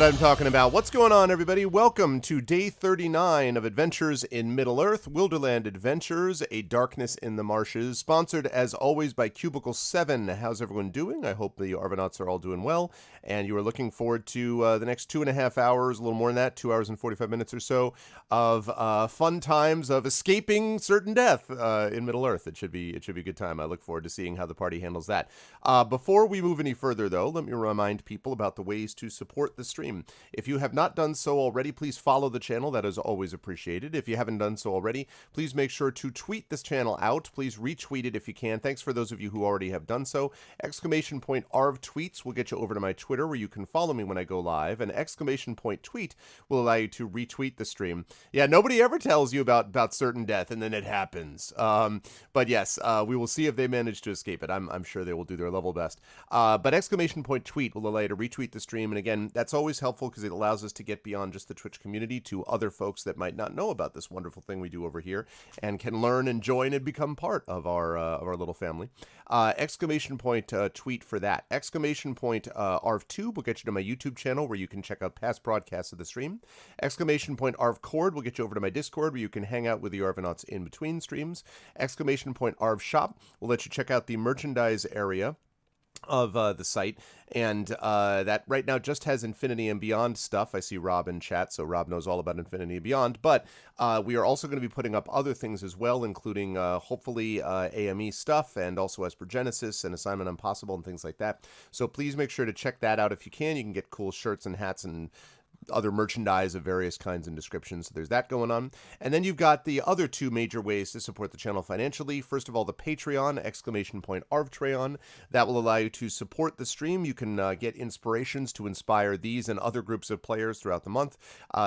I'm talking about. What's going on, everybody? Welcome to day 39 of Adventures in Middle-earth, Wilderland Adventures, A Darkness in the Marshes, sponsored as always by Cubicle 7. How's everyone doing? I hope the Argonauts are all doing well, and you are looking forward to the next 2.5 hours, a little more than that, 2 hours and 45 minutes or so, of fun times of escaping certain death in Middle-earth. It should be a good time. I look forward to seeing how the party handles that. Before we move any further, though, let me remind people about the ways to support the stream. If you have not done so already, please follow the channel. That is always appreciated. If you haven't done so already, please make sure to tweet this channel out. Please retweet it if you can. Thanks for those of you who already have done so. Exclamation point ARV tweets will get you over to my Twitter where you can follow me when I go live. And exclamation point tweet will allow you to retweet the stream. Yeah, nobody ever tells you about certain death and then it happens. But yes, we will see if they manage to escape it. I'm sure they will do their level best. But exclamation point tweet will allow you to retweet the stream. And again, that's always helpful because it allows us to get beyond just the Twitch community to other folks that might not know about this wonderful thing we do over here and can learn and join and become part of our little family. Exclamation point tweet for that. Exclamation point ARV2 will get you to my YouTube channel where you can check out past broadcasts of the stream. Exclamation point ARVcord will get you over to my Discord where you can hang out with the Argonauts in between streams. Exclamation point ARVshop will let you check out the merchandise area of the site, and that right now just has Infinity and Beyond stuff. I see Rob in chat, so Rob knows all about Infinity and Beyond, but we are also going to be putting up other things as well, including hopefully AME stuff, and also Esper Genesis and Assignment Impossible and things like that. So please make sure to check that out if you can. You can get cool shirts and hats and other merchandise of various kinds and descriptions. So there's that going on. And then you've got the other two major ways to support the channel financially. First of all, the Patreon, exclamation point ARVtreon. That will allow you to support the stream. You can get inspirations to inspire these and other groups of players throughout the month.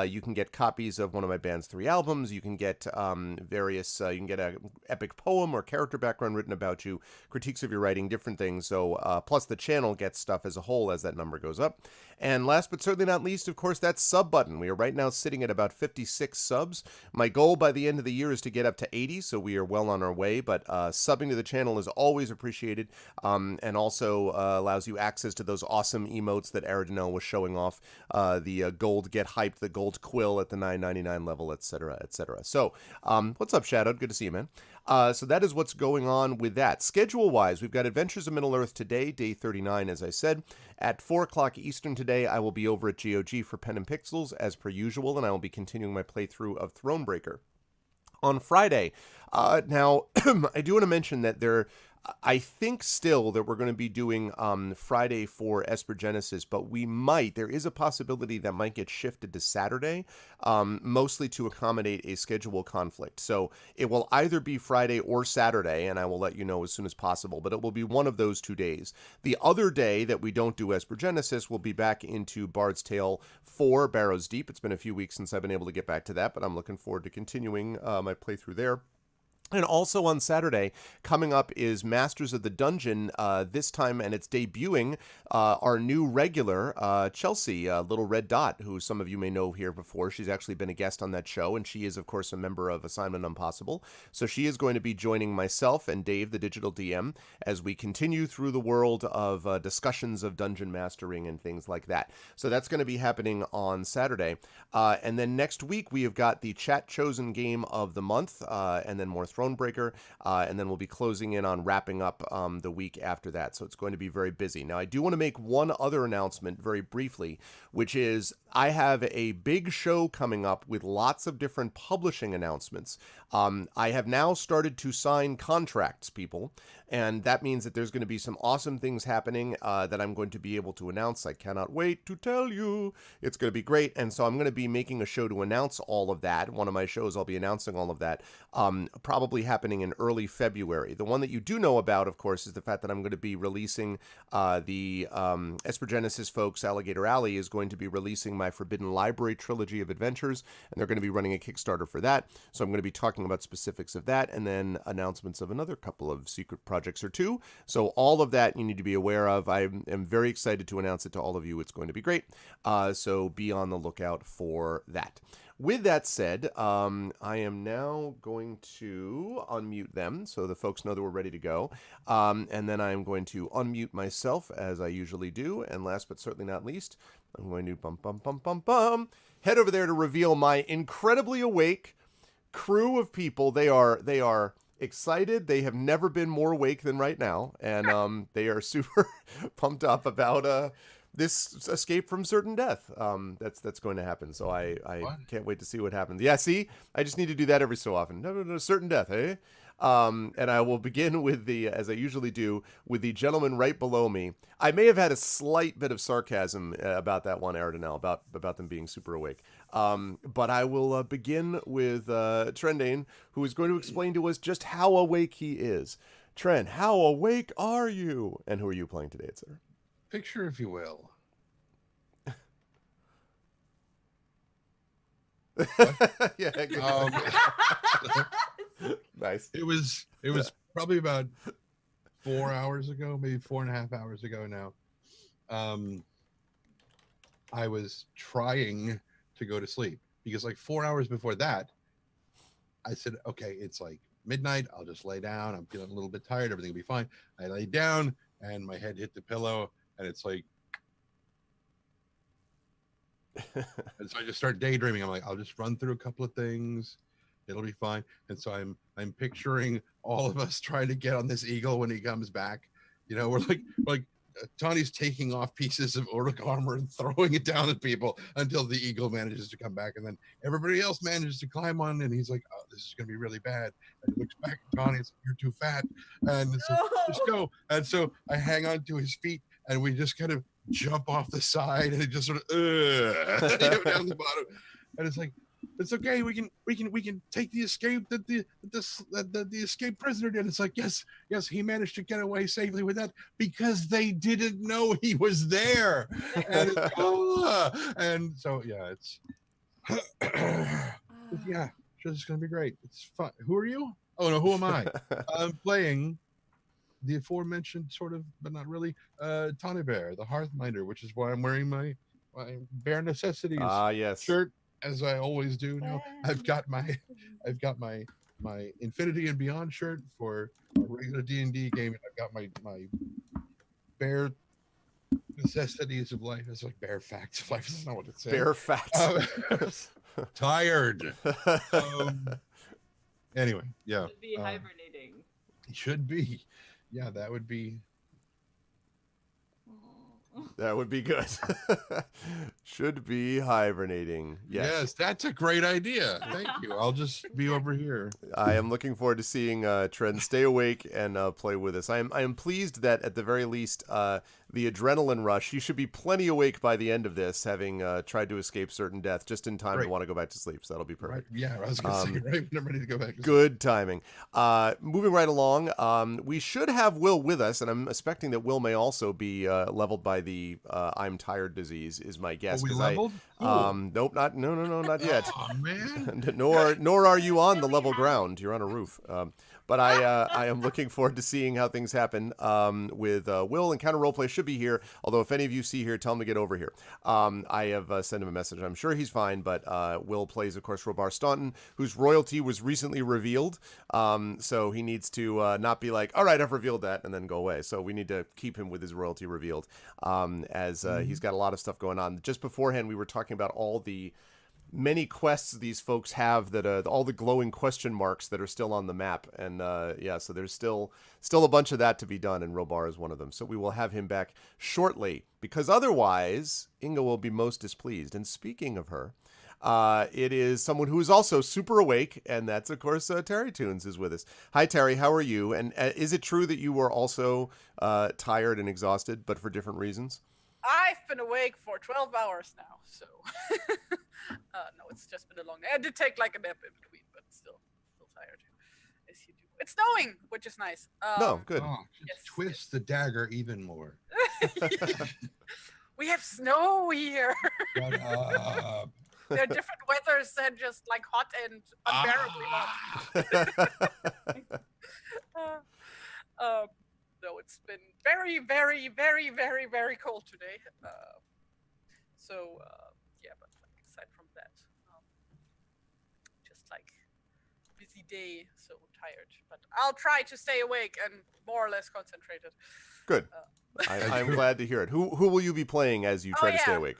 You can get copies of one of my band's 3 albums. You can get various, you can get an epic poem or character background written about you, critiques of your writing, different things. So plus the channel gets stuff as a whole as that number goes up. And last but certainly not least, of course, that sub button. We are right now sitting at about 56 subs. My goal by the end of the year is to get up to 80, so we are well on our way, but subbing to the channel is always appreciated, and also allows you access to those awesome emotes that Aradinel was showing off, the gold get hyped, the gold quill at the $9.99 level, etc., etc. So, what's up, Shadow? Good to see you, man. So that is what's going on with that. Schedule-wise, we've got Adventures of Middle-earth today, day 39, as I said. At 4 o'clock Eastern today, I will be over at GOG for Pen and Pixels, as per usual, and I will be continuing my playthrough of Thronebreaker. On Friday, now, I do want to mention that I think still that we're going to be doing Friday for Esper Genesis, but there is a possibility that might get shifted to Saturday, mostly to accommodate a schedule conflict. So it will either be Friday or Saturday, and I will let you know as soon as possible, but it will be one of those 2 days. The other day that we don't do Esper Genesis will be back into Bard's Tale 4, Barrows Deep. It's been a few weeks since I've been able to get back to that, but I'm looking forward to continuing my playthrough there. And also on Saturday, coming up is Masters of the Dungeon this time, and it's debuting our new regular, Chelsea, Little Red Dot, who some of you may know here before. She's actually been a guest on that show, and she is, of course, a member of Assignment Impossible. So she is going to be joining myself and Dave, the digital DM, as we continue through the world of discussions of dungeon mastering and things like that. So that's going to be happening on Saturday. And then next week, we have got the Chat Chosen Game of the Month, and then more Thronebreaker, and then we'll be closing in on wrapping up the week after that. So it's going to be very busy. Now, I do want to make one other announcement very briefly, which is I have a big show coming up with lots of different publishing announcements. I have now started to sign contracts, people, and that means that there's going to be some awesome things happening that I'm going to be able to announce. I cannot wait to tell you. It's going to be great, and so I'm going to be making a show to announce all of that. One of my shows, I'll be announcing all of that, probably happening in early February. The one that you do know about, of course, is the fact that I'm going to be releasing the Esper Genesis folks, Alligator Alley, is going to be releasing my Forbidden Library trilogy of adventures, and they're going to be running a Kickstarter for that. So I'm going to be talking about specifics of that, and then announcements of another couple of secret projects or two. So all of that you need to be aware of. I am very excited to announce it to all of you. It's going to be great. So be on the lookout for that. With that said, I am now going to unmute them so the folks know that we're ready to go. And then I'm going to unmute myself as I usually do. And last but certainly not least, I'm going to head over there to reveal my incredibly awake crew of people. They are excited. They have never been more awake than right now, and they are super pumped up about this escape from certain death. That's going to happen. So I can't wait to see what happens. Yeah, see, I just need to do that every so often. No, certain death, eh? And I will begin with as I usually do, with the gentleman right below me. I may have had a slight bit of sarcasm about that one, Aridinel, about them being super awake. But I will begin with Trendane, who is going to explain to us just how awake he is. Trend, how awake are you? And who are you playing today, sir? Picture, if you will. Yeah. Nice. It was probably about 4 hours ago, maybe 4.5 hours ago now. I was trying to go to sleep because like 4 hours before that, I said, okay, it's like midnight. I'll just lay down. I'm feeling a little bit tired. Everything will be fine. I lay down and my head hit the pillow and it's like, and so I just start daydreaming. I'm like, I'll just run through a couple of things. It'll be fine. And so I'm picturing all of us trying to get on this eagle when he comes back. You know, we're like Tawny's taking off pieces of Uruk armor and throwing it down at people until the eagle manages to come back. And then everybody else manages to climb on. And he's like, oh, this is going to be really bad. And he looks back at Tawny and says, you're too fat. And so just go. And so I hang on to his feet and we just kind of jump off the side and it just sort of down the bottom. And it's like, it's okay. We can take the escape that the escaped prisoner did. It's like, yes, he managed to get away safely with that because they didn't know he was there. And and so yeah, it's yeah, it's gonna be great. It's fun. Who are you? Oh no, who am I? I'm playing the aforementioned sort of, but not really, Tawny Bear, the Hearthminder, which is why I'm wearing my Bare Necessities yes. shirt. As I always do now. I've got my Infinity and Beyond shirt for a regular D&D game, and I've got my Bare Necessities of Life. It's like Bare Facts of Life. That's not what it says. Bare Facts. Tired. Anyway, yeah. Should be hibernating. Should be. Yeah, that would be. That would be good. Should be hibernating. Yes, that's a great idea. Thank you. I'll just be over here. I am looking forward to seeing Trent stay awake and play with us. I am pleased that at the very least the adrenaline rush, you should be plenty awake by the end of this, having tried to escape certain death just in time to want to go back to sleep. So that'll be perfect. Right. Yeah, I was going to say, right when I'm ready to go back to sleep. Good timing. Moving right along, we should have Will with us, and I'm expecting that Will may also be leveled by the I'm tired disease, is my guess. Are we leveled? Nope, not yet. Oh, man. nor are you on the level ground. You're on a roof. But I am looking forward to seeing how things happen with Will, and Counter Roleplay should be here. Although if any of you see here, tell him to get over here. I have sent him a message. I'm sure he's fine, but Will plays, of course, Robar Staunton, whose royalty was recently revealed. So he needs to not be like, all right, I've revealed that, and then go away. So we need to keep him with his royalty revealed, as he's got a lot of stuff going on. Just beforehand, we were talking about all the many quests these folks have, that all the glowing question marks that are still on the map, and so there's still a bunch of that to be done, and Robar is one of them. So we will have him back shortly, because otherwise Inga will be most displeased. And speaking of her, it is someone who is also super awake, and that's of course Terry Tunes is with us. Hi Terry, how are you? And is it true that you were also tired and exhausted, but for different reasons? I've been awake for 12 hours now, so no, it's just been a long day. I did take like a nap in between, but still tired, as you do. It's snowing, which is nice. No, good. Oh, just twist the dagger even more. We have snow here. Shut up. There are different weathers and just like hot and unbearably hot. No, it's been very, very, very, very, very cold today. Yeah, but like, aside from that, just like busy day, so tired. But I'll try to stay awake and more or less concentrated. Good. I'm glad to hear it. Who will you be playing as you try to stay awake?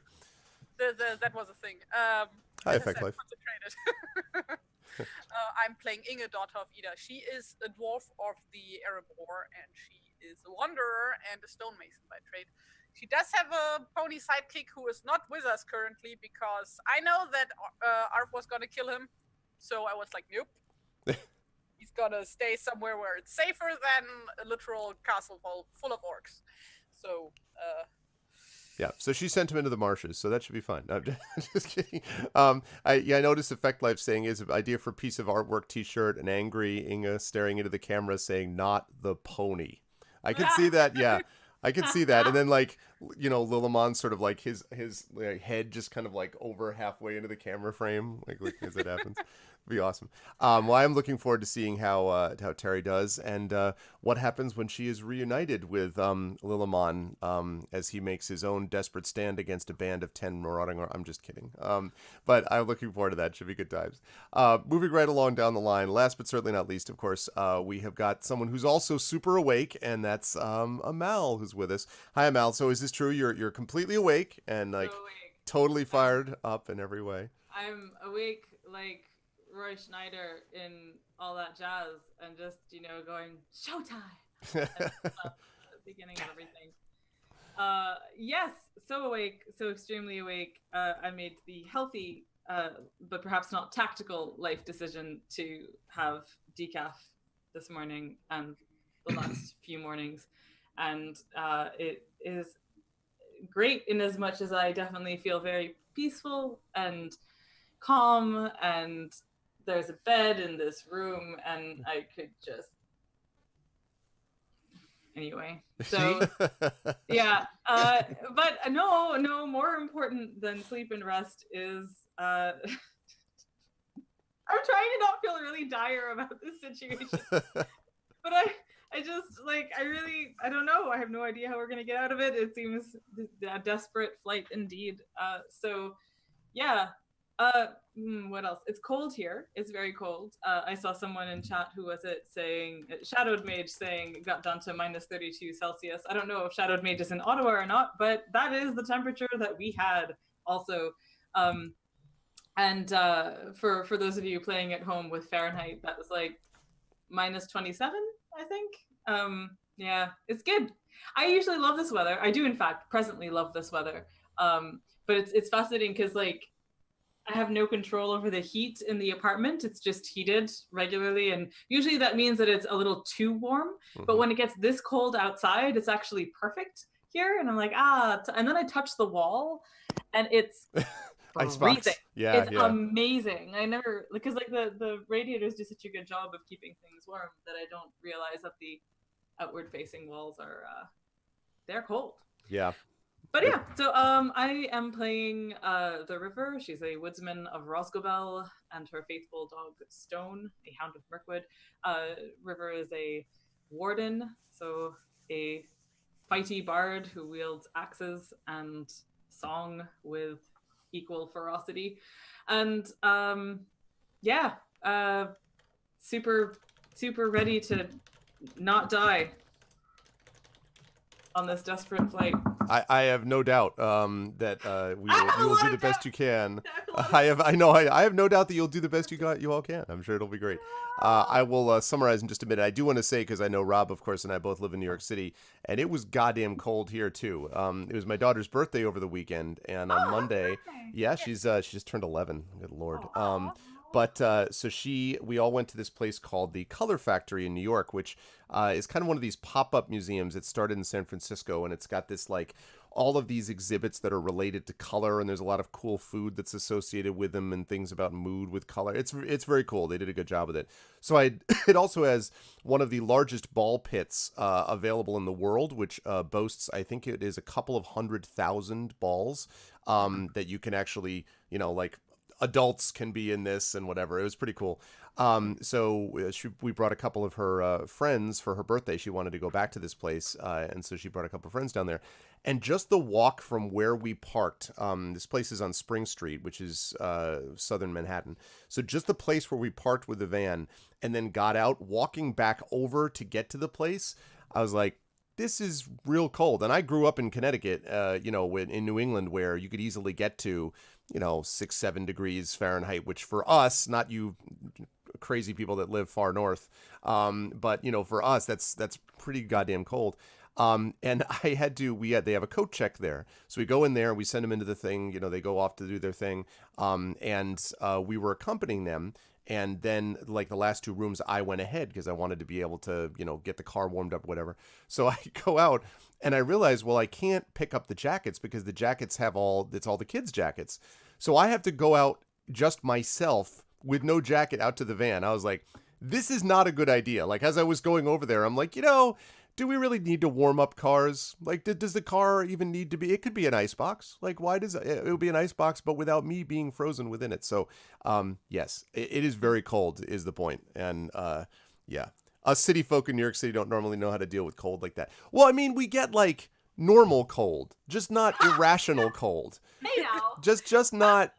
that was a thing. Hi, As I Effect said, Life. concentrated. I'm playing Inge, daughter of Ida. She is a dwarf of the Erebor, and she is a wanderer and a stonemason by trade. She does have a pony sidekick who is not with us currently because I know that Arf was gonna kill him, so I was like, nope. He's gonna stay somewhere where it's safer than a literal castle full of orcs. So, Yeah, so she sent him into the marshes, so that should be fine. No, I'm just kidding. I noticed Effect Life saying is an idea for a piece of artwork T-shirt, an angry Inga staring into the camera saying, "Not the pony." I can see that. Yeah, I can see that. And then Lillimon sort of like his like, head just kind of like over halfway into the camera frame, like as it happens. It'd be awesome. Well, I'm looking forward to seeing how Terry does and what happens when she is reunited with Lillimon as he makes his own desperate stand against a band of 10 marauding. I'm just kidding. But I'm looking forward to that. Should be good times. Moving right along down the line. Last but certainly not least, of course, we have got someone who's also super awake, and that's Amal who's with us. Hi, Amal. So is this true? You're completely awake and like totally fired up in every way. I'm awake like Roy Schneider in all that jazz and just, going, showtime at the beginning of everything. Yes, so awake, so extremely awake. I made the healthy, but perhaps not tactical life decision to have decaf this morning and the last few mornings. And it is great in as much as I definitely feel very peaceful and calm, and there's a bed in this room, and I could just anyway. So yeah, but no. More important than sleep and rest is I'm trying to not feel really dire about this situation, but I just I don't know. I have no idea how we're gonna get out of it. It seems a desperate flight indeed. So yeah. What else? It's cold here. It's very cold. I saw someone in chat, who was it, saying, Shadowed Mage saying it got down to minus 32 Celsius. I don't know if Shadowed Mage is in Ottawa or not, but that is the temperature that we had also. And for those of you playing at home with Fahrenheit, that was like minus 27, I think. Yeah, it's good. I usually love this weather. I do, in fact, presently love this weather. But it's fascinating because I have no control over the heat in the apartment. It's just heated regularly. And usually that means that it's a little too warm. Mm-hmm. But when it gets this cold outside, it's actually perfect here. And I'm like, and then I touch the wall and it's freezing. Yeah, it's amazing. I never, because the radiators do such a good job of keeping things warm that I don't realize that the outward facing walls are, they're cold. Yeah. But yeah, so I am playing the River. She's a woodsman of Rosgobel and her faithful dog Stone, a hound of Mirkwood. River is a warden, so a fighty bard who wields axes and song with equal ferocity. And super, super ready to not die on this desperate flight. I have no doubt that you will do the best you can. I have no doubt that you'll do the best you all can. I'm sure it'll be great. I will summarize in just a minute. I do want to say, because I know Rob, of course, and I both live in New York City, and it was goddamn cold here too. It was my daughter's birthday over the weekend, and on Monday, yeah, she just turned 11. Good Lord. But so we all went to this place called the Color Factory in New York, which is kind of one of these pop-up museums. It started in San Francisco, and it's got this all of these exhibits that are related to color, and there's a lot of cool food that's associated with them and things about mood with color. It's very cool. They did a good job with it. So it also has one of the largest ball pits available in the world, which boasts, I think it is a couple of 100,000 balls that you can actually, adults can be in this and whatever. It was pretty cool. So we brought a couple of her friends for her birthday. She wanted to go back to this place, and so she brought a couple of friends down there. And just the walk from where we parked, this place is on Spring Street, which is southern Manhattan. So just the place where we parked with the van and then got out, walking back over to get to the place, I was like, this is real cold. And I grew up in Connecticut, in New England, where you could easily get to, 6-7 degrees Fahrenheit, which for us, not you crazy people that live far north, but for us, that's pretty goddamn cold. And they have a coat check there. So we go in there, we send them into the thing, they go off to do their thing. And we were accompanying them. And then like the last 2 rooms, I went ahead because I wanted to be able to, get the car warmed up, whatever. So I go out and I realize, well, I can't pick up the jackets because the jackets it's all the kids' jackets. So I have to go out just myself with no jacket out to the van. I was like, this is not a good idea. Like as I was going over there, I'm like, do we really need to warm up cars? Like, does the car even need to be? It could be an icebox. Like, why does it would be an icebox, but without me being frozen within it? So, yes, it is very cold, is the point. And yeah, us city folk in New York City don't normally know how to deal with cold like that. Well, I mean, we get like normal cold, just not irrational cold. Hey now. Just not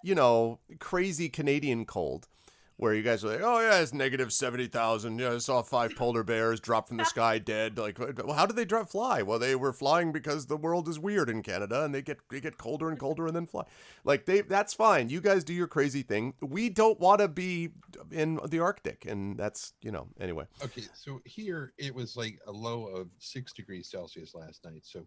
crazy Canadian cold. Where you guys are like, oh yeah, it's negative 70,000. Yeah, I saw 5 polar bears drop from the sky dead. Like, well, how did they fly? Well, they were flying because the world is weird in Canada, and they get colder and colder and then fly. Like that's fine. You guys do your crazy thing. We don't want to be in the Arctic, and that's anyway. Okay, so here it was like a low of 6 degrees Celsius last night. So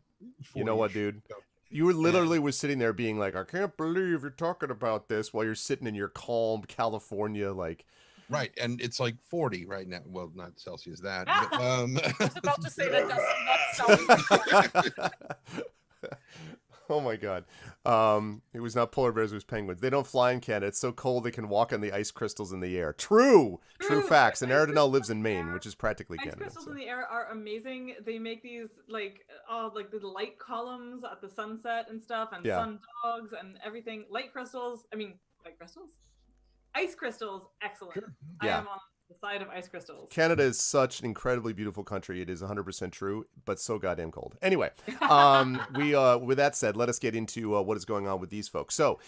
you know what, dude? You were literally was sitting there being like, I can't believe you're talking about this while you're sitting in your calm California, like. Right, and it's like 40 right now. Well, not Celsius that. But, I was about to say that does not sound. Oh my God. It was not polar bears, it was penguins. They don't fly in Canada. It's so cold they can walk on the ice crystals in the air. True facts. And Aridinel lives in Maine, which is practically Canada. Ice crystals in the air are amazing. They make these like the light columns at the sunset and stuff, and sun dogs and everything. Ice crystals, excellent. Sure. Yeah. I am on the side of ice crystals. Canada is such an incredibly beautiful country. It is 100% true, but so goddamn cold. Anyway, with that said, let us get into what is going on with these folks. So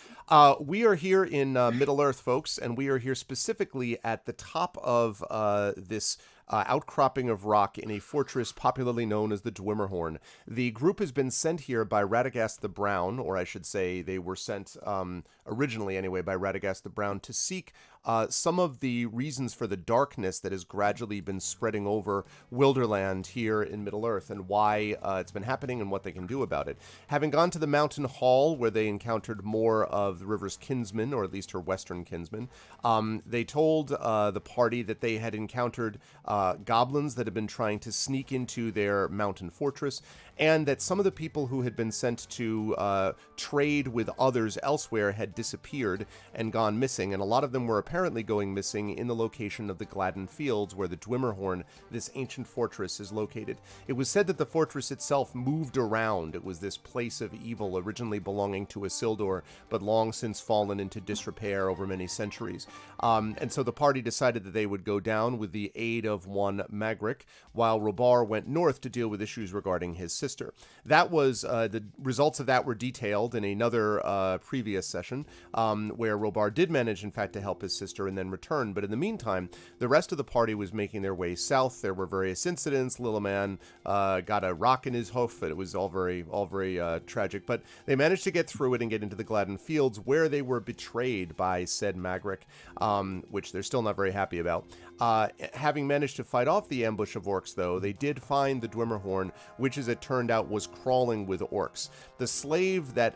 we are here in Middle Earth, folks, and we are here specifically at the top of this outcropping of rock in a fortress popularly known as the Dwimmerhorn. The group has been sent here by Radagast the Brown, or I should say they were sent originally anyway by Radagast the Brown to seek some of the reasons for the darkness that has gradually been spreading over Wilderland here in Middle-earth and why it's been happening and what they can do about it. Having gone to the Mountain Hall where they encountered more of the river's kinsmen, or at least her western kinsmen, they told the party that they had encountered goblins that had been trying to sneak into their mountain fortress, and that some of the people who had been sent to trade with others elsewhere had disappeared and gone missing, and a lot of them were apparently going missing in the location of the Gladden Fields, where the Dwimmerhorn, this ancient fortress, is located. It was said that the fortress itself moved around. It was this place of evil, originally belonging to Isildur, but long since fallen into disrepair over many centuries. And so the party decided that they would go down with the aid of one Magric, while Robar went north to deal with issues regarding his sister. That was, the results of that were detailed in another previous session, where Robar did manage, in fact, to help his sister and then return. But in the meantime, the rest of the party was making their way south. There were various incidents. Lillaman got a rock in his hoof, and it was all very tragic. But they managed to get through it and get into the Gladden Fields, where they were betrayed by said Magric, which they're still not very happy about. Having managed to fight off the ambush of orcs, though, they did find the Dwimmerhorn, which, as it turned out, was crawling with orcs. The slave that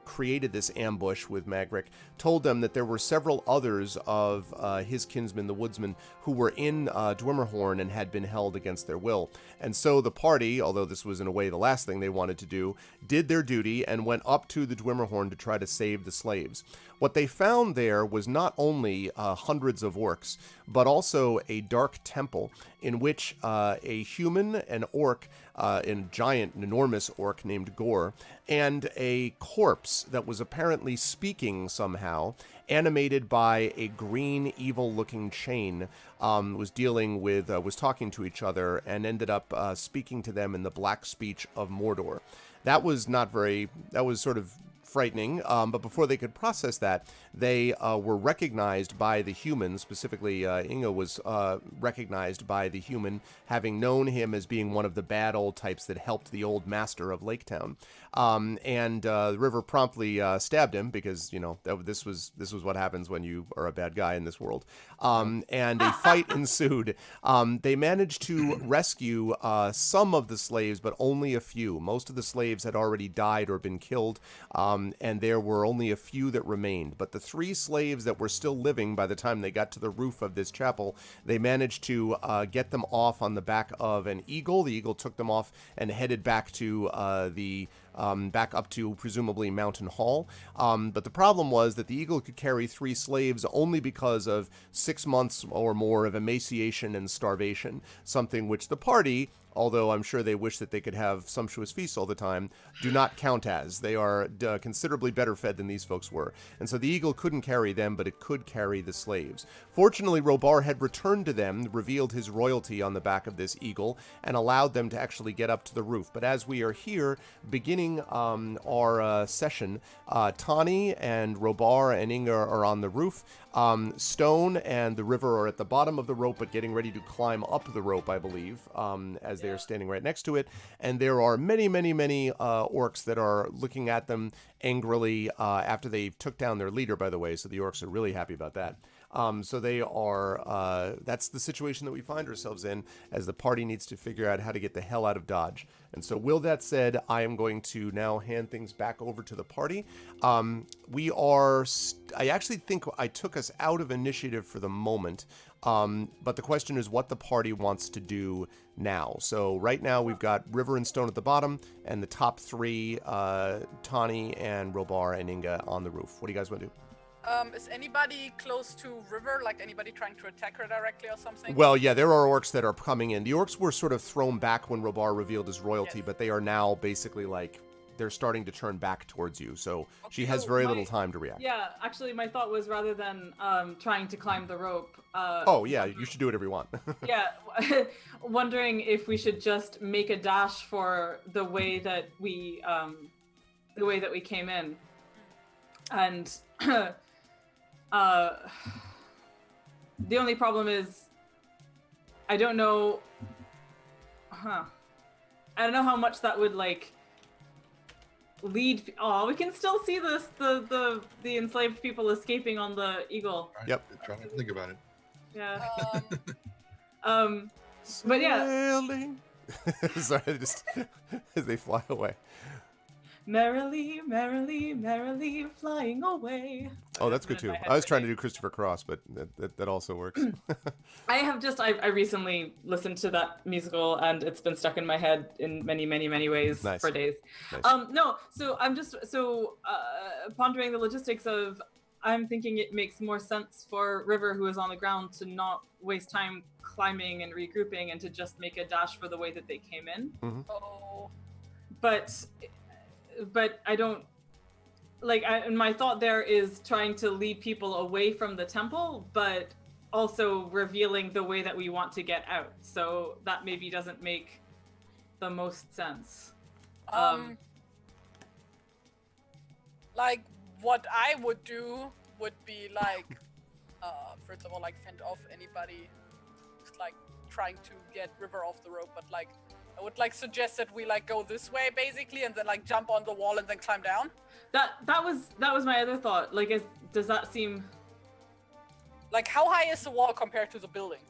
created this ambush with Magric told them that there were several others of his kinsmen, the woodsmen, who were in Dwimmerhorn and had been held against their will. And so the party, although this was in a way the last thing they wanted to do, did their duty and went up to the Dwimmerhorn to try to save the slaves. What they found there was not only hundreds of orcs, but also a dark temple in which a human, an orc, a giant, enormous orc named Gore, and a corpse that was apparently speaking somehow, animated by a green, evil-looking chain, was talking to each other and ended up speaking to them in the black speech of Mordor. That was sort of frightening. But before they could process that, they were recognized by the human. Specifically, Inga was recognized by the human, having known him as being one of the bad old types that helped the old master of Lake Town. And the river promptly stabbed him because, you know, this was what happens when you are a bad guy in this world. And a fight ensued. They managed to rescue some of the slaves, but only a few. Most of the slaves had already died or been killed, and there were only a few that remained. But the 3 slaves that were still living by the time they got to the roof of this chapel, they managed to get them off on the back of an eagle. The eagle took them off and headed back to back up to presumably Mountain Hall. But the problem was that the eagle could carry 3 slaves only because of 6 months or more of emaciation and starvation, something which the party, although I'm sure they wish that they could have sumptuous feasts all the time, do not count as. They are considerably better fed than these folks were. And so the eagle couldn't carry them, but it could carry the slaves. Fortunately, Robar had returned to them, revealed his royalty on the back of this eagle, and allowed them to actually get up to the roof. But as we are here, beginning our session, Tani and Robar and Inga are on the roof. Stone and the river are at the bottom of the rope, but getting ready to climb up the rope, I believe, as they are standing right next to it. And there are many, many, many orcs that are looking at them angrily after they took down their leader, by the way. So the orcs are really happy about that. So they are, that's the situation that we find ourselves in as the party needs to figure out how to get the hell out of Dodge. And so with that said, I am going to now hand things back over to the party. We are, I actually think I took us out of initiative for the moment. But the question is what the party wants to do now. So right now we've got River and Stone at the bottom and the top 3, Tani and Robar and Inga on the roof. What do you guys want to do? Is anybody close to River? Like anybody trying to attack her directly or something? Well, yeah, there are orcs that are coming in. The orcs were sort of thrown back when Robar revealed his royalty, Yes. but they are now basically like, they're starting to turn back towards you. So she has very little time to react. Yeah, actually, my thought was rather than trying to climb the rope. Oh, yeah, you should do whatever you want. Yeah, wondering if we should just make a dash for the way that we came in, and the only problem is I don't know. I don't know how much that would like lead. Oh, we can still see this the enslaved people escaping on the eagle. Yep. Try not to think about it. Yeah. Um, But yeah. Sailing. Sorry, just as they fly away. Merrily, merrily, merrily flying away. Oh, that's good too. I was trying to do Christopher Cross, but that also works. I recently listened to that musical and it's been stuck in my head in many, many, many ways Nice. for days. Nice. No, so I'm just pondering the logistics of, I'm thinking it makes more sense for River, who is on the ground, to not waste time climbing and regrouping and to just make a dash for the way that they came in. oh, But I don't like. And my thought there is trying to lead people away from the temple, but also revealing the way that we want to get out. So that maybe doesn't make the most sense. like what I would do would be like, first of all, like fend off anybody who's like trying to get River off the rope, but like I would like suggest that we like go this way basically, and then like jump on the wall and then climb down. That was my other thought. Like, does that seem Like, how high is the wall compared to the building?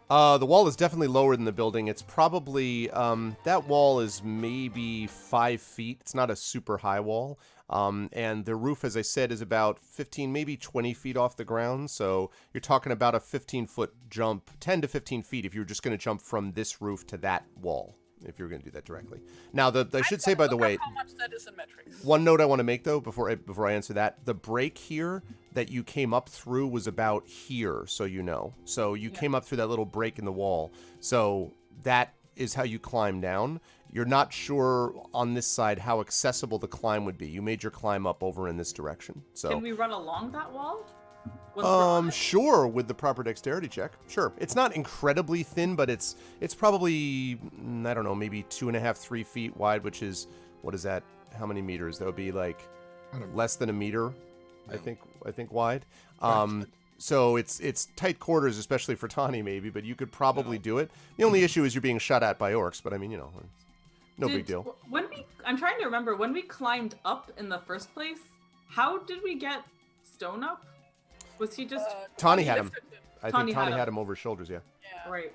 The wall is definitely lower than the building. It's probably, that wall is maybe 5 feet. It's not a super high wall. And the roof, as I said, is about 15, maybe 20 feet off the ground. So you're talking about a 15-foot jump, 10 to 15 feet if you're just going to jump from this roof to that wall, if you're going to do that directly. Now, I should say, by the way, how much that is in metrics. one note I want to make, though, before I answer that, the break here that you came up through was about here, so you know. So you came up through that little break in the wall. So that is how you climb down. You're not sure on this side how accessible the climb would be. You made your climb up over in this direction. So can we run along that wall? Once we're on it? Sure, with the proper dexterity check. Sure. It's not incredibly thin, but it's probably, I don't know, maybe 2.5, 3 feet wide, which is, what is that? How many meters? That would be like less than a meter, Yeah. I think wide. Right. So it's tight quarters, especially for Tawny maybe, but you could probably do it. The only issue is you're being shot at by orcs, but I mean, you know, no big deal. I'm trying to remember when we climbed up in the first place. How did we get Stone up? Was he just Tawny had him. lifted him. I think Tawny Tawny had had him over his shoulders. Yeah. Yeah. right?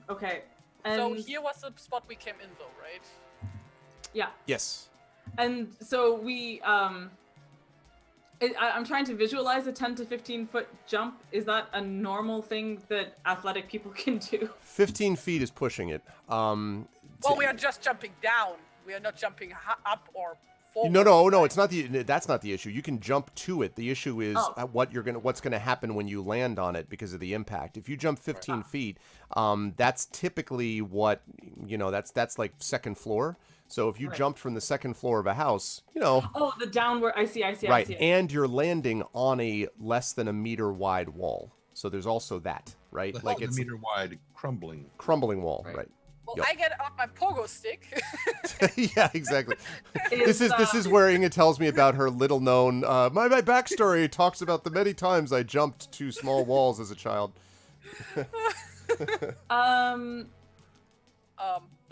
Okay. And So here was the spot we came in, though, right? yeah. Yes. And so we, I'm trying to visualize a 10 to 15 foot jump. Is that a normal thing that athletic people can do? 15 feet is pushing it. Well, we are just jumping down. We are not jumping up or forward. No. It's not that's not the issue. You can jump to it. The issue is Oh. what's gonna happen when you land on it because of the impact. If you jump 15 feet, that's typically what that's like second floor. So if you Right. jumped from the second floor of a house, Oh, the downward. I see. right, I see. and you're landing on a less than a meter wide wall. So there's also that, right? Less Like than it's a meter wide, crumbling. crumbling wall, Right. right? Well, Yep. I get out my pogo stick. Yeah, exactly. Is, This is where Inga tells me about her little known my backstory talks about the many times I jumped 2 small walls as a child. But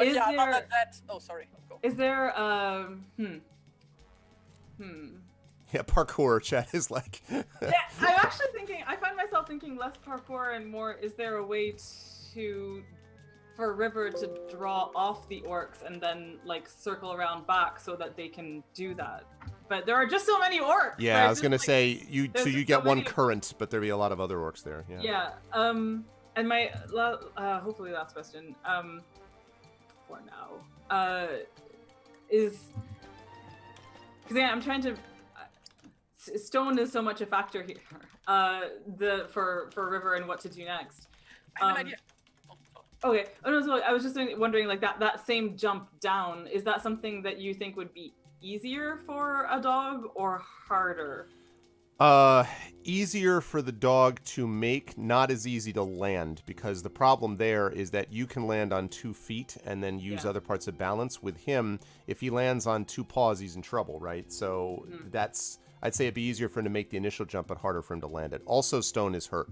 Is yeah, other there- than that. Oh, sorry. Go. Is there Yeah, parkour chat is like Yeah, I'm actually thinking. I find myself thinking less parkour and more. Is there a way for River to draw off the orcs and then like circle around back so that they can do that? But there are just so many orcs. Yeah, right? I was Just, gonna like, say you there's so you just get so one many- current, but there'd be a lot of other orcs there. Yeah. Yeah. And my hopefully last question. For now, is because yeah, I'm trying to. Stone is so much a factor here. For River and what to do next. I have an idea. Oh, sorry. Okay. Oh no, so I was just wondering, like that same jump down, is that something that you think would be easier for a dog or harder? Easier for the dog to make, not as easy to land, because the problem there is that you can land on 2 feet and then use other parts of balance. With him, if he lands on 2 paws, he's in trouble, right? So I'd say it'd be easier for him to make the initial jump, but harder for him to land it. Also, Stone is hurt.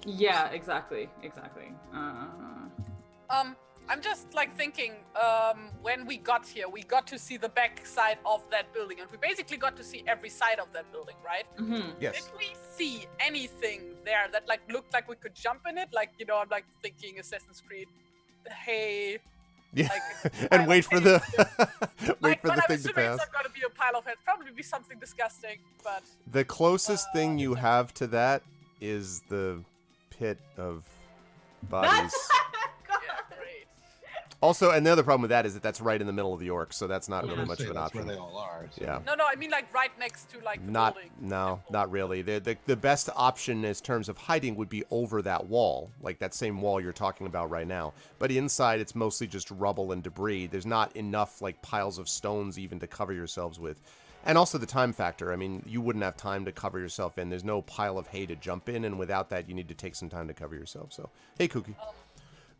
Yeah, exactly. I'm just like thinking, when we got here, we got to see the back side of that building, and we basically got to see every side of that building, right? Mm-hmm. Yes. Did we see anything there that like looked like we could jump in it? Like, I'm like thinking Assassin's Creed, hey, Yeah. like, And wait for the like, thing but I'm to assuming pass. it's not gonna be a pile of heads. Probably be something disgusting, but The closest thing you have to that is the pit of bodies. yeah, great. Also, and the other problem with that is that that's right in the middle of the orcs, so that's not I was really gonna much say, of an that's option. where they all are. So. Yeah. No, I mean like right next to like the building. Not really. The best option in terms of hiding would be over that wall, like that same wall you're talking about right now. But inside, it's mostly just rubble and debris. There's not enough like piles of stones even to cover yourselves with. And also the time factor. I mean, you wouldn't have time to cover yourself in. There's no pile of hay to jump in, and without that, you need to take some time to cover yourself. So, hey, Kookie.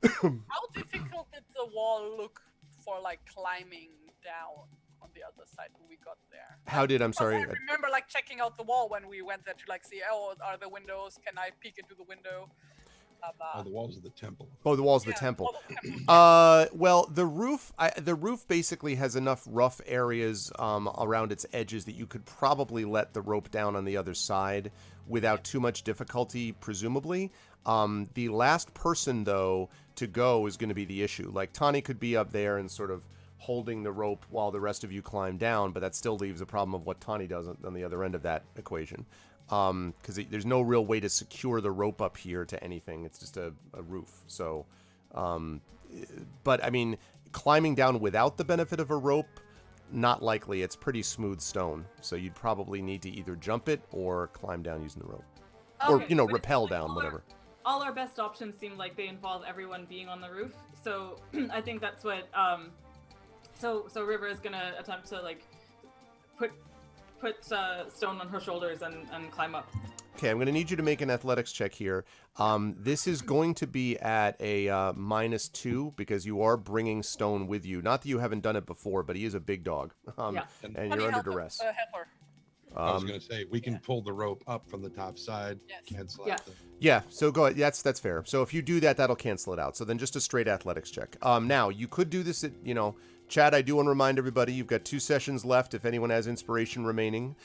How difficult did the wall look for like climbing down on the other side when we got there? I'm sorry. I remember like checking out the wall when we went there to like see, oh, are there windows? Can I peek into the window? Blah, blah. Oh, the walls of the temple. Oh, the walls of Yeah, the temple. wall of the temple. Well, the roof basically has enough rough areas around its edges that you could probably let the rope down on the other side without too much difficulty, presumably. The last person, though, to go is going to be the issue. Like, Tawny could be up there and sort of holding the rope while the rest of you climb down, but that still leaves the problem of what Tawny does on the other end of that equation. Because there's no real way to secure the rope up here to anything. It's just a roof. So, but I mean, climbing down without the benefit of a rope, not likely. It's pretty smooth stone. So you'd probably need to either jump it or climb down using the rope. Or, Okay, but rappel like down, whatever. All our best options seem like they involve everyone being on the roof. So I think that's what. So River is gonna attempt to like put Stone on her shoulders and climb up. Okay, I'm going to need you to make an athletics check here. This is going to be at a -2 because you are bringing Stone with you. Not that you haven't done it before, but he is a big dog. Yeah. And Honey, you're under help duress. help her. I was going to say, we can pull the rope up from the top side, Yes. cancel Yeah. out the... Yeah, so go ahead. That's fair. So if you do that, that'll cancel it out. So then just a straight athletics check. Now, you could do this at, Chad, I do want to remind everybody, you've got 2 sessions left if anyone has inspiration remaining.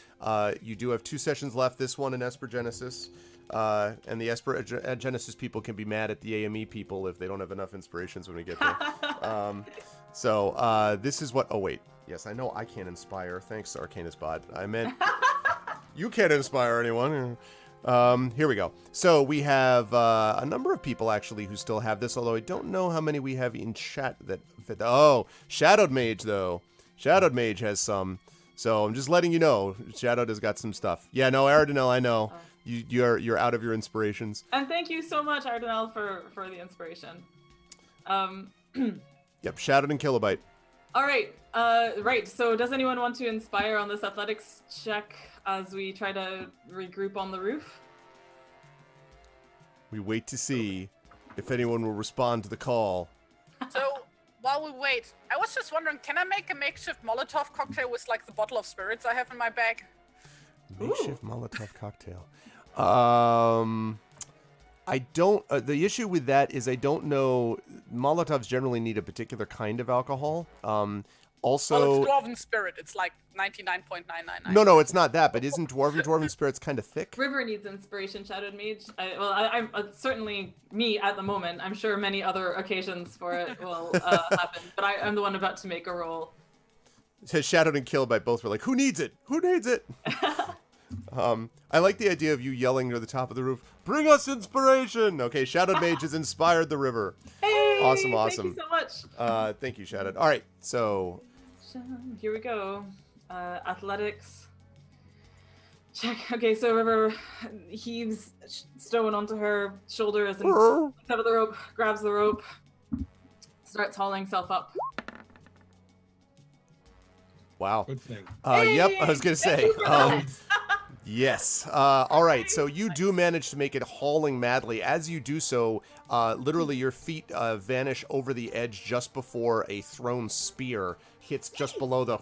You do have 2 sessions left, this one in Esper Genesis. And the Esper Genesis people can be mad at the AME people if they don't have enough inspirations when we get there. So this is what... Oh, wait. Yes, I know I can't inspire. Thanks, Arcanus Bot. I meant... You can't inspire anyone. Here we go. So we have a number of people actually who still have this, although I don't know how many we have in chat that fit. Oh, Shadowed Mage though. Shadowed Mage has some. So I'm just letting you know, Shadowed has got some stuff. Yeah, no, Aradinel, I know. You're out of your inspirations. And thank you so much, Ardenel, for the inspiration. Yep, Shadowed and Kilobyte. All right. Right. So does anyone want to inspire on this athletics check as we try to regroup on the roof? We wait to see if anyone will respond to the call. So while we wait, I was just wondering, can I make a makeshift Molotov cocktail with like the bottle of spirits I have in my bag? Makeshift Molotov cocktail. I don't. The issue with that is I don't know. Molotovs generally need a particular kind of alcohol. Also, Well, it's dwarven spirit. It's like 99.999. no, it's not that. But isn't dwarven spirits kind of thick? River needs inspiration, Shadowed Mage. I'm certainly me at the moment. I'm sure many other occasions for it will happen. But I'm the one about to make a roll. Shadowed and Kilobyte both were like, "Who needs it? Who needs it?" I like the idea of you yelling near the top of the roof, "Bring us inspiration!" Okay, Shadowed Mage has inspired the river. Hey! Awesome. Thank you so much. Thank you, Shadowed. All right, so Here we go. Athletics. Check. Okay, so River heaves Stone onto her shoulders and top of the rope, grabs the rope, starts hauling herself up. wow. Good thing. Yep, I was gonna say. Thank you for that. Yes. All right. So you do manage to make it hauling madly. As you do so, literally your feet vanish over the edge just before a thrown spear hits just below the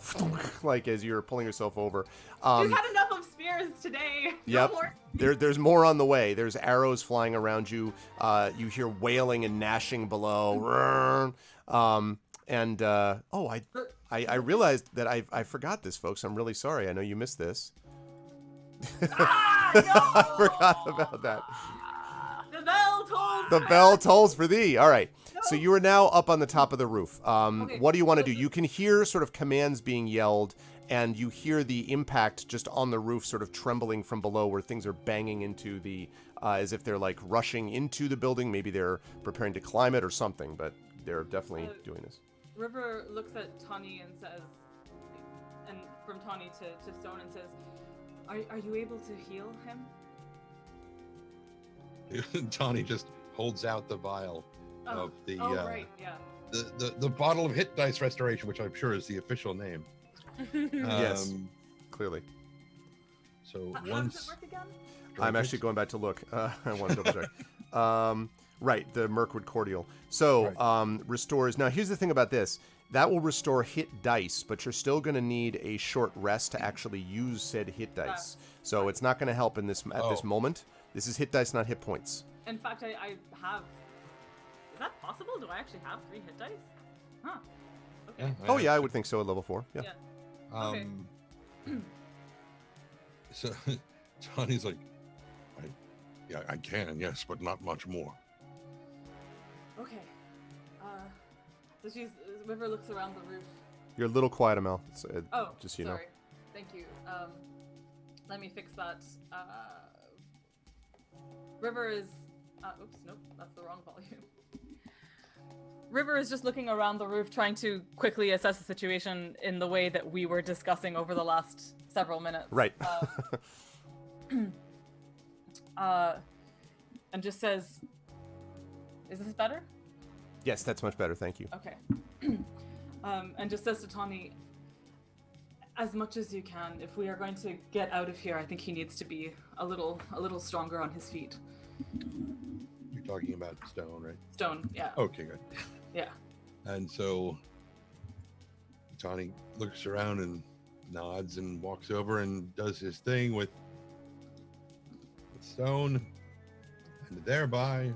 like as you're pulling yourself over. We've had enough of spears today. No Yep. more. There's more on the way. There's arrows flying around you. You hear wailing and gnashing below. I realized that I forgot this, folks. I'm really sorry. I know you missed this. Ah, no! I forgot about that. The bell tolls. The bell tolls for thee. All right. So No. you are now up on the top of the roof. Okay, What do you want to so do? You can hear sort of commands being yelled, and you hear the impact just on the roof sort of trembling from below where things are banging into the, as if they're like rushing into the building. Maybe they're preparing to climb it or something, but they're definitely doing this. River looks at Tawny and says, and from Tawny to Stone and says, Are you able to heal him? Tawny just holds out the vial of the right, yeah. the bottle of hit dice restoration, which I'm sure is the official name. Yes, clearly. So How does once it work again? I'm actually going back to look. I want to double check. Right, the Mirkwood Cordial. So, restores... Now, here's the thing about this. That will restore hit dice, but you're still going to need a short rest to actually use said hit dice. So it's not going to help in this at this moment. This is hit dice, not hit points. In fact, I have... Is that possible? Do I actually have 3 hit dice? Huh. Okay. Oh, yeah, I would think so at level 4. Yeah. Okay. So Tawny's like, I can, yes, but not much more. Okay. So River looks around the roof. You're a little quiet, Amel. Just so you sorry. Thank you. Let me fix that. River is... oops, nope, that's the wrong volume. River is just looking around the roof, trying to quickly assess the situation in the way that we were discussing over the last several minutes. Right. And just says, "Is this better?" Yes, that's much better. Thank you. Okay. And just says to Tawny, as much as you can. If we are going to get out of here, I think he needs to be a little stronger on his feet. You're talking about Stone, right? Stone, yeah. Okay, good. Yeah. And so Tawny looks around and nods and walks over and does his thing with Stone, and thereby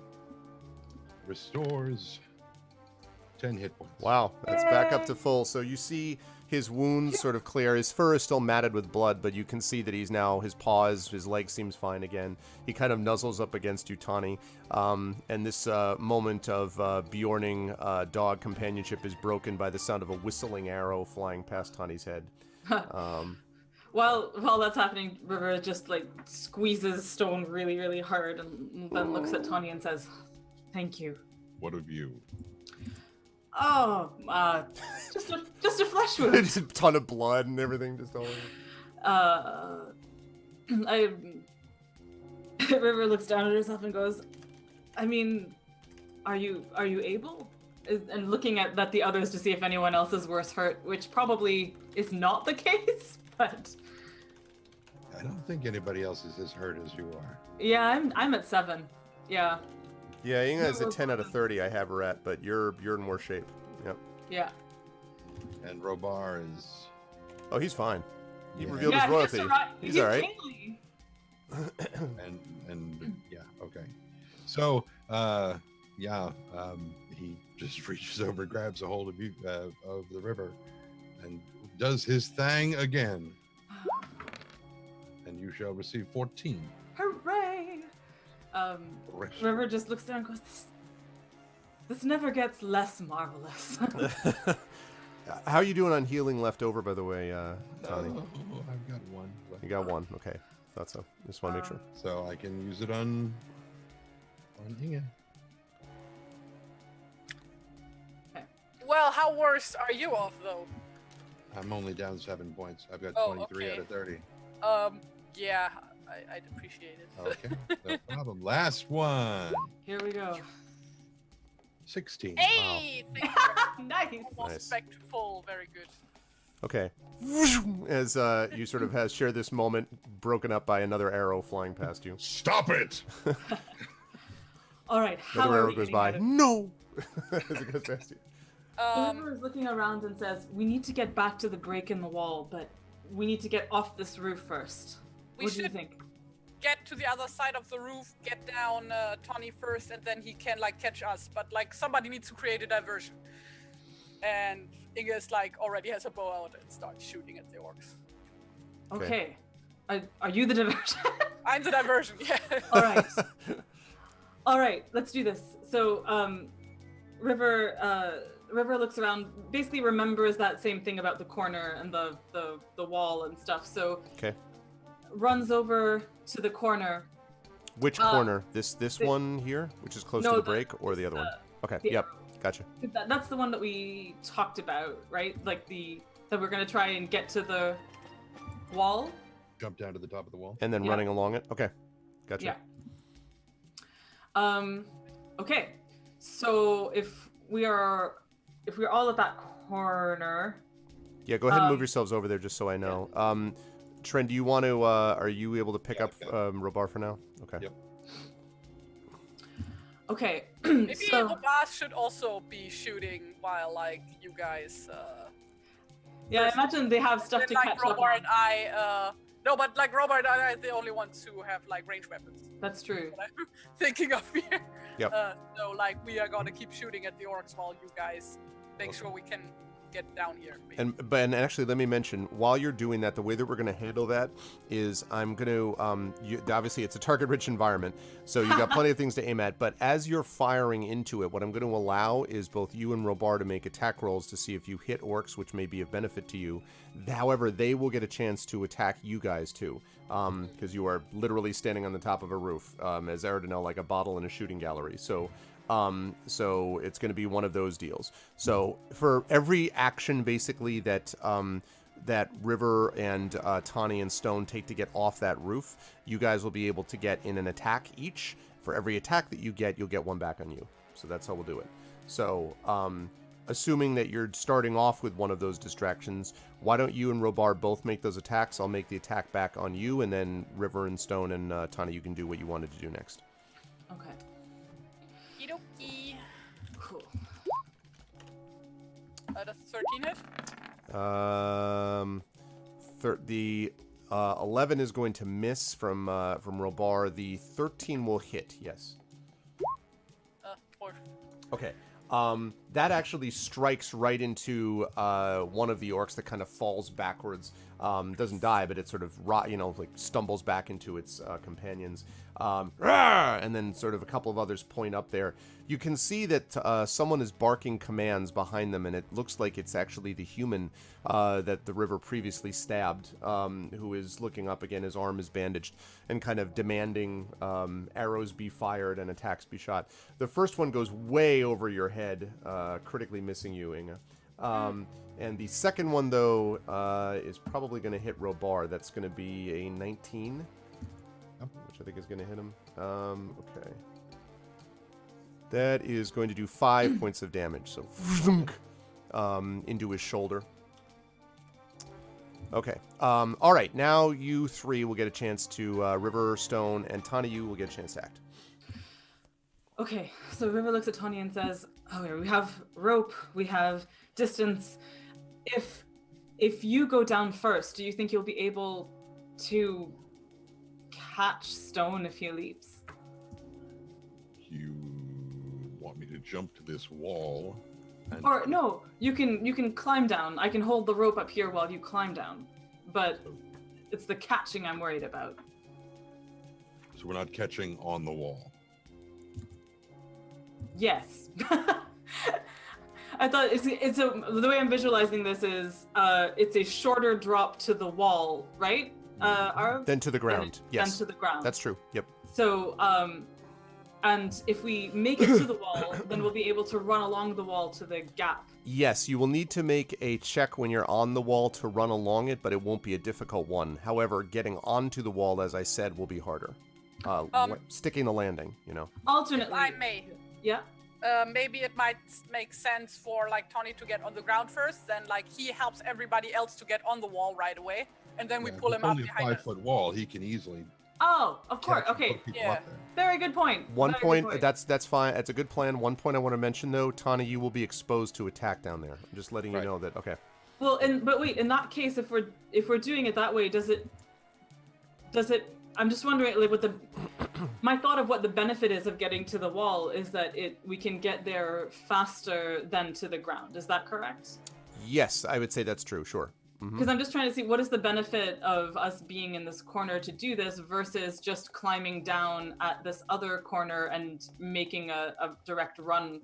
restores 10 hit points. Wow, that's back up to full. So you see his wounds sort of clear. His fur is still matted with blood, but you can see that he's now, his paws, his leg seems fine again. He kind of nuzzles up against you, Tawny. And this moment of Bjorning dog companionship is broken by the sound of a whistling arrow flying past Tawny's head. While that's happening, River just like squeezes Stone really, really hard and then looks at Tawny and says, "Thank you." What of you? Oh, just a flesh wound. Just a ton of blood and everything just all over. River looks down at herself and goes, "I mean, are you able?" And looking at the others to see if anyone else is worse hurt, which probably is not the case, but I don't think anybody else is as hurt as you are. yeah, I'm at 7. Yeah. Yeah, Inga's a 10 out of 30 I have her at, but you're in worse shape. Yep. Yeah. And Robar is... Oh, he's fine. He Yeah. revealed his royalty. He's all right. tingly. and yeah, okay. So, he just reaches over, grabs a hold of you, of the river, and does his thing again. And you shall receive 14. Hooray! River just looks down and goes, this never gets less marvelous. How are you doing on healing left over, by the way, Tawny? Oh, I've got one left. You got one. Okay. Thought so. Just want to make sure. So I can use it on Inga. Well, how worse are you off though? I'm only down 7 points. I've got Oh, 23 okay. out of 30. Yeah, I'd appreciate it. Okay, no problem. Last one. Here we go. 16. Hey, thank you. Nice. Almost Nice. back to full. Very good. Okay. As you sort of share this moment broken up by another arrow flying past you. Stop it! All right. How Another are arrow we goes getting by. out of- No! As it goes past you. River is looking around and says, "We need to get back to the break in the wall, but we need to get off this roof first." We What do you should think? get to the other side of the roof, get down Tawny first, and then he can like catch us. But like somebody needs to create a diversion. And Inga is like already has a bow out and starts shooting at the orcs. Okay. Are you the diversion? I'm the diversion. Yeah. All right. All right. Let's do this. So, River looks around, basically remembers that same thing about the corner and the wall and stuff. So, Okay. runs over to the corner. Which corner? This one here, which is close to the break, or the other one? Okay. Yep. Gotcha. That's the one that we talked about, right? Like that we're gonna try and get to the wall. Jump down to the top of the wall. And then Yeah. running along it. Okay. Gotcha. Yeah. Okay. So if we're all at that corner. Yeah. Go ahead and move yourselves over there, just so I know. Trent, do you want to? Are you able to pick up Robar for now? Okay. Yep. Okay. Maybe so, the boss should also be shooting while like you guys. yeah, I imagine they have stuff Then, to like catch up Robert on. and I. No, but like Robert and I are the only ones who have like ranged weapons. That's true. What I'm thinking of here. Yep. So like we are gonna keep shooting at the orcs while you guys make sure we can get down here. And actually, let me mention, while you're doing that, the way that we're going to handle that is I'm going to, obviously it's a target-rich environment, so you got plenty of things to aim at, but as you're firing into it, what I'm going to allow is both you and Robar to make attack rolls to see if you hit orcs, which may be of benefit to you. However, they will get a chance to attack you guys too, because you are literally standing on the top of a roof, as Aradinel, like a bottle in a shooting gallery. So it's going to be one of those deals. So for every action basically that that River and Tawny and Stone take to get off that roof, you guys will be able to get in an attack each. For every attack that you get, you'll get one back on you. So that's how we'll do it. So assuming that you're starting off with one of those distractions, why don't you and Robar both make those attacks? I'll make the attack back on you, and then River and Stone and Tani, you can do what you wanted to do next. Okay. Okie Cool. does 13 hit? The 11 is going to miss from Robar. The 13 will hit, yes. 4. Okay. That actually strikes right into one of the orcs that kind of falls backwards. Doesn't die, but it sort of stumbles back into its companions. And then sort of a couple of others point up there. You can see that someone is barking commands behind them, and it looks like it's actually the human that the river previously stabbed, who is looking up again. His arm is bandaged and kind of demanding arrows be fired and attacks be shot. The first one goes way over your head, critically missing you, Inga. And the second one, though, is probably going to hit Robar. That's going to be a 19, which I think is going to hit him. Okay. That is going to do 5 points of damage. So, into his shoulder. Okay. All right. Now you three will get a chance to, River, Stone, and Tani, you will get a chance to act. Okay, so River looks at Tony and says, "Okay, we have rope, we have distance. If you go down first, do you think you'll be able to catch Stone if he leaps?" You want me to jump to this wall? And Or no, you can climb down. I can hold the rope up here while you climb down. But it's the catching I'm worried about. So we're not catching on the wall. Yes. I thought the way I'm visualizing this is it's a shorter drop to the wall, right? Arav? Then to the ground. Yes. Then to the ground. That's true. Yep. So, and if we make it to the wall, then we'll be able to run along the wall to the gap. Yes, you will need to make a check when you're on the wall to run along it, but it won't be a difficult one. However, getting onto the wall, as I said, will be harder. Sticking the landing, Alternately. If I may. Yeah. Maybe it might make sense for Tony to get on the ground first, then he helps everybody else to get on the wall right away, and then we pull him up behind behind a us. 5-foot wall. He can easily. Oh, of course. catch and Okay. put people Yeah. up there. Very good point. One Very point, good that's fine. That's a good plan. One point I want to mention, though, Tani, you will be exposed to attack down there. I'm just letting you Right. know that. Okay. Well, but wait. In that case, if we're doing it that way, does it? I'm just wondering, my thought of what the benefit is of getting to the wall is that we can get there faster than to the ground. Is that correct? Yes, I would say that's true. Sure. Because I'm just trying to see what is the benefit of us being in this corner to do this versus just climbing down at this other corner and making a direct run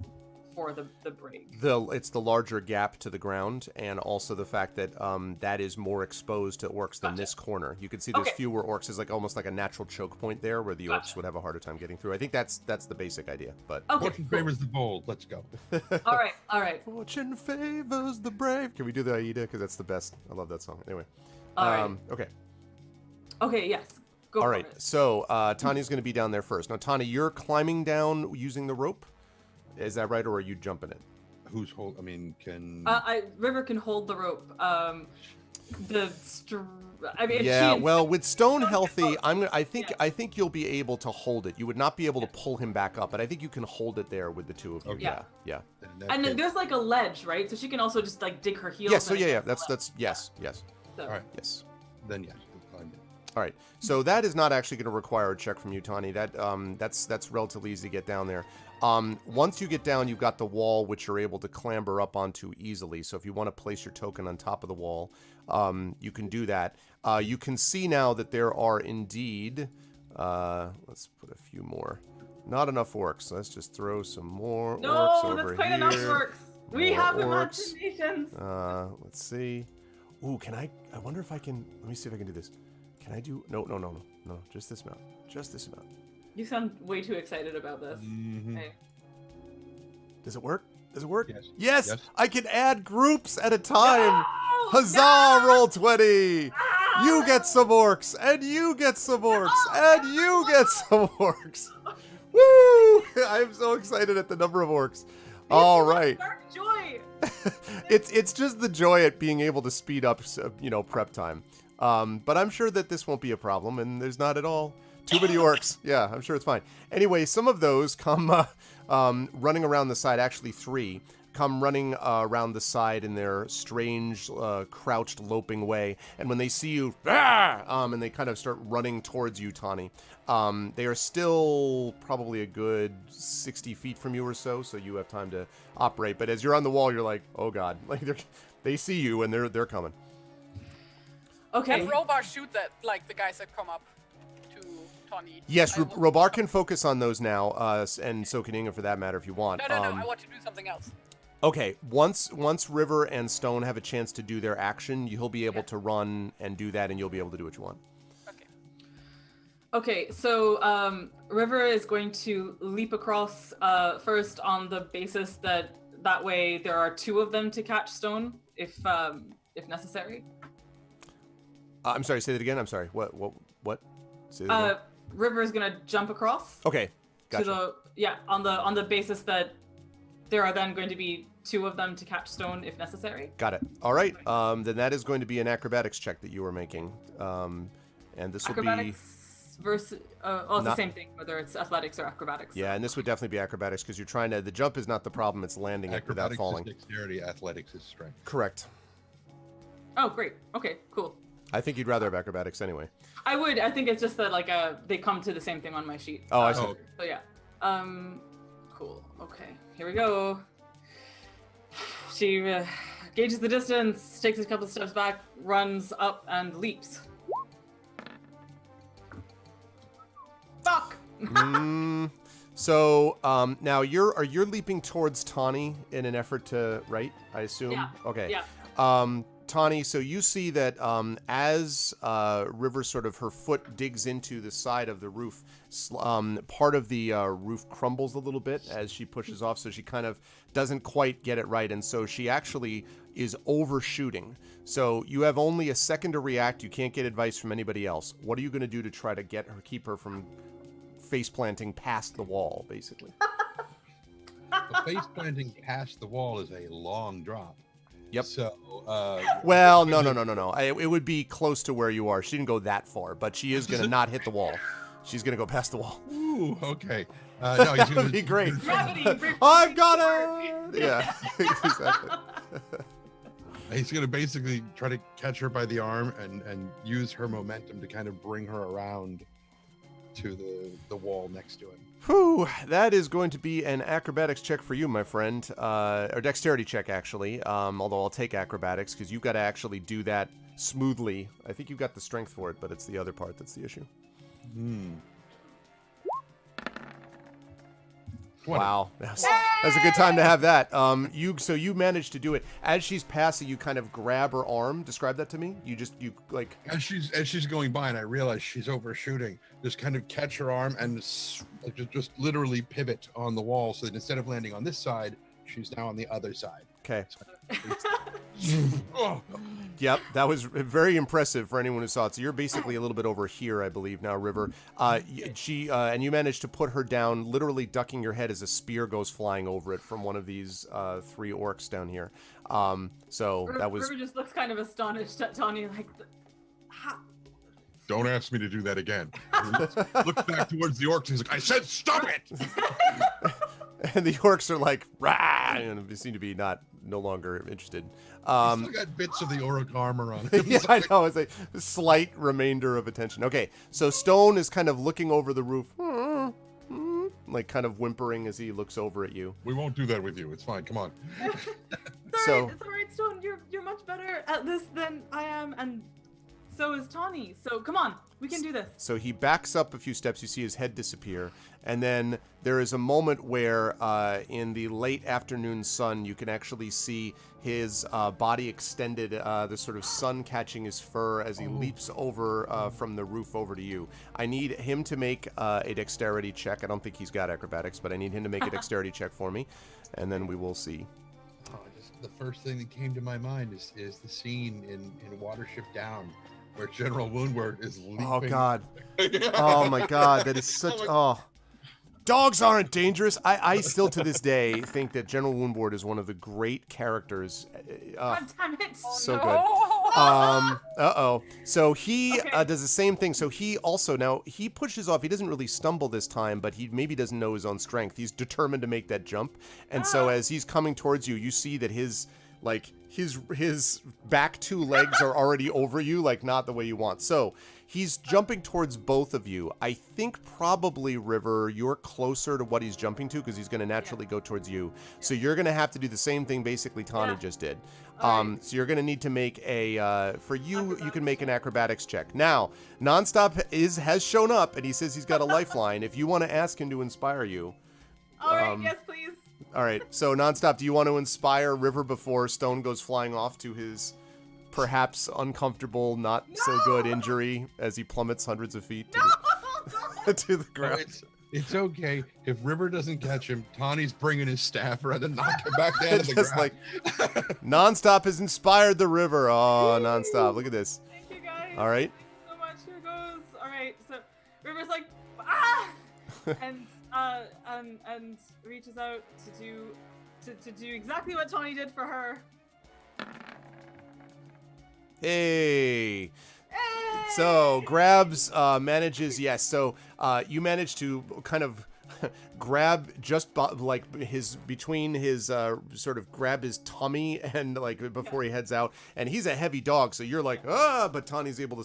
for the brig. It's the larger gap to the ground, and also the fact that that is more exposed to orcs than this corner. You can see there's fewer orcs. There's almost like a natural choke point there where the orcs would have a harder time getting through. I think that's the basic idea. But Fortune favors the bold. Let's go. All right. Fortune favors the brave. Can we do the Aida? Because that's the best. I love that song. Anyway. All right. Okay. Okay. Yes. Go All for right. it. So Tani's going to be down there first. Now, Tani, you're climbing down using the rope. Is that right, or are you jumping it? Who's hold? I mean, can River can hold the rope. With Stone healthy, I think you'll be able to hold it. You would not be able to pull him back up, but I think you can hold it there with the two of you. Okay. Yeah. And then there's a ledge, right? So she can also just dig her heels. Yeah. So in yeah. against the That's yes. So. All right. Yes. Then yes, we'll climb in. All right. So that is not actually going to require a check from you, Tani. That's relatively easy to get down there. Once you get down, you've got the wall, which you're able to clamber up onto easily. So if you want to place your token on top of the wall, you can do that. You can see now that there are indeed, let's put a few more. Not enough orcs. Let's just throw some more orcs over here. No, that's quite enough orcs. We have orcs. imaginations. Let's see. Ooh, I wonder if I can, let me see if I can do this. Can I do, no, just this amount. Just this amount. You sound way too excited about this. Mm-hmm. Okay. Does it work? Yes. Yes. I can add groups at a time. No! Huzzah! No! Roll 20. Ah! You get some orcs, and you get some orcs, and you get some orcs. Woo! I'm so excited at the number of orcs. All right. Dark joy. It's just the joy at being able to speed up, prep time. But I'm sure that this won't be a problem, and there's not at all too many orcs. Yeah, I'm sure it's fine. Anyway, some of those come running around the side. Actually, 3 come running around the side in their strange, crouched, loping way. And when they see you, and they kind of start running towards you, Tawny. They are still probably a good 60 feet from you or so you have time to operate. But as you're on the wall, you're like, oh god, like they see you and they're coming. Okay. Have Robar shoot that, like the guys that come up to Tawny. Yes, Robar can focus on those now, and so can Inga for that matter if you want. No, I want to do something else. Okay, once River and Stone have a chance to do their action, you'll be able to run and do that, and you'll be able to do what you want. Okay, so River is going to leap across first on the basis that way there are 2 of them to catch Stone if necessary. I'm sorry, say that again. I'm sorry. What? Say that again. River is going to jump across. Okay, gotcha. On the basis that there are then going to be 2 of them to catch Stone if necessary. Got it. All right. Then that is going to be an acrobatics check that you are making, and this will be versus it's the same thing whether it's athletics or acrobatics. Yeah, and this would definitely be acrobatics because you're trying to. The jump is not the problem; it's landing it without falling. Acrobatics is dexterity, athletics is strength. Correct. Oh, great. Okay, cool. I think you'd rather have acrobatics anyway. I would. I think it's just that they come to the same thing on my sheet. Oh, I see. So yeah. Cool. Okay. Here we go. She gauges the distance, takes a couple of steps back, runs up, and leaps. Fuck. So now you're leaping towards Tawny in an effort to right? I assume. Yeah. Okay. Yeah. Tawny, so you see that as River sort of her foot digs into the side of the roof, part of the roof crumbles a little bit as she pushes off, so she kind of doesn't quite get it right, and so she actually is overshooting. So you have only a second to react. You can't get advice from anybody else. What are you going to do to try to keep her from face planting past the wall, basically? The face planting past the wall is a long drop. Yep. So, well, no. It would be close to where you are. She didn't go that far, but she is going to not hit the wall. She's going to go past the wall. Ooh, okay. No, he's going to be great. Gravity, I've got it. Yeah, exactly. He's going to basically try to catch her by the arm and use her momentum to kind of bring her around to the wall next to him. Whew, that is going to be an acrobatics check for you, my friend, or dexterity check, actually, although I'll take acrobatics, because you've got to actually do that smoothly. I think you've got the strength for it, but it's the other part that's the issue. 20. Wow, that's a good time to have that. You managed to do it. As she's passing, you kind of grab her arm. Describe that to me. You like as she's going by, and I realize she's overshooting. Just kind of catch her arm and just literally pivot on the wall, so that instead of landing on this side, she's now on the other side. Okay. Oh. Yep, that was very impressive for anyone who saw it. So you're basically a little bit over here, I believe, now, River. She and you managed to put her down, literally ducking your head as a spear goes flying over it from one of these 3 orcs down here. That was. River just looks kind of astonished at Tawny, like, Don't ask me to do that again. Look back towards the orcs. He's like, I said, stop it! And the orcs are like, rah, and they seem to be no longer interested. He's still got bits of the orc armor on him. Yeah, I know. It's a slight remainder of attention. Okay, so Stone is kind of looking over the roof, like kind of whimpering as he looks over at you. We won't do that with you. It's fine. Come on. It's all right, Stone. You're much better at this than I am, and so is Tawny. So come on, we can do this. So he backs up a few steps. You see his head disappear. And then there is a moment where in the late afternoon sun, you can actually see his body extended, the sort of sun catching his fur as he leaps over from the roof over to you. I need him to make a dexterity check. I don't think he's got acrobatics, but I need him to make a dexterity check for me. And then we will see. The first thing that came to my mind is the scene in Watership Down where General Woundward is leaping. Oh, God. Oh, my God. That is such... Dogs aren't dangerous. I still to this day think that General Woundboard is one of the great characters. God damn it. So no. good. So he Okay. does the same thing. So he also, now he pushes off. He doesn't really stumble this time, but he maybe doesn't know his own strength. He's determined to make that jump. And so as he's coming towards you, you see that his back two legs are already over you, like not the way you want. So he's jumping towards both of you. I think probably, River, you're closer to what he's jumping to because he's going to naturally go towards you. So you're going to have to do the same thing basically Tani just did. Alright. So you're going to need to make a, for you, you can make an acrobatics check. Now, Nonstop has shown up and he says he's got a lifeline. If you want to ask him to inspire you. All right, yes, please. All right, so Nonstop, do you want to inspire River before Stone goes flying off to his perhaps uncomfortable, not so good injury as he plummets hundreds of feet to the No, ground? it's okay. If River doesn't catch him, Tawny's bringing his staff around to knock him back down to the Just ground. like Nonstop has inspired the River. Oh, Nonstop, look at this. Thank you, guys. All right. Thank you so much. Here goes. All right, so River's like, ah! and reaches out to do exactly what Tony did for her. Hey. Hey! So Grabs manages, yes. So you manage to kind of grab just like his between his sort of grab his tummy and like before he heads out, and he's a heavy dog, so you're like but Tawny's able to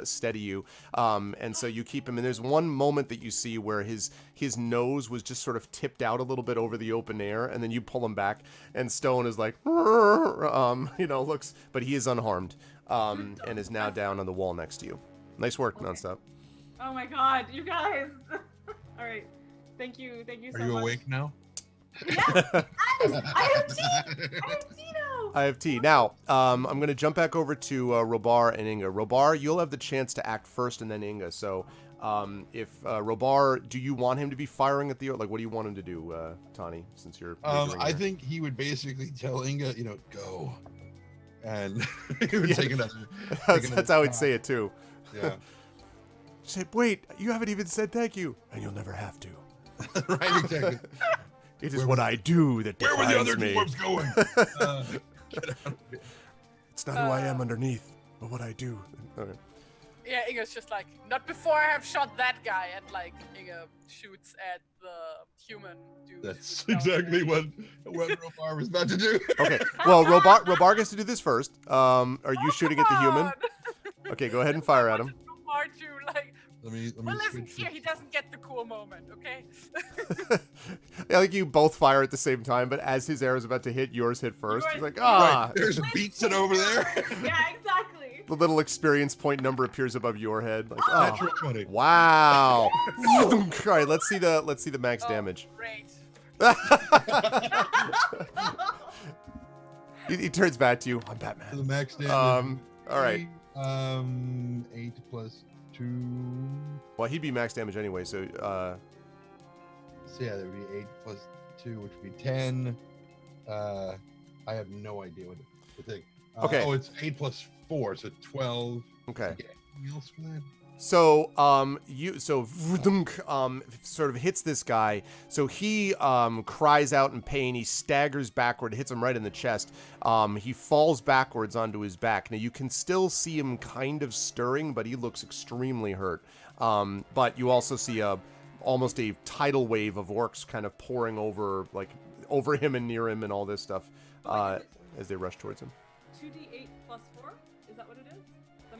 steady you, and so you keep him. And there's one moment that you see where his nose was just sort of tipped out a little bit over the open air, and then you pull him back, and Stone is like looks, but he is unharmed, and is now down on the wall next to you. Nice work, Nonstop. Oh my God, you guys! All right, thank you so much. Are you awake now? Yeah, I have tea. I have tea now. I have tea. Now, I'm going to jump back over to Robar and Inga. Robar, you'll have the chance to act first and then Inga. So if Robar, do you want him to be firing at the, like, what do you want him to do, Tani, since you're I think he would basically tell Inga, go. And he would take another. That's how he'd say it, too. Yeah. Say, wait, you haven't even said thank you. And you'll never have to. Right, exactly. It is what I do that Where were defines the other me. dwarves going? Get out of here. It's not who I am underneath, but what I do. All right. Yeah, Inga's just like, not before I have shot that guy, and like Inga shoots at the human dude. That's who's down exactly there. what Robar was about to do. Okay, well, Robar gets to do this first. Are you shooting at the human? Come on. Okay, go ahead and fire at him. Robar to, like, Let me well, listen switch here, he doesn't get the cool moment, okay? I think you both fire at the same time, but as his arrow is about to hit, yours hit first. He's like, Right, there's beats it over there. Yeah, exactly. The little experience point number appears above your head. Like, Natural 20. wow. All right, let's see the max damage. Great. He turns back to you. I'm So Batman. the max damage. All right. 8 plus 2. Well, he'd be max damage anyway, so So yeah, that would be 8 plus 2, which would be 10. I have no idea what the thing. Okay. Oh, it's 8 plus 4, so 12. okay. Yeah, anything else for that? So sort of hits this guy. So he cries out in pain. He staggers backward, hits him right in the chest. He falls backwards onto his back. Now you can still see him kind of stirring, but he looks extremely hurt. But you also see almost a tidal wave of orcs kind of pouring over him and near him and all this stuff as they rush towards him. 2d8 plus 4? Is that what it is?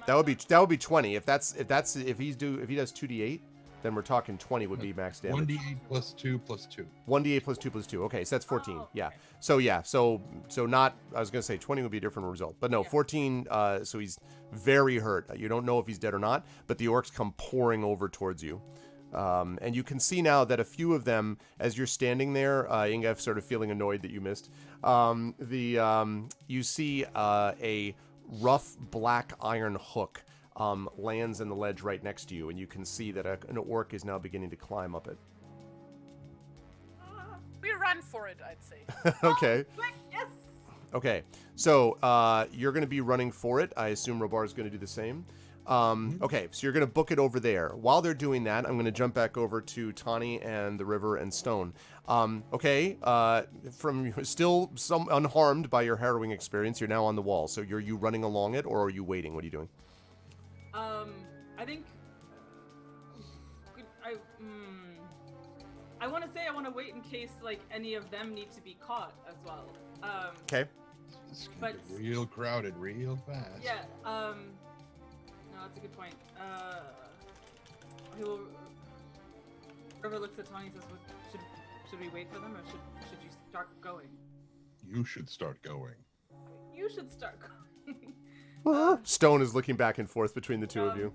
That would be 20. If he does 2d8, then we're talking 20 would be max damage. 1d8 plus 2 plus 2. 1d8 plus 2 plus 2. Okay, so that's 14. Oh, Yeah. okay. So not. I was gonna say 20 would be a different result, but no, 14. So he's very hurt. You don't know if he's dead or not, but the orcs come pouring over towards you. And you can see now that a few of them, as you're standing there, Inga, sort of feeling annoyed that you missed. You see a rough black iron hook lands in the ledge right next to you, and you can see that an orc is now beginning to climb up it. We run for it, I'd say. Okay. Quick, yes! Okay. So you're going to be running for it. I assume Robar is going to do the same. Okay, so you're going to book it over there. While they're doing that, I'm going to jump back over to Tawny and the river and Stone. Okay, from still some unharmed by your harrowing experience, you're now on the wall. So are you running along it, or are you waiting? What are you doing? I think I want to say I want to wait in case like any of them need to be caught as well. Okay. It's gonna But- get real crowded real fast. Yeah. No, that's a good point. River looks at Tawny and says, "Should we wait for them, or should you start going?" You should start going. You should start going. Stone is looking back and forth between the two of you.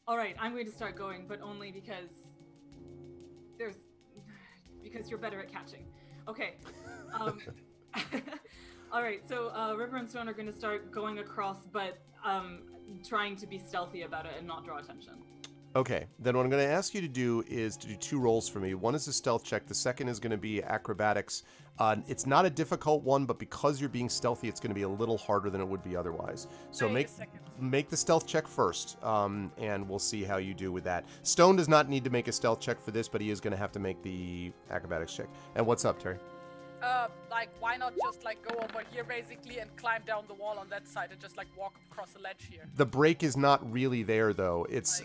All right, I'm going to start going, but only because you're better at catching. Okay. All right, so River and Stone are going to start going across, but trying to be stealthy about it and not draw attention. Okay, then what I'm going to ask you to do is to do 2 rolls for me. One is a stealth check. The second is going to be acrobatics. It's not a difficult one, but because you're being stealthy, it's going to be a little harder than it would be otherwise. So make the stealth check first, and we'll see how you do with that. Stone does not need to make a stealth check for this, but he is going to have to make the acrobatics check. And what's up, Terry? Like, why not just, like, go over here, basically, and climb down the wall on that side and just, like, walk across the ledge here? The break is not really there, though. It's,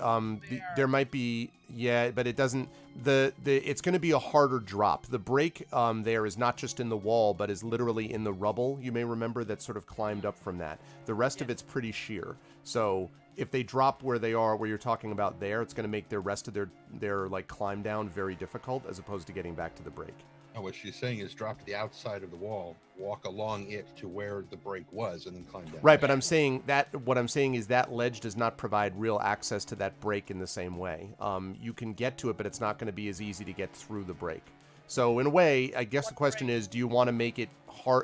there might be, yeah, but it doesn't, it's going to be a harder drop. The break, there is not just in the wall, but is literally in the rubble, you may remember, that sort of climbed up from that. The rest of it's pretty sheer. So, if they drop where they are, where you're talking about there, it's going to make the rest of their, like, climb down very difficult, as opposed to getting back to the break. Oh, what she's saying is drop to the outside of the wall, walk along it to where the break was, and then climb down. Right, but what I'm saying is that ledge does not provide real access to that break in the same way. You can get to it, but it's not going to be as easy to get through the break. So in a way, I guess the question is, do you want to make it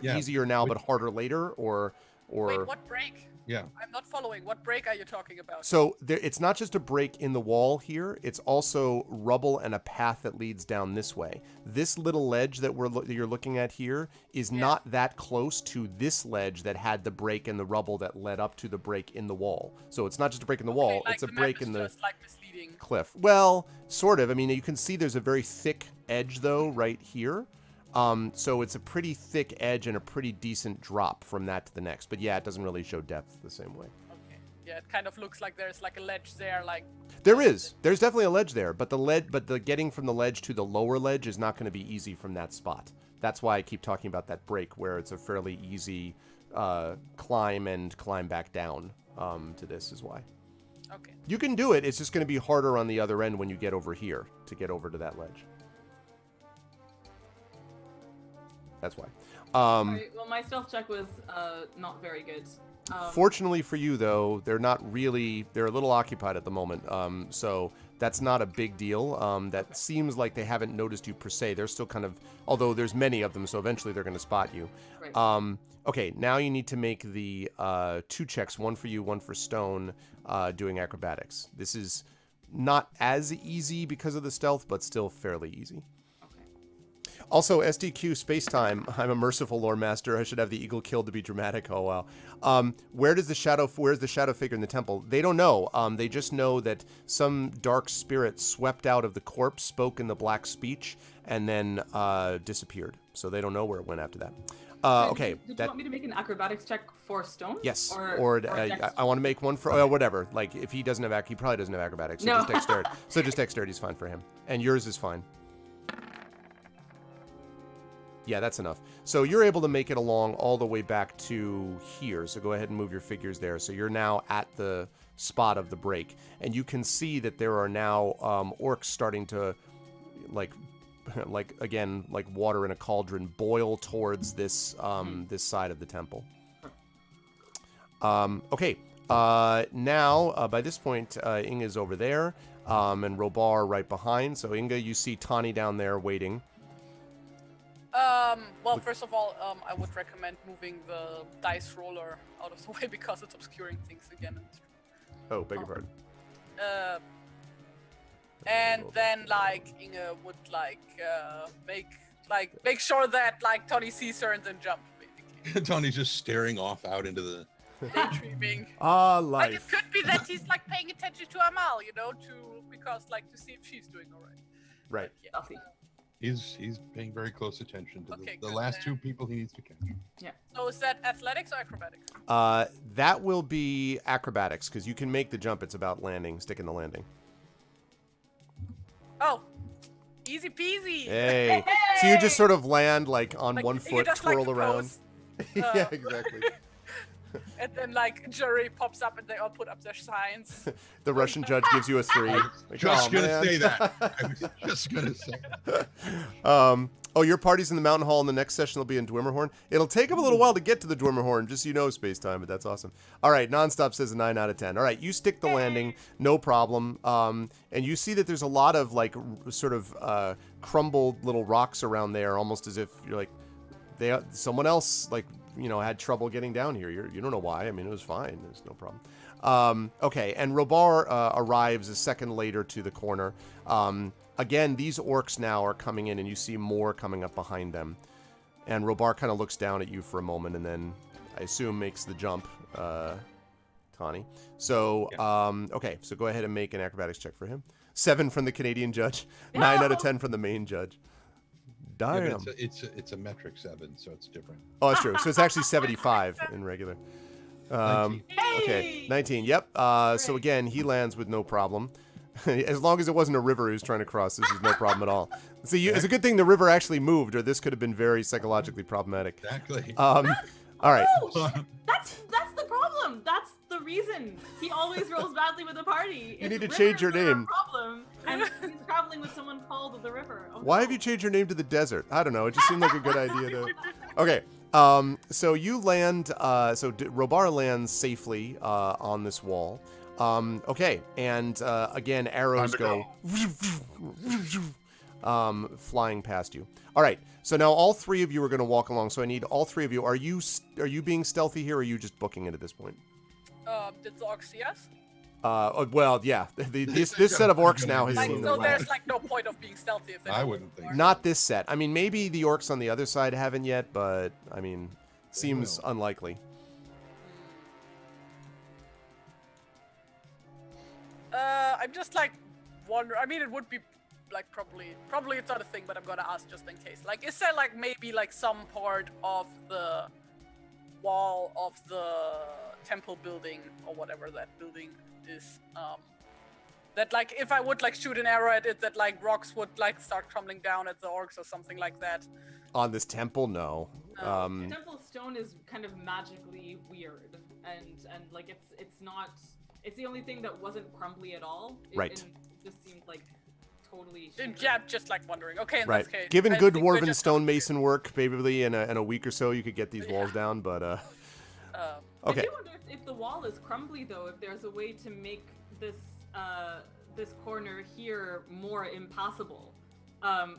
easier now but harder later, or? Wait, what break? Yeah. I'm not following. What break are you talking about? So it's not just a break in the wall here. It's also rubble and a path that leads down this way. This little ledge that you're looking at here is not that close to this ledge that had the break and the rubble that led up to the break in the wall. So it's not just a break in the wall. Like it's a the break map is in the just, like, misleading. cliff. Well, sort of. I mean, you can see there's a very thick edge, though, right here. So it's a pretty thick edge and a pretty decent drop from that to the next. But yeah, it doesn't really show depth the same way. Okay. Yeah, it kind of looks like there's like a ledge there, like. There is. There's definitely a ledge there, but the getting from the ledge to the lower ledge is not going to be easy from that spot. That's why I keep talking about that break, where it's a fairly easy climb and climb back down. To this is why. Okay. You can do it. It's just going to be harder on the other end when you get over here to get over to that ledge. That's why. Right, well, my stealth check was not very good. Fortunately for you, though, they're a little occupied at the moment. So that's not a big deal. That seems like they haven't noticed you per se. They're still kind of, although there's many of them, so eventually they're going to spot you. Right. Okay, now you need to make the 2 checks, one for you, one for Stone, doing acrobatics. This is not as easy because of the stealth, but still fairly easy. Also, SDQ Spacetime. I'm a merciful lore master. I should have the eagle killed to be dramatic. Oh wow. Where's the shadow figure in the temple? They don't know. They just know that some dark spirit swept out of the corpse, spoke in the black speech, and then disappeared. So they don't know where it went after that. Okay. Did you want me to make an acrobatics check for Stone? Yes. Or I want to make one for whatever. Like if he doesn't have he probably doesn't have acrobatics. So No. just dexterity. So just dexterity is fine for him, and yours is fine. Yeah, that's enough. So you're able to make it along all the way back to here. So go ahead and move your figures there. So you're now at the spot of the break. And you can see that there are now orcs starting to, like again, like water in a cauldron, boil towards this this side of the temple. Okay. Now, by this point, Inga's over there, and Robar right behind. So Inga, you see Tawny down there waiting. Well, first of all, I would recommend moving the dice roller out of the way because it's obscuring things again. Oh, beg your pardon. And then, like, Inge would, like, make sure that, like, Tony sees her and then jump, basically. Tony's just staring off out into the daydreaming. Ah, Like, it life. could be that he's like paying attention to Amal, you know, to see if she's doing alright. Right. Yeah. Stealthy. He's paying very close attention to Okay, the good last then. 2 people he needs to catch. So is that athletics or acrobatics? That will be acrobatics, because you can make the jump. It's about landing, sticking the landing. Oh, easy peasy. Hey. So you just sort of land, like, on Like, one you foot, just, like, twirl around. pose, Yeah, exactly. and then like a jury pops up and they all put up their signs. The Russian judge gives you a 3. Like, Just "Oh, gonna man." say that. I was just gonna say. Oh, your party's in the Mountain Hall, and the next session will be in Dwimmerhorn. It'll take them a little while to get to the Dwimmerhorn, just so you know, space time, but that's awesome. All right, Nonstop says a 9 out of 10. All right, you stick the landing, no problem. And you see that there's a lot of, like, sort of crumbled little rocks around there, almost as if you're like, someone else, like, you know, had trouble getting down here. You don't know why. I mean, it was fine. There's no problem. Okay, and Robar arrives a second later to the corner. Again, these orcs now are coming in, and you see more coming up behind them. And Robar kind of looks down at you for a moment, and then, I assume, makes the jump, Tawny. So, okay, so go ahead and make an acrobatics check for him. 7 from the Canadian judge, 9 out of 10 from the main judge. Yeah, Damn. but it's a metric 7, so it's different. Oh, that's true. So it's actually 75 in regular. 19. Okay, 19. Yep. So again, he lands with no problem. As long as it wasn't a river he was trying to cross, this is no problem at all. So it's a good thing the river actually moved, or this could have been very psychologically problematic. Exactly. All right. Oh, that's the problem. That's the reason he always rolls badly with the party. You need to Rivers change your are a name. Problem, and he's traveling with someone called the river. Oh, Why no. have you changed your name to the desert? I don't know. It just seemed like a good idea to. Okay. So you land. Robar lands safely on this wall. Okay, and again, arrows go flying past you. All right. So now all 3 of you are going to walk along. So I need all 3 of you. Are you being stealthy here, or are you just booking it at this point? Did the orc see us? Well, yeah. This set of orcs now has Like, seen so the there's like no point of being stealthy if they I don't wouldn't think know. so. Not this set. I mean, maybe the orcs on the other side haven't yet, but I mean, seems unlikely. I'm just like wondering. I mean, it would be like probably it's not a thing, but I'm gonna ask just in case. Like, is there like maybe like some part of the wall of the temple building or whatever that building is, that like if I would like shoot an arrow at it, that like rocks would like start crumbling down at the orcs or something like that? On this temple, no. Temple stone is kind of magically weird, and like it's not. It's the only thing that wasn't crumbly at all. Right. And it just seemed like totally. Yeah, I'm just like wondering. Okay, in Right. that case, Given I good think we're dwarven just- stonemason work, maybe in a week or so you could get these walls down, but I okay. do wonder if the wall is crumbly though. If there's a way to make this this corner here more impassable,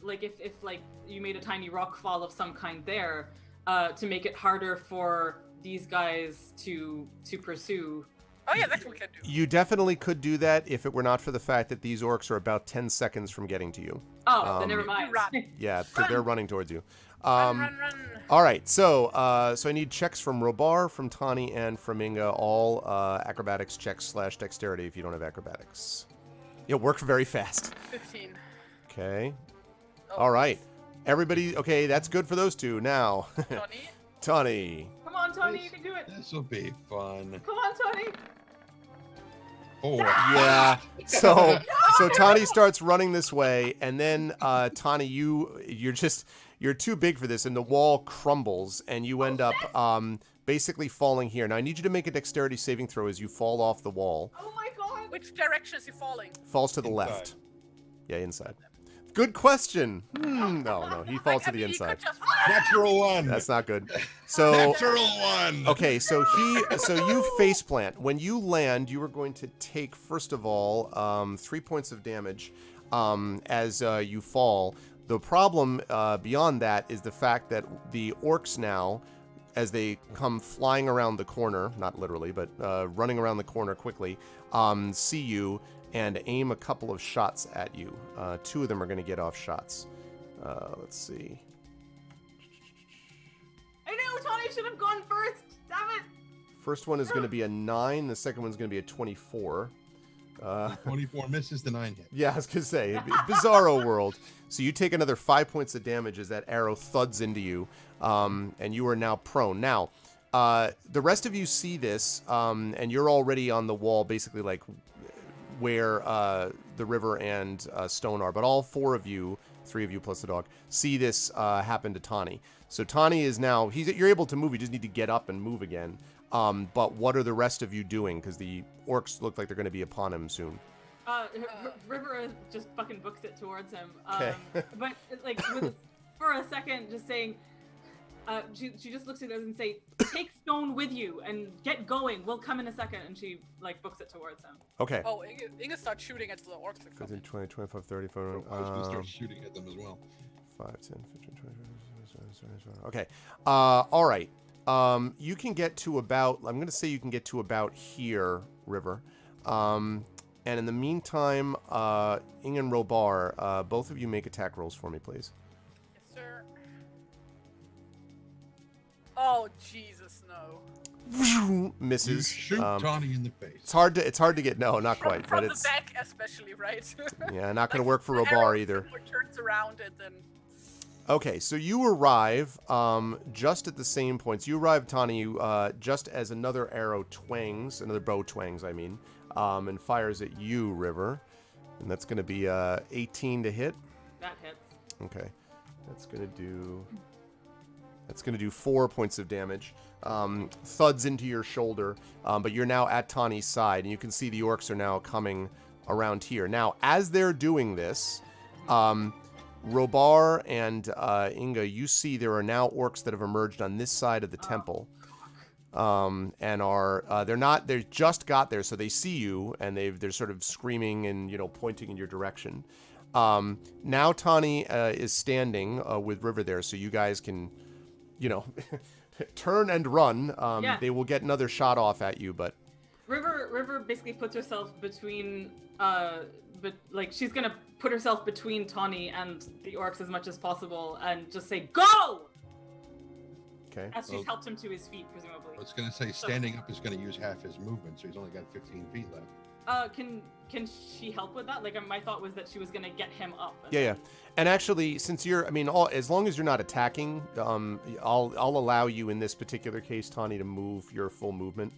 like if like you made a tiny rock fall of some kind there, to make it harder for these guys to pursue. Oh yeah, that we can do. You definitely could do that if it were not for the fact that these orcs are about 10 seconds from getting to you. Oh, then never mind. Run. Yeah, they're running towards you. Run. All right, so I need checks from Robar, from Tawny, and from Inga, all acrobatics checks / dexterity if you don't have acrobatics. It worked very fast. 15. Okay. Oh, All right. Everybody, okay, that's good for those 2. Now, 20. Tawny. Come on, Tony, you can do it. This will be fun. Come on, Tony. 4. Yeah. So Tawny starts running this way, and then Tawny, you're too big for this, and the wall crumbles, and you end up basically falling here. Now I need you to make a dexterity saving throw as you fall off the wall. Oh my god. Which direction is he falling? Falls to the Inside. left. Yeah, inside. Good question. No, he falls to the I mean, he inside. could just Natural 1. That's not good. So Natural 1. okay, so you face plant. When you land, you are going to take first of all 3 points of damage as you fall. The problem beyond that is the fact that the orcs now, as they come flying around the corner, not literally, but running around the corner quickly, see you and aim a couple of shots at you. 2 of them are going to get off shots. Let's see. I know Tony should have gone first. Damn it. First one is going to be a 9. The second one's going to be a 24. 24 misses, the 9 hit. Yeah, I was going to say, bizarro world. So you take another 5 points of damage as that arrow thuds into you, and you are now prone. Now, the rest of you see this, and you're already on the wall, basically like where the river and Stone are. But all 4 of you, 3 of you plus the dog, see this happen to Tawny. So Tawny is now, you're able to move. You just need to get up and move again. But what are the rest of you doing? Because the orcs look like they're going to be upon him soon. River just fucking books it towards him. Okay. But like for a second, just saying, she just looks at us and say, "Take Stone with you and get going. We'll come in a second." And she like books it towards him. Okay. Oh, Inga starts shooting at the orcs. 15, 20, 25, 30, 40. I was going to start shooting at them as well. 5, 10, 15, 20, 25. Okay. All right. You can get to about, I'm going to say you can get to about here, River. And in the meantime, Ing and Robar, both of you make attack rolls for me, please. Yes, sir. Oh, Jesus, no. Misses. You shoot Tawny in the face. It's hard to get, no, not quite, From but the it's, back especially, right? yeah, not going to work for the Robar arrow either. Turns around and then... Okay, so you arrive just at the same points. You arrive, Tawny, just as another arrow twangs, another bow twangs, I mean, and fires at you, River. And that's going to be 18 to hit. That hits. Okay, that's going to do 4 points of damage. Thuds into your shoulder, but you're now at Tawny's side, and you can see the orcs are now coming around here. Now, as they're doing this, Robar and Inga, you see there are now orcs that have emerged on this side of the temple, and are they just got there, so they see you, and they're sort of screaming and pointing in your direction. Now Tawny is standing with River there, so you guys can turn and run. Yeah. They will get another shot off at you, but River basically puts herself between, but like she's gonna put herself between Tawny and the orcs as much as possible, and just say "Go!" okay. As she's helped him to his feet, presumably. I was going to say, standing up is going to use half his movement, so he's only got 15 feet left. Can she help with that? Like, my thought was that she was gonna get him up. Yeah. And actually, since as long as you're not attacking, I'll allow you in this particular case, Tawny, to move your full movement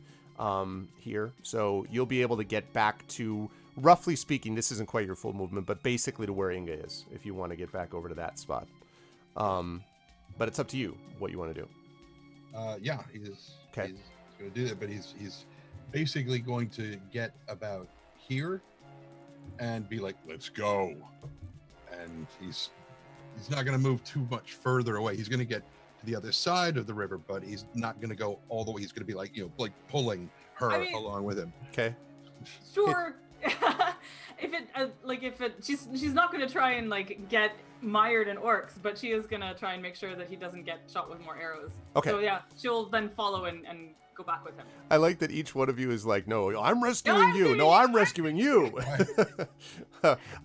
here. So you'll be able to get back to, roughly speaking, this isn't quite your full movement, but basically to where Inga is, if you want to get back over to that spot. But it's up to you what you want to do. Yeah, he's going to do that, but he's basically going to get about here and be like, "Let's go," and he's not going to move too much further away. He's going to get to the other side of the river, but he's not going to go all the way. He's going to be like pulling her along with him. Okay. Sure. She's not gonna try and get mired in orcs, but she is gonna try and make sure that he doesn't get shot with more arrows. Okay. So yeah, she'll then follow and go back with him. I like that each one of you is like, "No, I'm rescuing you. No, I'm rescuing you."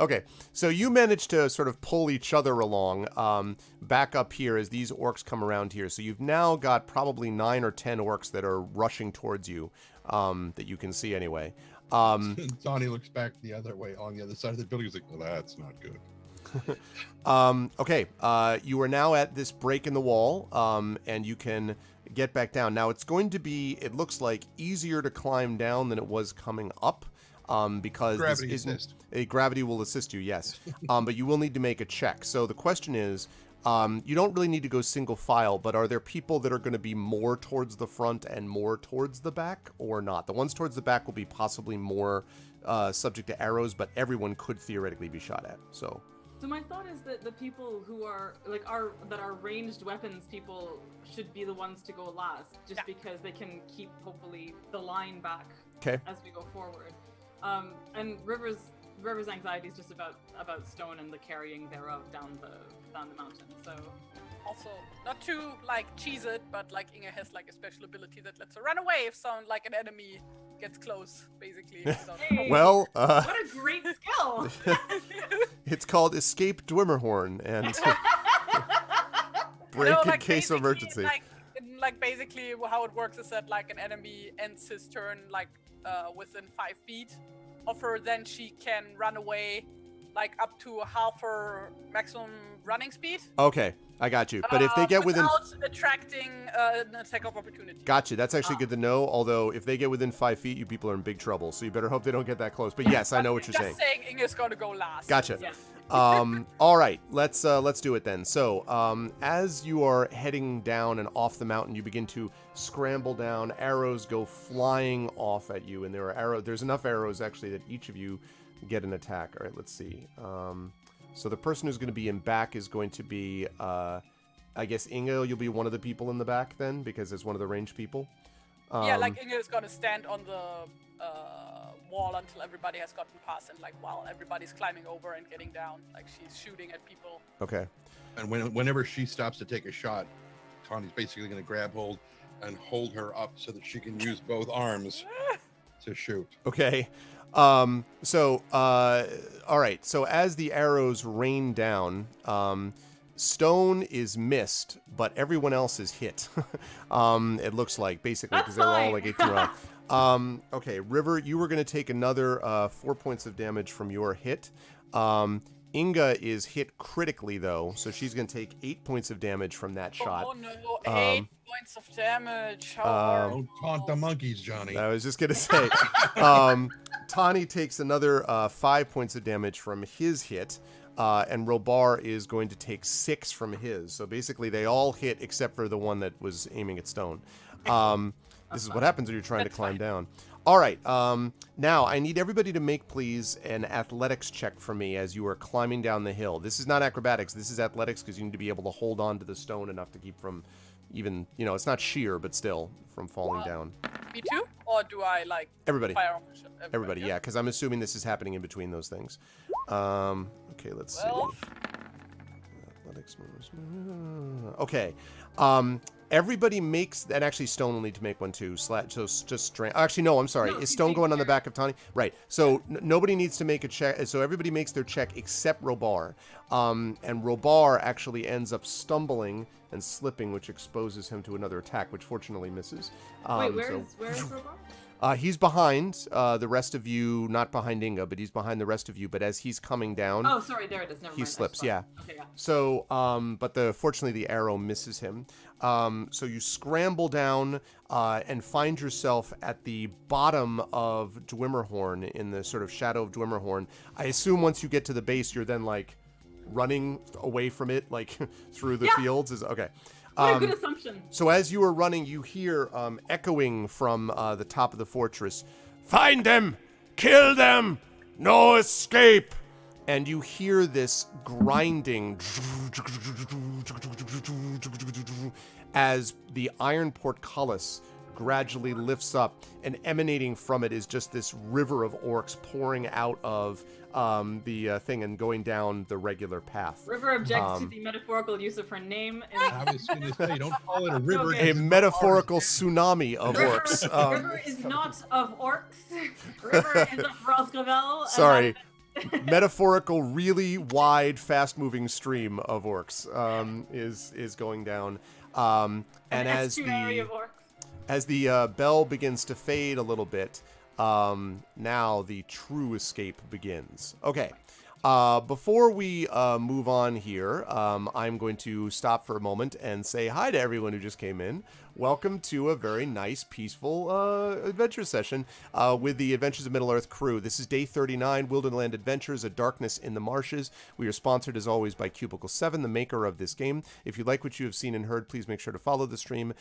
Okay, so you managed to sort of pull each other along back up here as these orcs come around here. So you've now got probably 9 or 10 orcs that are rushing towards you that you can see anyway. Tawny looks back the other way on the other side of the building. He's like, "Well, that's not good." Okay, you are now at this break in the wall, and you can get back down. Now, it's going to be, it looks like, easier to climb down than it was coming up, because gravity will assist you, yes. But you will need to make a check. So the question is, you don't really need to go single file, but are there people that are going to be more towards the front and more towards the back, or not? The ones towards the back will be possibly more subject to arrows, but everyone could theoretically be shot at. So my thought is that the people who are ranged weapons people should be the ones to go last, just because they can keep hopefully the line back as we go forward. And River's anxiety is just about Stone and the carrying thereof down the mountain. So also not to cheese it, but Inga has a special ability that lets her run away if an enemy gets close, basically. Hey, well, what a great skill! It's called Escape Dwimmerhorn and break in case of emergency. Basically basically how it works is that like an enemy ends his turn like within 5 feet of her, then she can run away like up to half her maximum running speed. Okay, I got you. But if they get within... without attracting an attack of opportunity. Gotcha. That's actually good to know. Although if they get within 5 feet, you people are in big trouble. So you better hope they don't get that close. But yes, I know what you're saying. Just saying Inga's going to go last. Gotcha. Yes. All right, let's do it then. So, as you are heading down and off the mountain, you begin to scramble down. Arrows go flying off at you, and there's enough arrows actually that each of you get an attack. All right, let's see. So the person who's going to be in back is going to be, I guess Inga. You'll be one of the people in the back then, because it's one of the ranged people. Yeah, like Inga is going to stand on the wall until everybody has gotten past, and like while everybody's climbing over and getting down, like she's shooting at people. Okay. And whenever she stops to take a shot, Tawny's basically going to grab hold and hold her up so that she can use both arms to shoot. Okay. All right. So as the arrows rain down, Stone is missed, but everyone else is hit. It looks like, basically, because they're all like 18 okay, River, you were going to take another 4 points of damage from your hit. Inga is hit critically, though, so she's going to take 8 points of damage from that shot. Oh, no, 8 points of damage. How Don't taunt the monkeys, Johnny. I was just going to say. Tawny takes another 5 points of damage from his hit. And Robar is going to take 6 from his. So basically, they all hit except for the one that was aiming at Stone. This is what happens when you're trying to climb down. All right. Now, I need everybody to make, please, an athletics check for me as you are climbing down the hill. This is not acrobatics. This is athletics, because you need to be able to hold on to the stone enough to keep from even, it's not sheer, but still, from falling down. Me too? Or do I, like, everybody? Fire on everybody, yeah, because I'm assuming this is happening in between those things. Okay, let's see. Athletics. Okay. Everybody makes, and actually Stone will need to make one too. So just strength. Actually, no, I'm sorry. Is Stone going on the back of Tawny? Right. So nobody needs to make a check. So everybody makes their check except Robar. And Robar actually ends up stumbling and slipping, which exposes him to another attack, which fortunately misses. Wait, where is Robar? He's behind the rest of you, not behind Inga, but he's behind the rest of you. But as he's coming down, oh, sorry, there it is. Never mind. He slips, yeah. Okay, yeah. So, but fortunately the arrow misses him. So you scramble down and find yourself at the bottom of Dwimmerhorn, in the sort of shadow of Dwimmerhorn. I assume once you get to the base, you're then like running away from it, like through the fields. Is okay. What a good assumption. So as you are running, you hear echoing from the top of the fortress, "Find them! Kill them! No escape!" And you hear this grinding as the iron portcullis gradually lifts up, and emanating from it is just this river of orcs pouring out of the thing and going down the regular path. River objects to the metaphorical use of her name. I was going to say, don't call it a river. Okay. A metaphorical tsunami of orcs. River is not of orcs. River is of Rosgravel. Sorry. Metaphorical, really wide, fast-moving stream of orcs is going down. And as the bell begins to fade a little bit, now the true escape begins. Okay. Before we move on here, I'm going to stop for a moment and say hi to everyone who just came in. Welcome to a very nice, peaceful adventure session with the Adventures of Middle-earth crew. This is day 39, Wilderland Adventures, A Darkness in the Marshes. We are sponsored, as always, by Cubicle 7, the maker of this game. If you like what you have seen and heard, please make sure to follow the stream.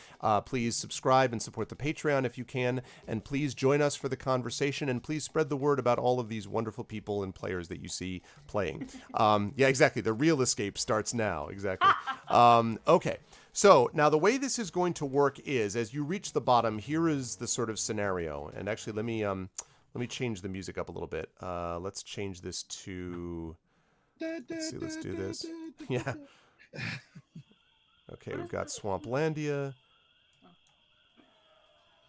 Please subscribe and support the Patreon if you can. And please join us for the conversation. And please spread the word about all of these wonderful people and players that you see playing. Yeah, exactly. The real escape starts now. Exactly. Okay. So now the way this is going to work is, as you reach the bottom, here is the sort of scenario. And actually, let me change the music up a little bit. Let's change this to. Let's see. Let's do this. Yeah. Okay, we've got Swamplandia.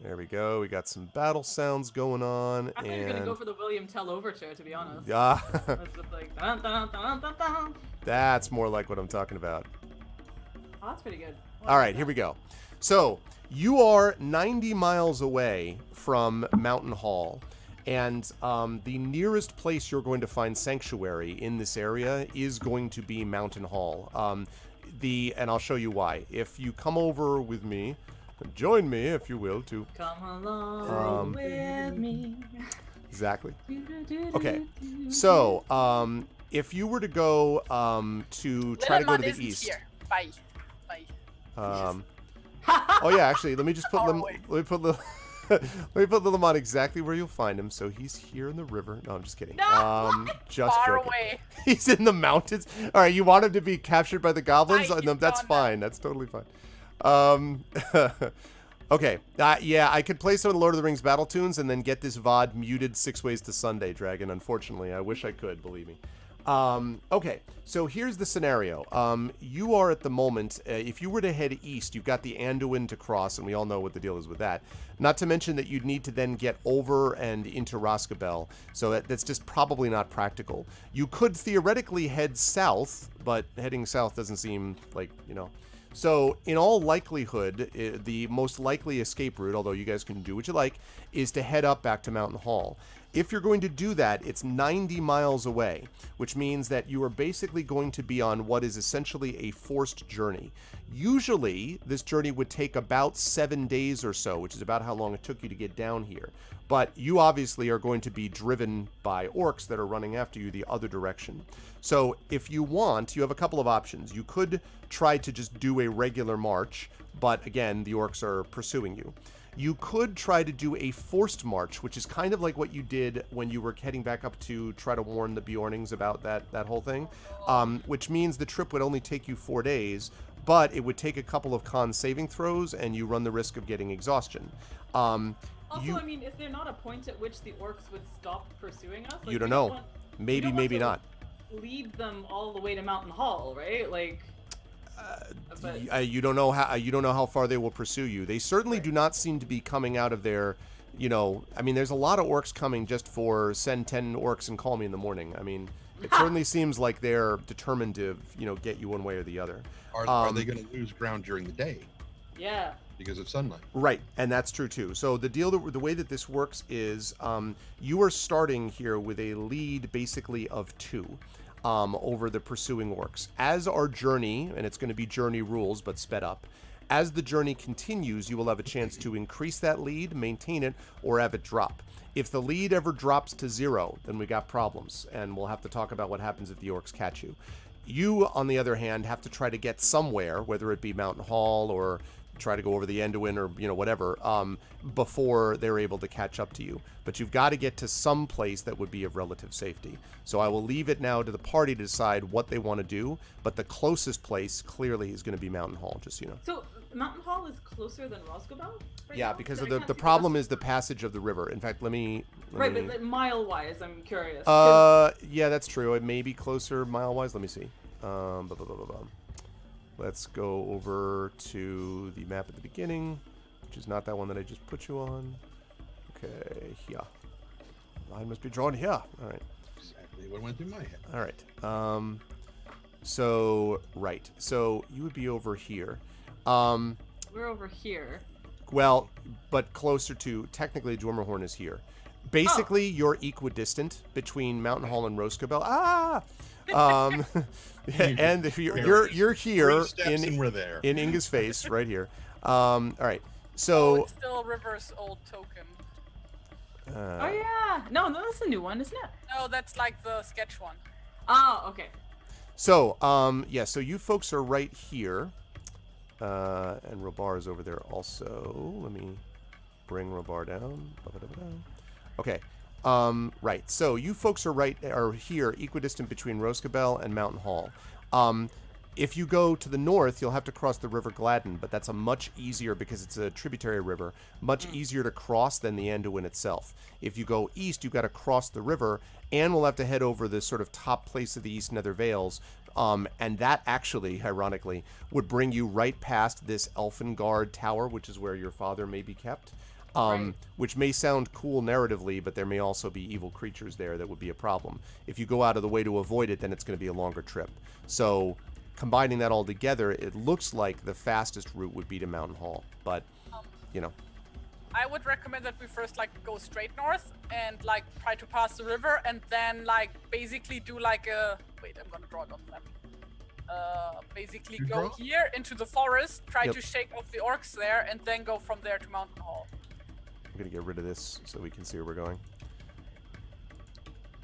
There we go. We got some battle sounds going on. I thought you were gonna go for the William Tell overture, to be honest. Yeah. It's just like dun, dun, dun, dun, dun, dun. That's more like what I'm talking about. Oh, that's pretty good. All right, here we go. So you are 90 miles away from Mountain Hall, and the nearest place you're going to find sanctuary in this area is going to be Mountain Hall. And I'll show you why. If you come over with me, join me, if you will, to Come along with me. Exactly. Okay, so if you were to go to try to go to the east. Here. Bye. Oh yeah, actually, let me just put Far let away. me put little let me put Lilimon exactly where you'll find him. So he's here in the river. No, I'm just kidding. No! Just Far joking. away. He's in the mountains. All right, you want him to be captured by the goblins? Right, No, he's that's gone fine. That's totally fine. Okay. Yeah, I could play some of the Lord of the Rings battle tunes and then get this VOD muted 6 ways to Sunday, Dragon. Unfortunately, I wish I could, believe me. Okay, so here's the scenario. You are at the moment, if you were to head east, you've got the Anduin to cross, and we all know what the deal is with that. Not to mention that you'd need to then get over and into Roscabel, so that's just probably not practical. You could theoretically head south, but heading south doesn't seem like, So, in all likelihood, the most likely escape route, although you guys can do what you like, is to head up back to Mountain Hall. If you're going to do that, it's 90 miles away, which means that you are basically going to be on what is essentially a forced journey. Usually, this journey would take about 7 days or so, which is about how long it took you to get down here. But you obviously are going to be driven by orcs that are running after you the other direction. So if you want, you have a couple of options. You could try to just do a regular march, but again, the orcs are pursuing you. You could try to do a forced march, which is kind of like what you did when you were heading back up to try to warn the Bjornings about that whole thing, which means the trip would only take you 4 days, but it would take a couple of con saving throws, and you run the risk of getting exhaustion. Also, I mean, is there not a point at which the orcs would stop pursuing us? Like, you don't know. Maybe not. Lead them all the way to Mountain Hall, right? Like, you don't know how far they will pursue you. They certainly do not seem to be coming out of their, I mean, there's a lot of orcs coming just for send 10 orcs and call me in the morning. I mean, it certainly seems like they're determined to, get you one way or the other. Are they going to lose ground during the day? Yeah. Because of sunlight. Right, and that's true too. So the way that this works is you are starting here with a lead basically of 2 over the pursuing orcs. As our journey, and it's going to be journey rules but sped up, as the journey continues, you will have a chance to increase that lead, maintain it, or have it drop. If the lead ever drops to 0, then we got problems, and we'll have to talk about what happens if the orcs catch you. You, on the other hand, have to try to get somewhere, whether it be Mountain Hall or try to go over the Anduin or whatever, before they're able to catch up to you. But you've got to get to some place that would be of relative safety. So I will leave it now to the party to decide what they want to do, but the closest place clearly is going to be Mountain Hall, just so you know. So Mountain Hall is closer than Roscabel? Yeah, because of the problem is the passage of the river. In fact, let me but like, mile-wise, I'm curious. Yeah, that's true. It may be closer mile-wise. Let me see. Let's go over to the map at the beginning, which is not that one that I just put you on. Okay, here. Line must be drawn here. All right. Exactly what went through my head. All right. So you would be over here. We're over here. Well, but closer to, technically, Jormerhorn is here. Basically, you're equidistant between Mountain Hall and Roscabel. And you're here in Inga's face right here. All right. So it's still River's old token. Oh yeah. No, that's a new one, isn't it? No, that's like the sketch one. Oh, okay. So so you folks are right here. And Robar is over there also. Let me bring Robar down. Okay. Right. So you folks are here, equidistant between Roscabel and Mountain Hall. If you go to the north, you'll have to cross the River Gladden, but that's a much easier, because it's a tributary river, much easier to cross than the Anduin itself. If you go east, you've got to cross the river, and we'll have to head over the sort of top place of the East Nether Vales. And that actually, ironically, would bring you right past this Elfengard Tower, which is where your father may be kept. Which may sound cool narratively, but there may also be evil creatures there that would be a problem. If you go out of the way to avoid it, then it's going to be a longer trip. So combining that all together, it looks like the fastest route would be to Mountain Hall. But, you know. I would recommend that we first like go straight north and like try to pass the river and then like basically do like a wait, I'm gonna draw it on the map. Basically go draw? here into the forest, try Yep. to shake off the orcs there, and then go from there to Mountain Hall. I'm going to get rid of this so we can see where we're going.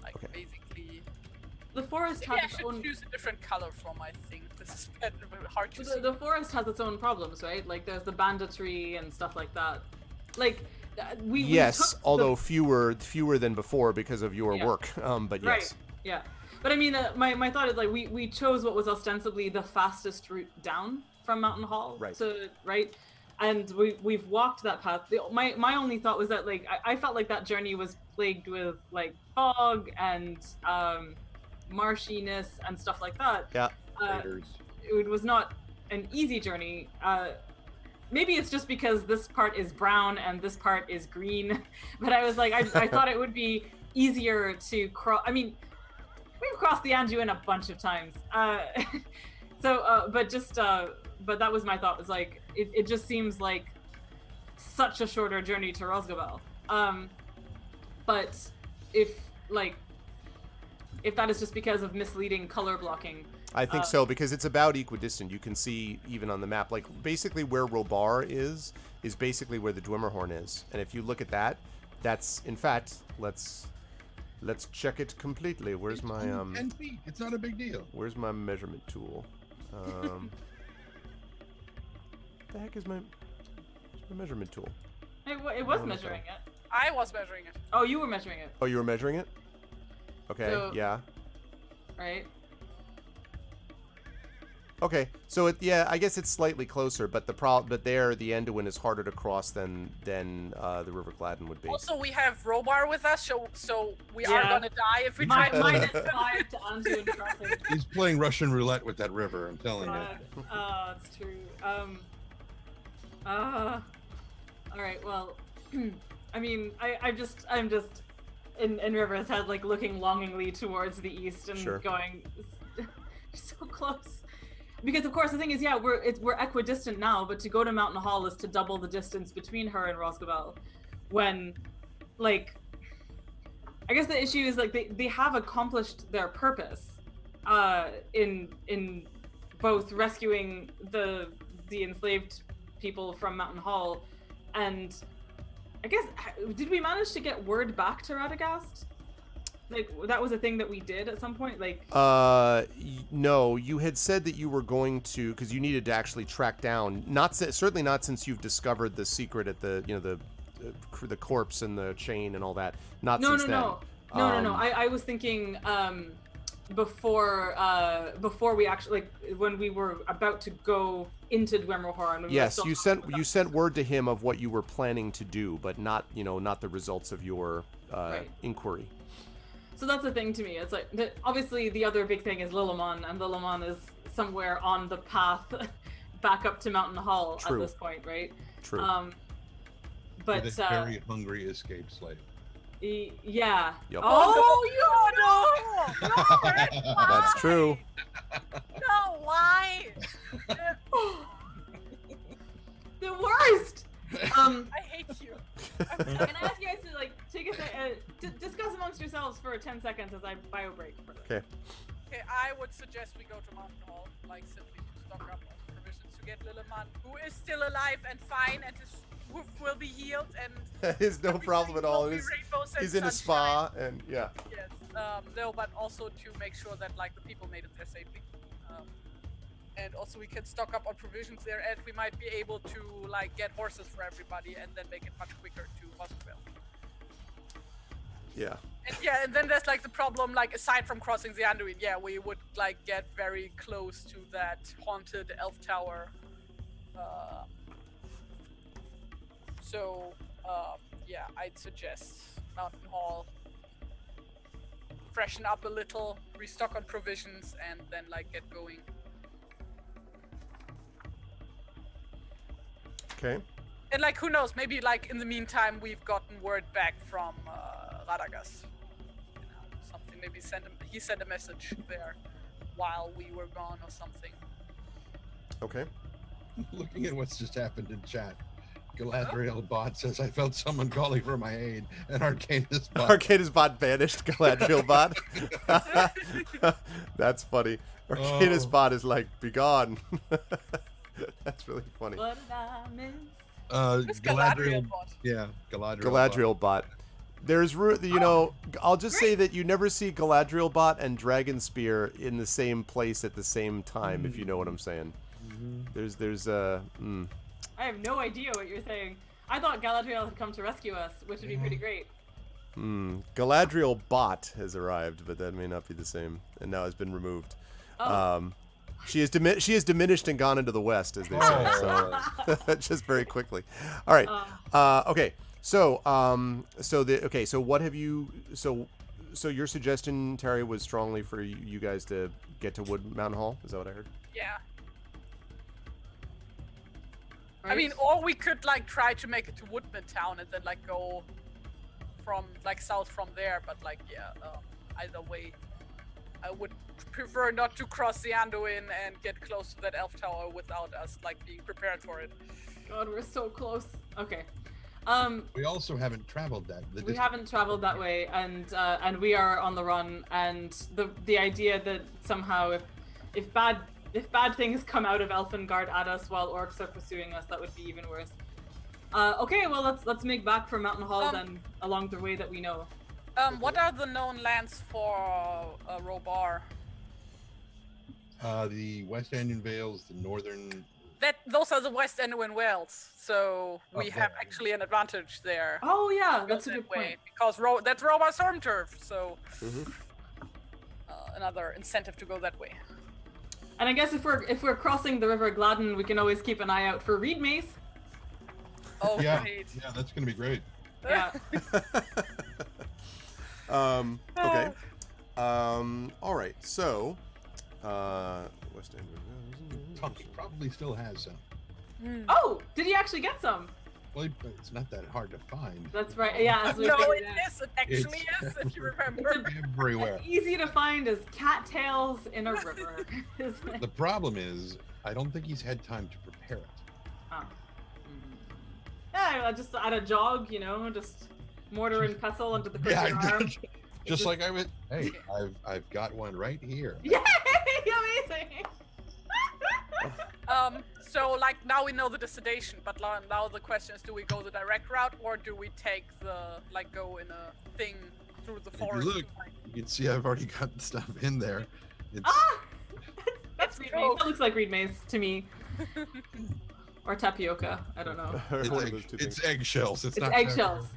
Like Okay. basically. The forest Maybe I has its should own. choose a different color for my thing. This is hard to see. The forest has its own problems, right? Like there's the banditry and stuff like that. Like we Yes, took although fewer than before because of your Yeah. work. But yes. Right. Yeah. But I mean, my thought is like we chose what was ostensibly the fastest route down from Mountain Hall. Right. To right, and we've walked that path. My only thought was that like I felt like that journey was plagued with like fog and marshiness and stuff like that. Yeah. Raiders. It was not an easy journey. Maybe it's just because this part is brown and this part is green, but I was like, I thought it would be easier to cross. I mean, we've crossed the Anduin a bunch of times, but that was my thought. Was like, it just seems like such a shorter journey to Rosgobel. But if that is just because of misleading color blocking. I think so, because it's about equidistant. You can see even on the map, like basically where Robar is basically where the Dwimmerhorn is. And if you look at that, that's in fact, let's check it completely. Where's It's my only 10 feet. It's not a big deal. where's my measurement tool? The heck is my measurement tool? It was measuring it. I was measuring it. Oh, you were measuring it, Oh, you were measuring it? Okay, So- yeah. right? Okay, so I guess it's slightly closer, but there the Anduin is harder to cross than the River Gladden would be. Also, we have Robar with us, so we are Yeah. gonna die if we try to. Minus 5 to Anduin crossing. He's playing Russian roulette with that river, I'm telling you. God. It's true. All right. Well, I mean, I'm just in River's head, like looking longingly towards the east and Sure. going so close. Because of course the thing is, yeah, we're equidistant now, but to go to Mountain Hall is to double the distance between her and Rosgobel. When, like, I guess the issue is like they have accomplished their purpose, in both rescuing the enslaved people from Mountain Hall, and I guess did we manage to get word back to Radagast? Like that was a thing that we did at some point. Like No, you had said that you were going to, because you needed to actually track down. Certainly not since you've discovered the secret at the corpse and the chain and all that. Not no, since no, then. no. I was thinking before we actually, like, when we were about to go into Dwimmerhorn. Yes, you sent word to him of what you were planning to do, but not the results of your Right. inquiry. So that's the thing to me. It's like obviously the other big thing is Lillimon, and Lillimon is somewhere on the path back up to Mountain Hall True. at this point, right? True. But With a very hungry escape slave. yeah. Yep. Oh, no! No! That's true. No, why? the worst. I hate you. Can I ask you guys to like take a second, discuss amongst yourselves for 10 seconds as I bio break? Okay. Okay, I would suggest we go to Mountain Hall, like simply to stock up on provisions to get Lilliman, who is still alive and fine, and his hoof will be healed, and It's no problem at all. will be rainbows and He's in a sunshine. spa, and yeah. Yes. No, but also to make sure that like the people made it there safely. And also we can stock up on provisions there, and we might be able to like get horses for everybody, and then make it much quicker to Hospital. Yeah. And yeah, and then there's like the problem, like aside from crossing the Anduin, yeah, we would like get very close to that haunted elf tower. Yeah, I'd suggest Mountain Hall. Freshen up a little, restock on provisions, and then like get going. Okay. And like, who knows? Maybe like in the meantime, we've gotten word back from Radagast. You know, something. Maybe he sent a message there. while we were gone or something. Okay. Looking at what's just happened in chat, Galadriel bot says, I felt someone calling for my aid, and Arcanus bot. Arcanus bot banished Galadriel bot. That's funny. Arcanus bot is like, be gone. That's really funny. What did I miss? It's Galadriel bot. Yeah, Galadriel. Galadriel bot. There's, you know, I'll just say that you never see Galadriel bot and Dragon Spear in the same place at the same time, if you know what I'm saying. There's I have no idea what you're saying. I thought Galadriel had come to rescue us, which would be pretty great. Galadriel bot has arrived, but that may not be the same, and now has been removed. Oh. She has diminished and gone into the west, as they say. So just very quickly. All right. Okay. So so what have you? So your suggestion, Terry, was strongly for you guys to get to Wood Mountain Hall. Is that what I heard? Yeah. Right? I mean, or we could like try to make it to Woodman Town and then like go from like south from there. But like, yeah, either way, I would prefer not to cross the Anduin and get close to that elf tower without us like being prepared for it. God, we're so close. Okay. We also haven't traveled that. We haven't traveled that way, and we are on the run. And the idea that somehow if bad things come out of Elfengard at us while orcs are pursuing us, that would be even worse. Okay, well let's make back for Mountain Hall then, along the way that we know. What are the known lands for Robar? The West Anduin Vales, the northern. Those are the West Anduin Vales, so we have actually an advantage there. Oh yeah, that's a good point. Because that's Robar's home turf, so another incentive to go that way. And I guess if we're crossing the River Gladden, we can always keep an eye out for reed mace. Oh, Yeah, great. yeah, that's gonna be great. Yeah. Okay. All right. So, West End. Tonky probably still has some. Oh, did he actually get some? Well, it's not that hard to find. That's right. Yeah. As we No, figured it out. is. It actually is, if you remember. Everywhere. As easy to find as cattails in a river. The problem is, I don't think he's had time to prepare it. Oh. Yeah, just at a jog, you know, just mortar and pestle under the crooked arm. Just like I would. Hey, I've got one right here. Yay! Amazing! So like now we know the destination, but now the question is, do we go the direct route or do we take the go in a thing through the forest? If you look, you can see I've already got stuff in there. It's, That's reed mace. That looks like reed mace to me. Or tapioca. I don't know. it's eggshells. It's not eggshells.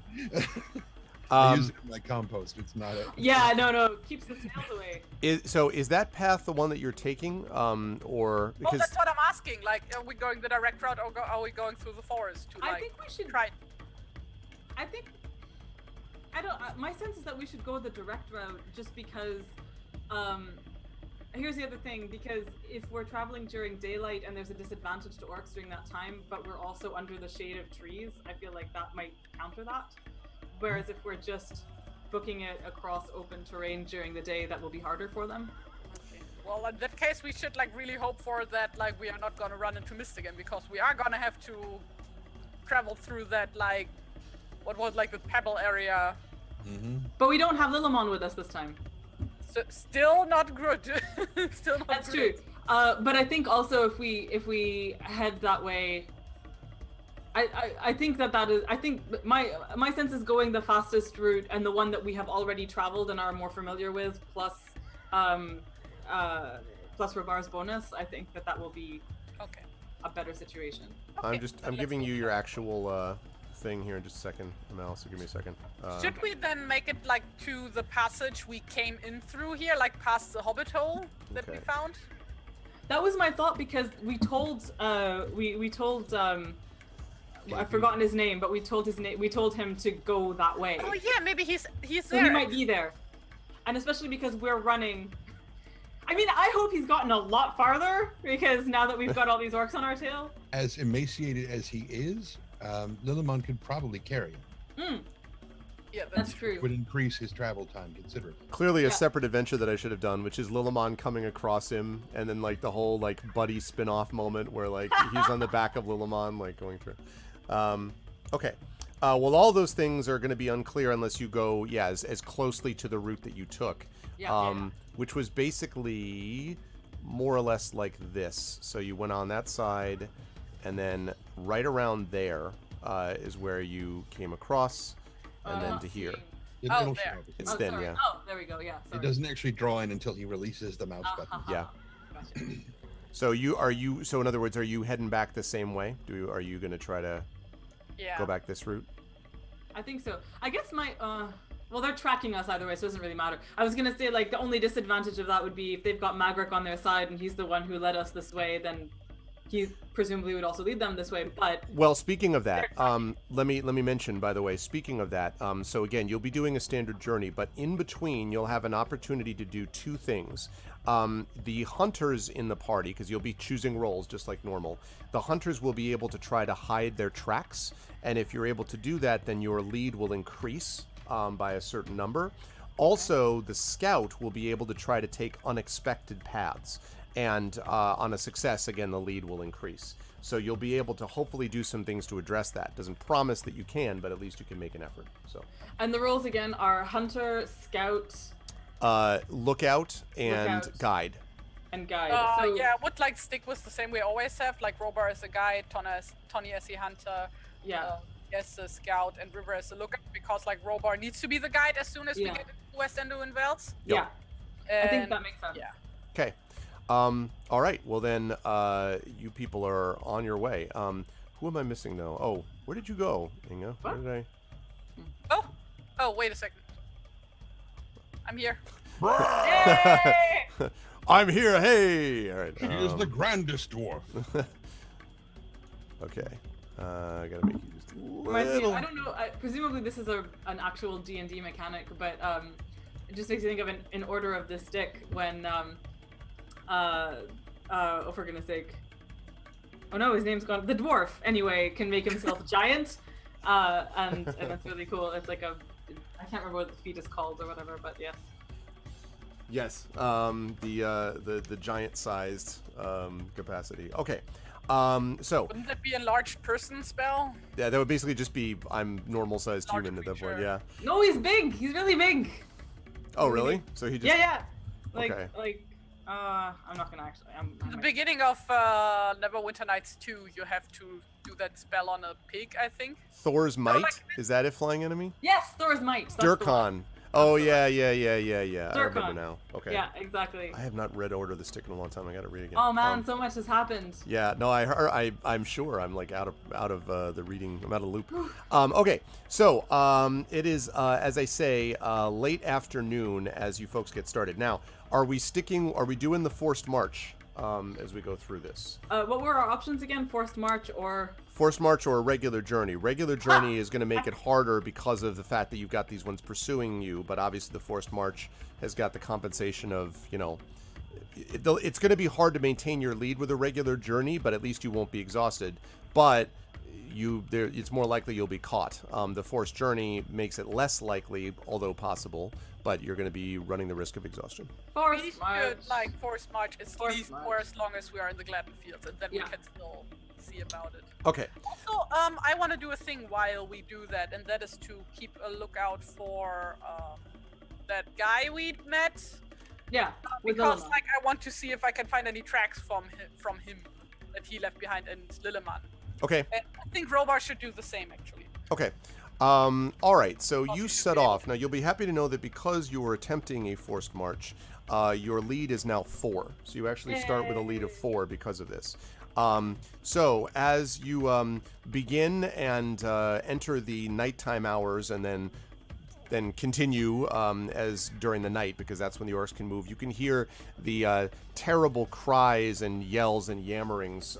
I use it in my compost. It's not it. Yeah, no, keeps the snails away. Is that path the one that you're taking, or because? Oh, that's what I'm asking. Like, are we going the direct route, or are we going through the forest to I think we should try? My sense is that we should go the direct route, just because. Here's the other thing, because if we're traveling during daylight and there's a disadvantage to orcs during that time, but we're also under the shade of trees, I feel like that might counter that. Whereas if we're just booking it across open terrain during the day, that will be harder for them. Okay. Well, in that case, we should really hope for that we are not gonna run into mist again, because we are gonna have to travel through that what was the pebble area. Mm-hmm. But we don't have Lillimon with us this time. So still not good. Still not. That's great. true. But I think also if we head that way, I think that is. I think my sense is going the fastest route and the one that we have already traveled and are more familiar with, plus Robar's bonus. I think that will be a better situation. Okay, I'm giving you your actual thing here in just a second, Mel. So give me a second. Should we then make it to the passage we came in through here, past the hobbit hole that we found? That was my thought, because we told I've forgotten his name, but we told him to go that way. Oh yeah, maybe he's So there. he might be there. And especially because we're running. I mean, I hope he's gotten a lot farther, because now that we've got all these orcs on our tail. As emaciated as he is, Lillimon could probably carry him. Yeah, That's true. would increase his travel time considerably. Clearly a Yeah. separate adventure that I should have done, which is Lillimon coming across him, and then like the whole like buddy spin-off moment where like he's on the back of Lillimon like going through. Okay. Well, all those things are going to be unclear unless you go, as closely to the route that you took, Yeah. which was basically more or less like this. So you went on that side, and then right around there is where you came across, and then to here. It'll there. show up. It's Oh, thin, sorry. yeah. Oh, there we go. Yeah. It Sorry. doesn't actually draw in until he releases the mouse button. Yeah. Gotcha. So so in other words, are you heading back the same way? Are you going to try to Yeah. go back this route? I think so. I guess my well, they're tracking us either way, so it doesn't really matter. I was gonna say like the only disadvantage of that would be if they've got Magric on their side and he's the one who led us this way, then he presumably would also lead them this way. But Well, speaking of that, let me mention, by the way, speaking of that, so again, you'll be doing a standard journey, but in between, you'll have an opportunity to do two things. The hunters in the party, because you'll be choosing roles just like normal, the hunters will be able to try to hide their tracks, and if you're able to do that, then your lead will increase by a certain number. Also, the scout will be able to try to take unexpected paths. And on a success, again, the lead will increase. So you'll be able to hopefully do some things to address that. Doesn't promise that you can, but at least you can make an effort. So, and the roles again are hunter, scout, lookout and Lookout. guide. and guide. Yeah, I would like stick with the same we always have, like Robar as a guide, Tony as the hunter, Yeah. as a scout, and River as a lookout, because like Robar needs to be the guide as soon as we Yeah. get into West Endo and Vels. Yeah. I think And- that makes sense. Yeah. Okay. All right. Well, then you people are on your way. Who am I missing, though? Oh, where did you go, Inga? Where What? did Oh, wait a second. I'm here. I... I'm here. Hey. All right. He is the grandest dwarf. Okay. I gotta make you just a Reminds me, little. I don't know. Presumably this is an actual D&D mechanic, but it just makes you think of an order of the stick when oh for goodness sake, oh no, his name's gone. The dwarf anyway can make himself giant, and that's really cool. It's like I can't remember what the feat is called or whatever, but yes. Yes. The giant-sized capacity. Okay. So Wouldn't that be a large person spell? yeah, that would basically just be I'm normal-sized Large human at that point. creature. Yeah. No, he's big. He's really big. Oh, really? So he just. Yeah. Like Okay. I'm not gonna actually. In the beginning of Neverwinter Nights 2, you have to do that spell on a pig, I think. Thor's might. like- Is that a flying enemy? Yes, Thor's might. That's the one. Durkon. Oh the yeah. I remember Durkon. now. Okay. Yeah, exactly. I have not read Order of the Stick in a long time. I got to read again. Oh man, so much has happened. Yeah, no, I heard. I'm sure. I'm like out of the reading. I'm out of loop. Okay, so it is as I say, late afternoon as you folks get started. Now, are we doing the forced march as we go through this? What were our options again? Forced march or? Forced march or a regular journey? Regular journey is going to make it harder because of the fact that you've got these ones pursuing you, but obviously the forced march has got the compensation of, it's going to be hard to maintain your lead with a regular journey, but at least you won't be exhausted. But it's more likely you'll be caught. The forced journey makes it less likely, although possible, but you're going to be running the risk of exhaustion. We Forced should march. like force march at Forced least march. for as long as we are in the Gladden fields, and then Yeah. we can still see about it. Okay. Also, I want to do a thing while we do that, and that is to keep a lookout for that guy we met. Yeah. With Because Lilliman. like I want to see if I can find any tracks from him that he left behind in Lilleman. Okay. And I think Robar should do the same actually. Okay. All right. So you you set should be able off. Now you'll be happy to know that because you were attempting a forced march, your lead is now 4. So you actually start with a lead of 4 because of this. So as you begin and enter the nighttime hours, and then continue as during the night, because that's when the orcs can move, you can hear the terrible cries and yells and yammerings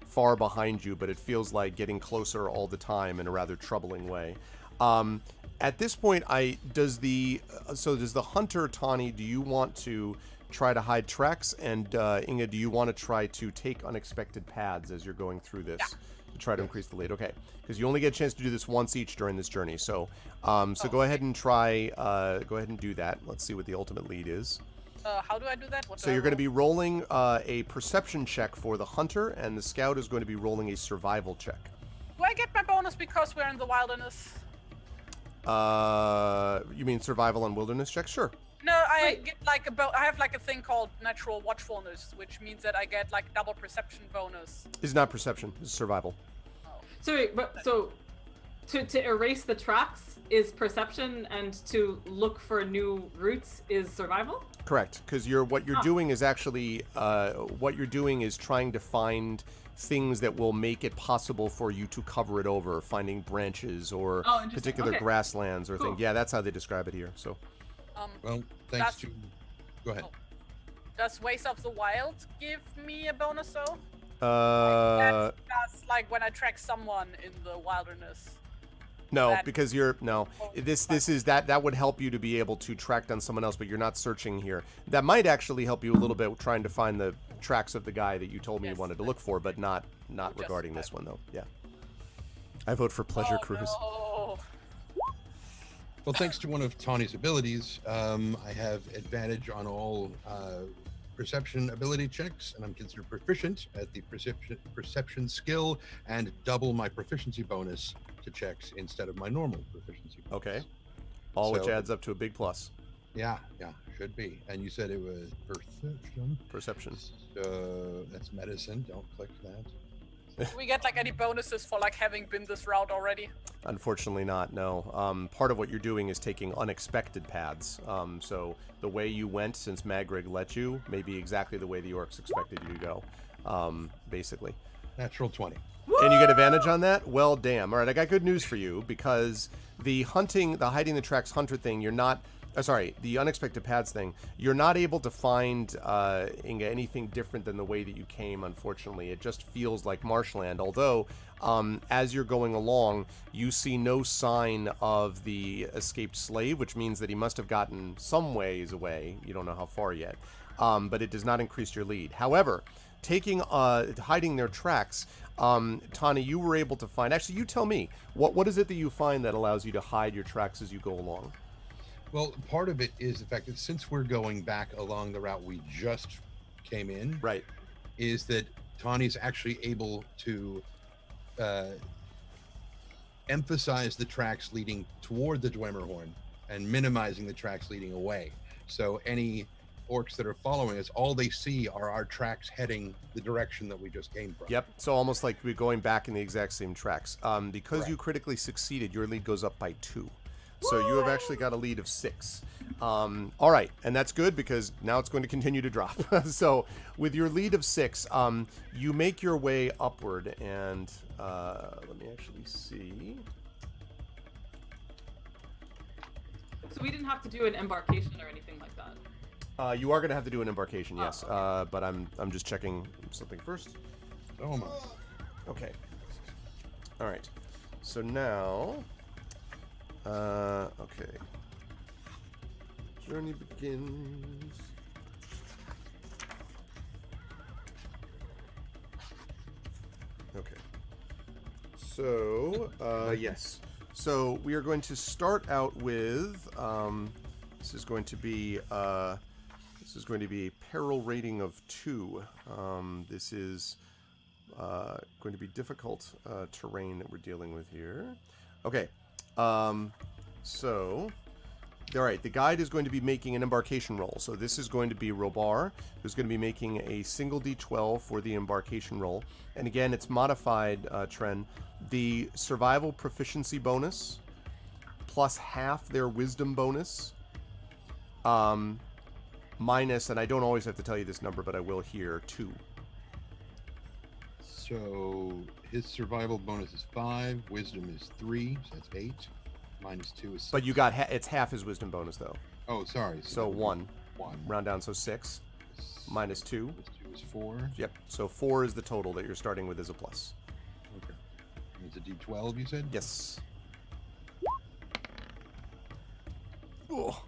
far behind you, but it feels like getting closer all the time in a rather troubling way. At this point, does the hunter, Tawny, do you want to try to hide tracks, and Inga, do you want to try to take unexpected paths as you're going through this? Try to increase the lead. Okay, because you only get a chance to do this once each during this journey. So, go ahead and try. Go ahead and do that. Let's see what the ultimate lead is. How do I do that? What So you're going to be rolling a perception check for the hunter, and the scout is going to be rolling a survival check. Do I get my bonus because we're in the wilderness? You mean survival and wilderness check? Sure. No, I get like I have like a thing called natural watchfulness, which means that I get like double perception bonus. It's not perception. It's survival. So wait, to erase the tracks is perception, and to look for new routes is survival? Correct, because what you're doing is actually trying to find things that will make it possible for you to cover it over, finding branches or particular grasslands or things. Yeah, that's how they describe it here. So. Well, thanks to. Go ahead. Does Ways of the Wild give me a bonus though? That's like when I track someone in the wilderness. No, because that would help you to be able to track down someone else, but you're not searching here. That might actually help you a little bit trying to find the tracks of the guy that you told me you wanted to look for, but not regarding this one though. Yeah. I vote for Pleasure Cruise. No. Well, thanks to one of Tawny's abilities, I have advantage on all perception ability checks, and I'm considered proficient at the perception skill, and double my proficiency bonus to checks instead of my normal proficiency bonus. Okay. Which adds up to a big plus. Yeah, should be. And you said it was perception. Perception. So that's medicine. Don't click that. Do we get like any bonuses for like having been this route already? Unfortunately not, no. Part of what you're doing is taking unexpected paths. So the way you went, since Magrig let you, may be exactly the way the orcs expected you to go, basically. Natural 20. And you get advantage on that? Well, damn. All right, I got good news for you, because the hiding the tracks hunter thing, you're not... the unexpected paths thing, you're not able to find Inga, anything different than the way that you came, unfortunately. It just feels like marshland, although as you're going along, you see no sign of the escaped slave, which means that he must have gotten some ways away. You don't know how far yet, but it does not increase your lead. However, hiding their tracks, Tawny, you were able to find... Actually, you tell me, what is it that you find that allows you to hide your tracks as you go along? Well, part of it is the fact that since we're going back along the route we just came in, right, is that Tawny's actually able to emphasize the tracks leading toward the Dwemerhorn and minimizing the tracks leading away. So any orcs that are following us, all they see are our tracks heading the direction that we just came from. Yep. So almost like we're going back in the exact same tracks. Because Correct. You critically succeeded, your lead goes up by 2. So you have actually got a lead of 6. All right, and that's good because now it's going to continue to drop. So with your lead of 6, you make your way upward, and let me actually see. So we didn't have to do an embarkation or anything like that. You are going to have to do an embarkation, yes. Okay. But I'm just checking something first. Oh my. Okay. All right. So now. Okay. Journey begins. Okay. So, yes. So we are going to start out with, this is going to be a peril rating of 2. This is going to be difficult terrain that we're dealing with here. Okay. So, all right, the guide is going to be making an embarkation roll. So this is going to be Robar, who's going to be making a single D12 for the embarkation roll. And again, it's modified, Tren. The survival proficiency bonus, plus half their wisdom bonus, minus, and I don't always have to tell you this number, but I will here, 2. So his survival bonus is 5, wisdom is 3, so that's 8. Minus 2 is 6. But you got it's half his wisdom bonus though. Oh, sorry. So 1. 1. Round down, so 6. Minus 2. Minus 2 is 4. Yep. So 4 is the total that you're starting with as a plus. Okay. It's a D12, you said? Yes. Oh,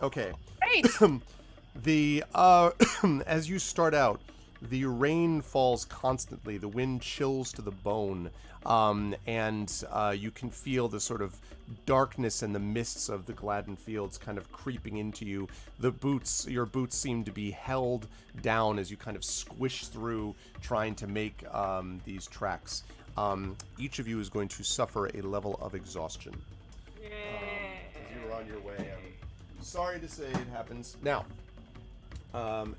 Okay. Great. The as you start out, the rain falls constantly. The wind chills to the bone, and you can feel the sort of darkness and the mists of the Gladden Fields kind of creeping into you. Your boots seem to be held down as you kind of squish through, trying to make these tracks. Each of you is going to suffer a level of exhaustion. Yay. As you're on your way. I'm sorry to say it happens. Now,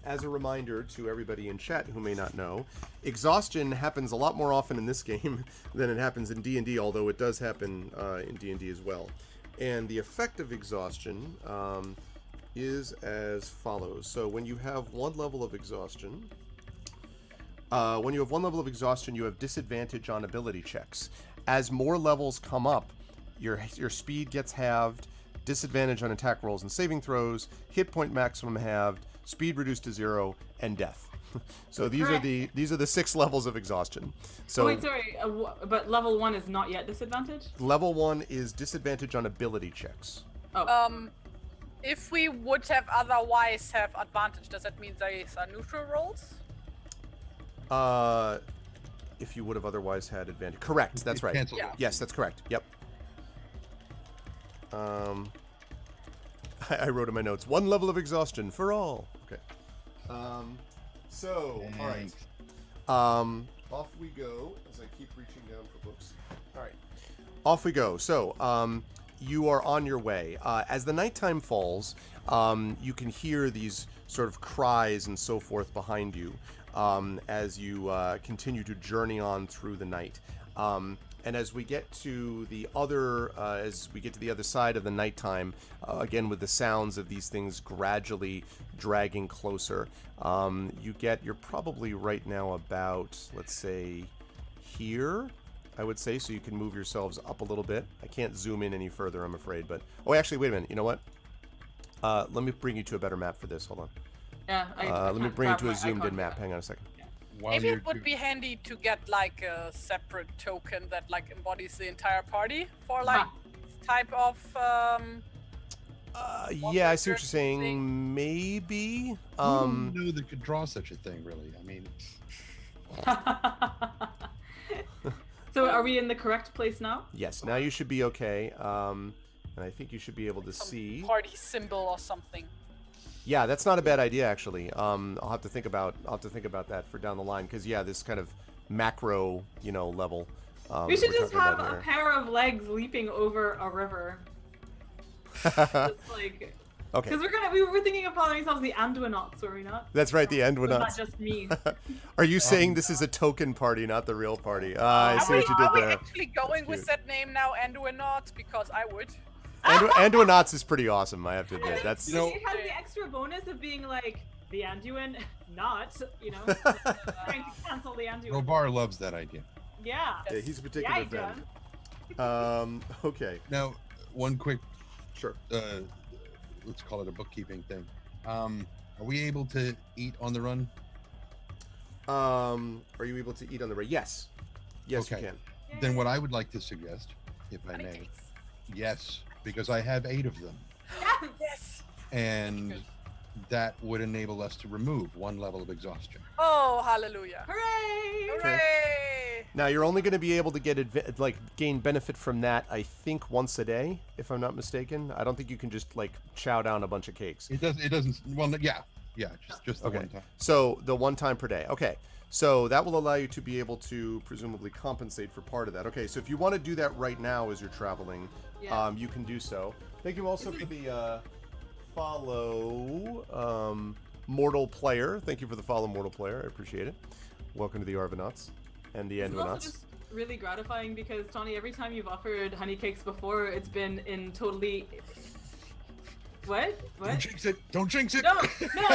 as a reminder to everybody in chat who may not know, exhaustion happens a lot more often in this game than it happens in D&D, although it does happen in D&D as well. And the effect of exhaustion is as follows. So when you have one level of exhaustion, you have disadvantage on ability checks. As more levels come up, your speed gets halved, disadvantage on attack rolls and saving throws, hit point maximum halved, speed reduced to 0, and death. So these are the 6 levels of exhaustion. So wait, sorry, but level 1 is not yet disadvantage? Level 1 is disadvantage on ability checks. Oh. If we would have otherwise have advantage, does that mean these are neutral rolls? If you would have otherwise had advantage. Correct, that's right. Yeah. Yes, that's correct. Yep. I wrote in my notes, 1 level of exhaustion for all. Okay. So, all right. Off we go as I keep reaching down for books. All right. Off we go. So, you are on your way. As the nighttime falls, you can hear these sort of cries and so forth behind you as you continue to journey on through the night. And as we get to the other side of the nighttime, again with the sounds of these things gradually dragging closer, you're probably right now about, let's say, here, I would say, so you can move yourselves up a little bit. I can't zoom in any further, I'm afraid, but actually, wait a minute. You know what? Let me bring you to a better map for this. Hold on. Yeah. Let me bring you to a zoomed-in map. Hang on a second. Maybe it would be handy to get like a separate token that like embodies the entire party for like type of yeah, I see what you're saying. Maybe. Who knew that could draw such a thing, really? I mean. So are we in the correct place now? Yes. Now you should be okay. And I think you should be able to see party symbol or something. Yeah, that's not a bad idea, actually. I'll have to think about that for down the line, because this kind of macro, level. We should just have a pair of legs leaping over a river. Just like, okay. Because we were thinking of calling ourselves the Anduinauts, were we not? That's right, the Anduinauts. Not just me. Are you saying this is a token party, not the real party? I see what you did there. Are we actually going with that name now, Anduinauts? Because I would. Anduinauts is pretty awesome, I have to admit. That's it has the extra bonus of being like the Anduin, not trying to cancel the Anduin. Robar loves that idea. Yeah. Yeah, he's a particular fan. Okay. Now, one quick, sure. Let's call it a bookkeeping thing. Are we able to eat on the run? Are you able to eat on the run? Yes. Yes, okay. You can. Then what I would like to suggest, if I may, yes, because I have 8 of them. Yes. And that would enable us to remove 1 level of exhaustion. Oh, hallelujah. Hooray! Okay. Hooray! Now, you're only going to be able to get gain benefit from that, I think, once a day, if I'm not mistaken. I don't think you can just, chow down a bunch of cakes. It doesn't, well, yeah, just the okay. one time. So, the 1 time per day. Okay. So, that will allow you to be able to presumably compensate for part of that. Okay, so if you want to do that right now as you're traveling, you can do so. Thank you also for the follow, Mortal Player. Thank you for the follow, Mortal Player. I appreciate it. Welcome to the Arvanauts and the Anduinauts. It's just really gratifying because, Tawny, every time you've offered honey cakes before, it's been in totally... What? Don't jinx it! Don't jinx it! No,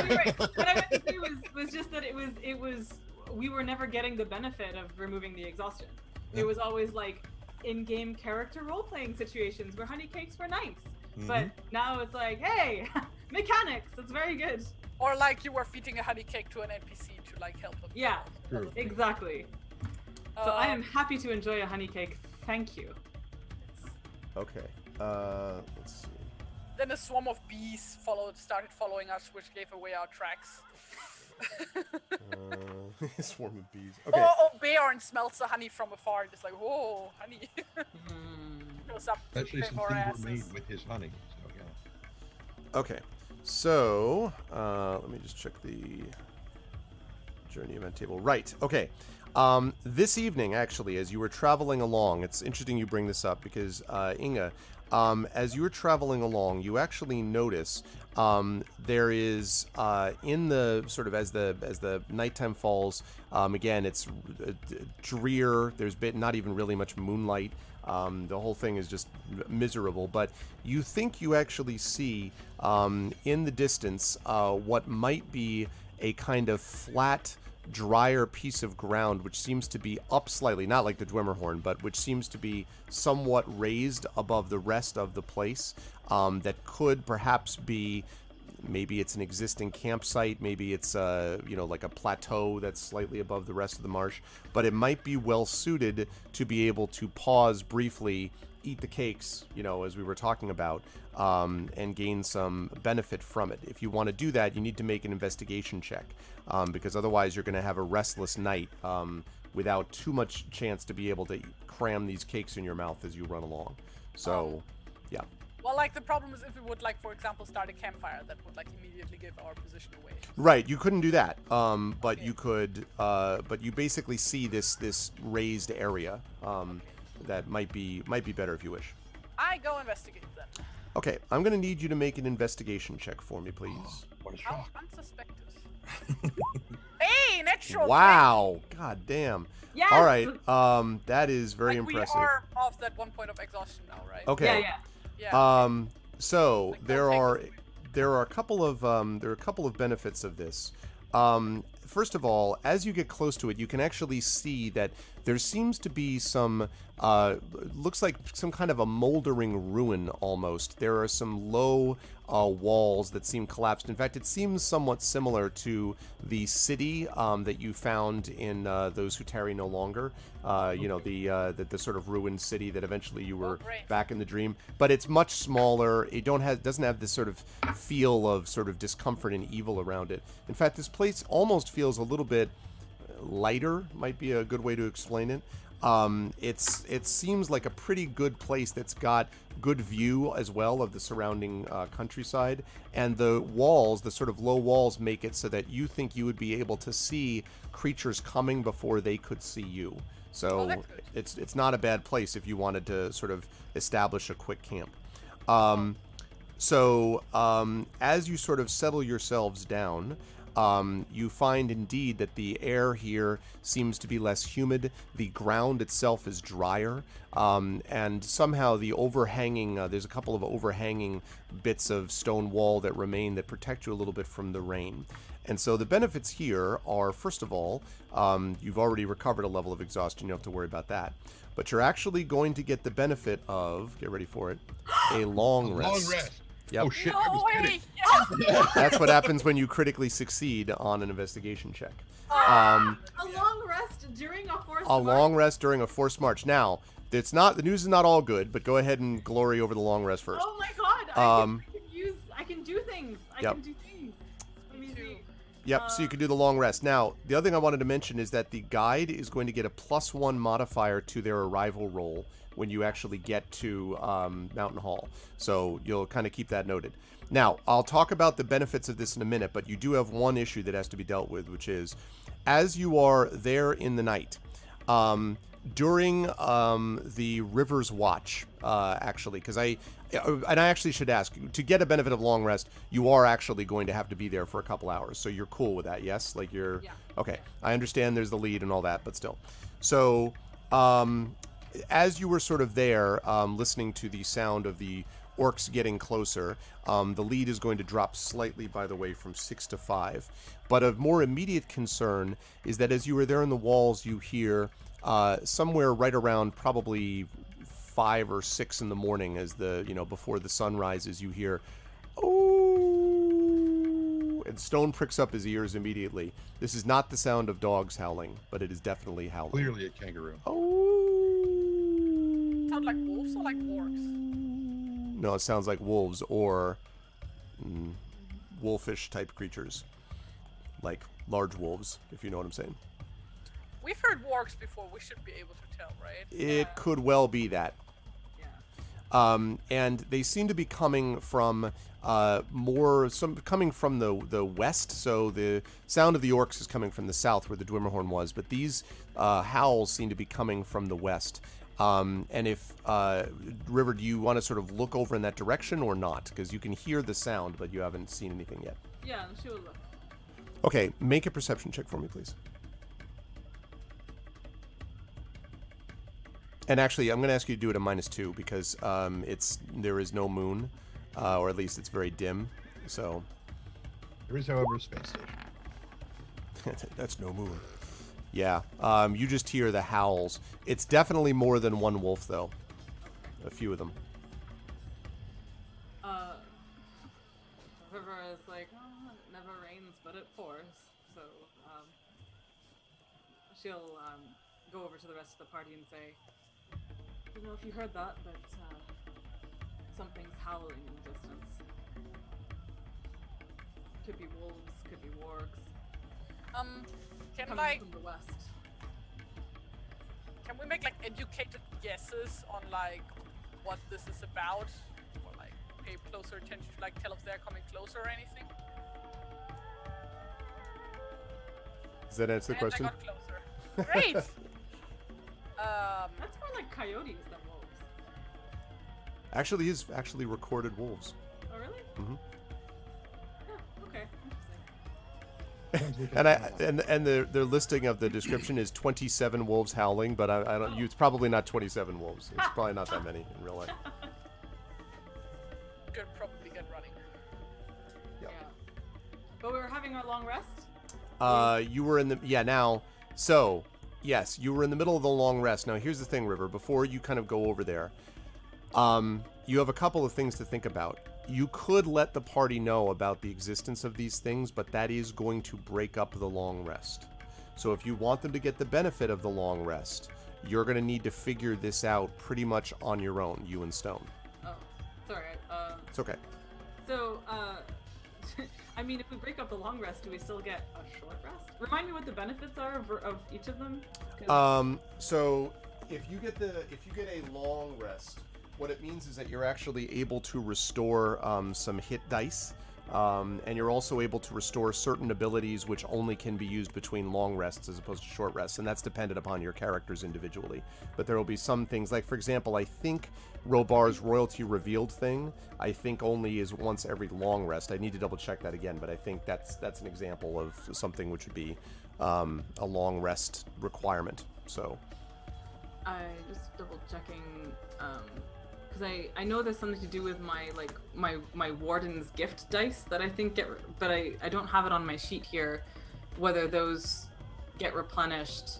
you're right. What I meant to say was just that it was we were never getting the benefit of removing the exhaustion. Yeah. It was always like in-game character role-playing situations where honey cakes were nice. But now it's like, hey, mechanics, that's very good. Or like you were feeding a honey cake to an NPC to help them. Yeah, True. exactly. So I am happy to enjoy a honey cake. Thank you. Okay. Let's see. Then a swarm of bees started following us, which gave away our tracks. Swarm of bees. Okay. Or Beorn smells the honey from afar and is like, whoa, honey. Goes up to Especially the since more things asses. were made with his honey. So yeah. Okay. So, let me just check the journey event table. Right. Okay. This evening, actually, as you were traveling along, it's interesting you bring this up because, Inga, as you were traveling along, you actually notice there is in the sort of as the nighttime falls. Again, it's drear. There's not even really much moonlight. The whole thing is just miserable. But you think you actually see in the distance what might be a kind of flat, drier piece of ground which seems to be up slightly, not like the Dwemerhorn, but which seems to be somewhat raised above the rest of the place, that could perhaps be, maybe it's an existing campsite, maybe it's like a plateau that's slightly above the rest of the marsh, but it might be well suited to be able to pause briefly, eat the cakes, as we were talking about, and gain some benefit from it. If you want to do that, you need to make an investigation check, because otherwise you're going to have a restless night without too much chance to be able to cram these cakes in your mouth as you run along. So, yeah. Well, like, the problem is if we would, like, for example, start a campfire, that would, like, immediately give our position away. Right, you couldn't do that, but you could, but you basically see this raised area that might be better if you wish. I go investigate then. Okay, I'm going to need you to make an investigation check for me, please. What a How shock. unsuspected. Hey, natural Wow, god damn. Yes. All right, that is very like, impressive. We are off that 1 point of exhaustion now, right? Okay. Yeah. So Like, there don't are take it. there are a couple of benefits of this. First of all, as you get close to it, you can actually see that there seems to be some looks like some kind of a moldering ruin almost. There are some low walls that seem collapsed. In fact, it seems somewhat similar to the city that you found in Those Who Tarry No Longer. The sort of ruined city that eventually you were great. back in the dream. But it's much smaller. It doesn't have this sort of feel of sort of discomfort and evil around it. In fact, this place almost feels a little bit lighter, might be a good way to explain it. It seems like a pretty good place that's got good view as well of the surrounding countryside, and the walls, the sort of low walls, make it so that you think you would be able to see creatures coming before they could see you. So that's good. it's not a bad place if you wanted to sort of establish a quick camp. As you sort of settle yourselves down, you find indeed that the air here seems to be less humid. The ground itself is drier, and somehow the overhanging, there's a couple of overhanging bits of stone wall that remain that protect you a little bit from the rain. And so the benefits here are, first of all, you've already recovered a level of exhaustion. You don't have to worry about that. But you're actually going to get the benefit of, get ready for it, a long rest. Long rest. Yep. Oh shit! I No was way! kidding. Yes! That's what happens when you critically succeed on an investigation check. A long rest during a forced A march? long rest during a forced march. Now, the news is not all good, but go ahead and glory over the long rest first. Oh my god! I can do things. I Yep. can do things. Let me see. Yep, so you can do the long rest. Now, the other thing I wanted to mention is that the guide is going to get a +1 modifier to their arrival roll when you actually get to Mountain Hall. So you'll kind of keep that noted. Now, I'll talk about the benefits of this in a minute, but you do have one issue that has to be dealt with, which is, as you are there in the night, during the River's Watch, actually, because I actually should ask, to get a benefit of long rest, you are actually going to have to be there for a couple hours. So you're cool with that, yes? Like you're, Yeah. okay. I understand there's the lead and all that, but still. So, as you were sort of there, listening to the sound of the orcs getting closer, the lead is going to drop slightly, by the way, from 6 to 5. But of more immediate concern is that as you were there in the walls, you hear somewhere right around probably 5 or 6 in the morning, as before the sun rises, you hear, "Oh!" And Stone pricks up his ears immediately. This is not the sound of dogs howling, but it is definitely howling. Clearly a kangaroo. Oh! Sound like wolves or like orcs? No, it sounds like wolves or wolfish type creatures, like large wolves, if you know what I'm saying. We've heard wargs before. We should be able to tell, right? It could well be that. Yeah. And they seem to be coming from coming from the west. So the sound of the orcs is coming from the south, where the Dwimmerhorn was. But these howls seem to be coming from the west. And if River, do you want to sort of look over in that direction or not? Because you can hear the sound, but you haven't seen anything yet. Yeah, she will look. Okay, make a perception check for me, please. And actually, I'm going to ask you to do it a -2 because there is no moon, or at least it's very dim. So There is, however, a space station. that's no moon. Yeah, you just hear the howls. It's definitely more than one wolf, though. A few of them. River is like, oh, it never rains, but it pours. So she'll go over to the rest of the party and say, I don't know if you heard that, but something's howling in the distance. Could be wolves, could be wargs. Can Coming from the west. can we make like educated guesses on like what this is about, or like pay closer attention to like tell if they're coming closer or anything? Does that answer the And question? I got closer. Great. That's more like coyotes than wolves. Actually, is actually recorded wolves. Oh, really? Mm-hmm. Yeah, okay. And Interesting. their listing of the description is 27 wolves howling, but I don't. It's probably not 27 wolves. It's probably not that many in real life. Could probably get running. Yep. Yeah. But we were having our long rest? You were in the now. So yes, you were in the middle of the long rest. Now here's the thing, River. Before you kind of go over there, you have a couple of things to think about. You could let the party know about the existence of these things, but that is going to break up the long rest. So if you want them to get the benefit of the long rest, you're going to need to figure this out pretty much on your own, you and Stone. Oh, sorry. It's okay. So, I mean, if we break up the long rest, do we still get a short rest? Remind me what the benefits are of each of them. 'Cause- So if you get a long rest, what it means is that you're actually able to restore some hit dice, and you're also able to restore certain abilities which only can be used between long rests as opposed to short rests, and that's dependent upon your characters individually. But there will be some things, like for example, I think Robar's royalty revealed thing, I think only is once every long rest. I need to double check that again, but I think that's an example of something which would be a long rest requirement. So I just double checking, because I know there's something to do with my warden's gift dice that I think but I don't have it on my sheet here, whether those get replenished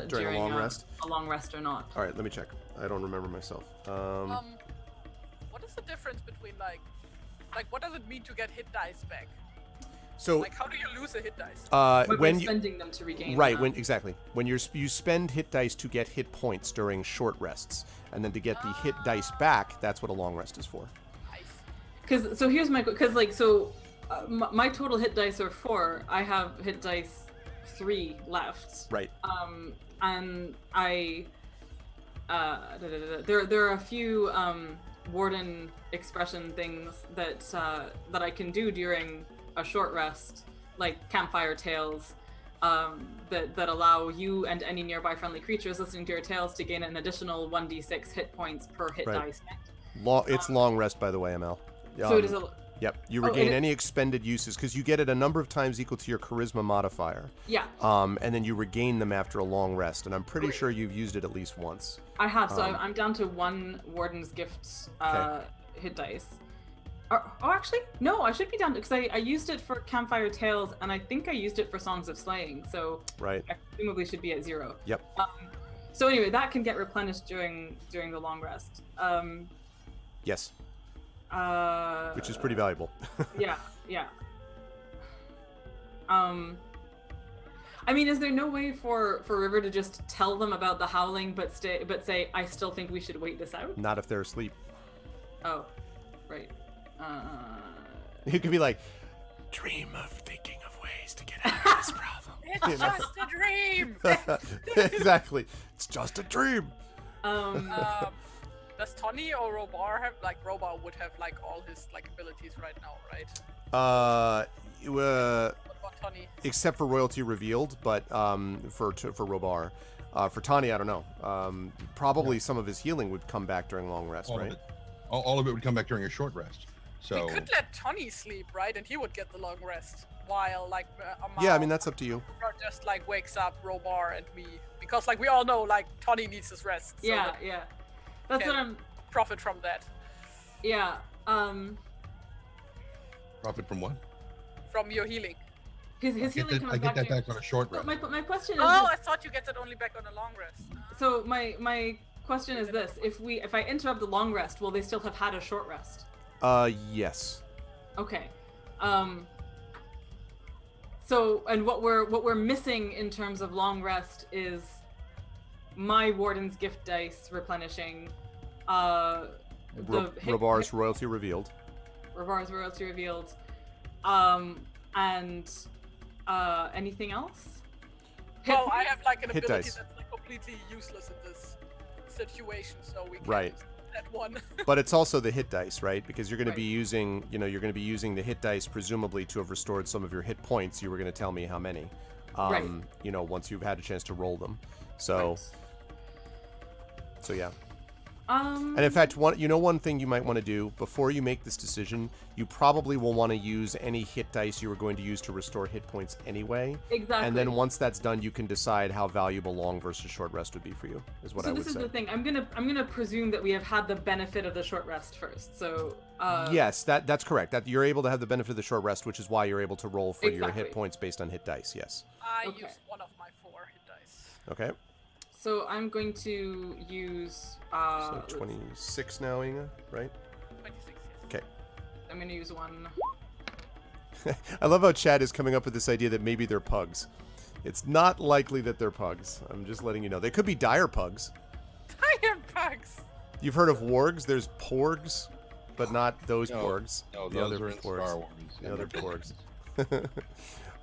during a long rest? a long rest or not. all right, let me check. I don't remember myself. What is the difference between like what does it mean to get hit dice back? So Like, how do you lose a hit dice? When when we're you spending them to regain right them. when you spend hit dice to get hit points during short rests, and then to get the hit dice back, that's what a long rest is for. Because here's my my total hit dice are 4. I have hit dice 3 left. Right. And I there are a few warden expression things that I can do during a short rest, like campfire tales, that allow you and any nearby friendly creatures listening to your tales to gain an additional 1d6 hit points per hit Right. dice. It's long rest, by the way, ML. So it is a Yep, you Oh, regain and any expended uses because you get it a number of times equal to your charisma modifier. yeah. And then you regain them after a long rest, and I'm pretty Great. sure you've used it at least once. I have, so I'm down to 1 Warden's Gift Okay. hit dice. Oh, actually, no, I should be down to, because I used it for Campfire Tales, and I think I used it for Songs of Slaying, so Right. I presumably should be at 0. Yep. So anyway, that can get replenished during the long rest. Yes, which is pretty valuable. Yeah. I mean, is there no way for River to just tell them about the howling, but say, I still think we should wait this out? Not if they're asleep. Oh, right. You could be like, dream of thinking of ways to get out of You know? Just a dream. Exactly. It's just a dream. Does Tony or Robar have Robar would have all his abilities right now, right? What about Tony? Except for royalty revealed, but for Robar. For Tani, I don't know. Probably some of his healing would come back during long rest, all right? Of all of it would come back during a short rest. So We could let Tony sleep, right? And he would get the long rest while Amal Yeah, I mean that's up to you. just wakes up Robar and me, because we all know Tony needs his rest. So Yeah, that yeah. That's what I'm. profit from that. Yeah. profit from what? From your healing. His healing comes I get that during- back on a short But rest. my question is. Oh, I thought you get that only back on a long rest. So my question is this: if I interrupt the long rest, will they still have had a short rest? Yes. Okay. So and what we're missing in terms of long rest is my Warden's gift dice replenishing. Robar's royalty revealed. Robar's royalty revealed. And anything else? Well, I have an Hit ability dice. that's completely useless in this situation, so we can't Right. use that one. But it's also the hit dice, right? Because you're going to be Right. using, you're going to be using the hit dice presumably to have restored some of your hit points. You were going to tell me how many. Right. Once you've had a chance to roll them. So, Right. so yeah. And And in fact, one thing you might want to do before you make this decision, you probably will want to use any hit dice you were going to use to restore hit points anyway. exactly. And then once that's done, you can decide how valuable long versus short rest would be for you. Is what so I would this is say. the thing. I'm gonna presume that we have had the benefit of the short rest first. So Yes, that's correct. That you're able to have the benefit of the short rest, which is why you're able to roll for your hit Exactly. points based on hit dice. Yes. I Okay. used one of my 4 hit dice. Okay. So I'm going to use. So 26 now, Inga, right? 26, yes. Okay. I'm gonna use one. I love how Chad is coming up with this idea that maybe they're pugs. It's not likely that they're pugs. I'm just letting you know. They could be dire pugs. Iron bugs! You've heard of wargs? There's porgs, but not those No, porgs. No, the those other are in porgs. Star Wars. The and other they're porgs. villains.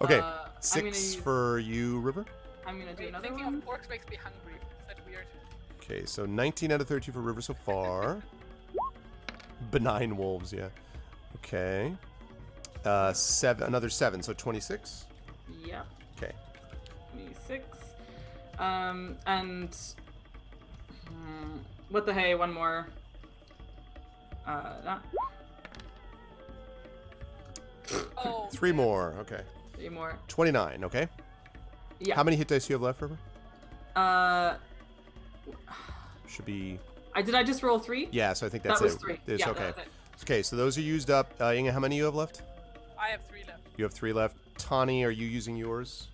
Okay, I'm gonna 6 use- for you, River. I'm gonna do Wait, another thinking one. of orcs makes me hungry. Is that weird? Okay, so 19 out of 32 for River so far. Benign wolves, yeah. Okay. Another 7, so 26. Yep. Okay. 26. And what the hey? One more. That. Oh, 3 more, okay. 3 more. 29, okay. Yeah. How many hit dice do you have left, River? Uh, Should be... did I just roll 3? Yeah, so I think that's that was it. 3. It's Yeah, okay. that was it. Okay, so those are used up. Inga, how many you have left? I have 3 left. You have 3 left. Tani, are you using yours?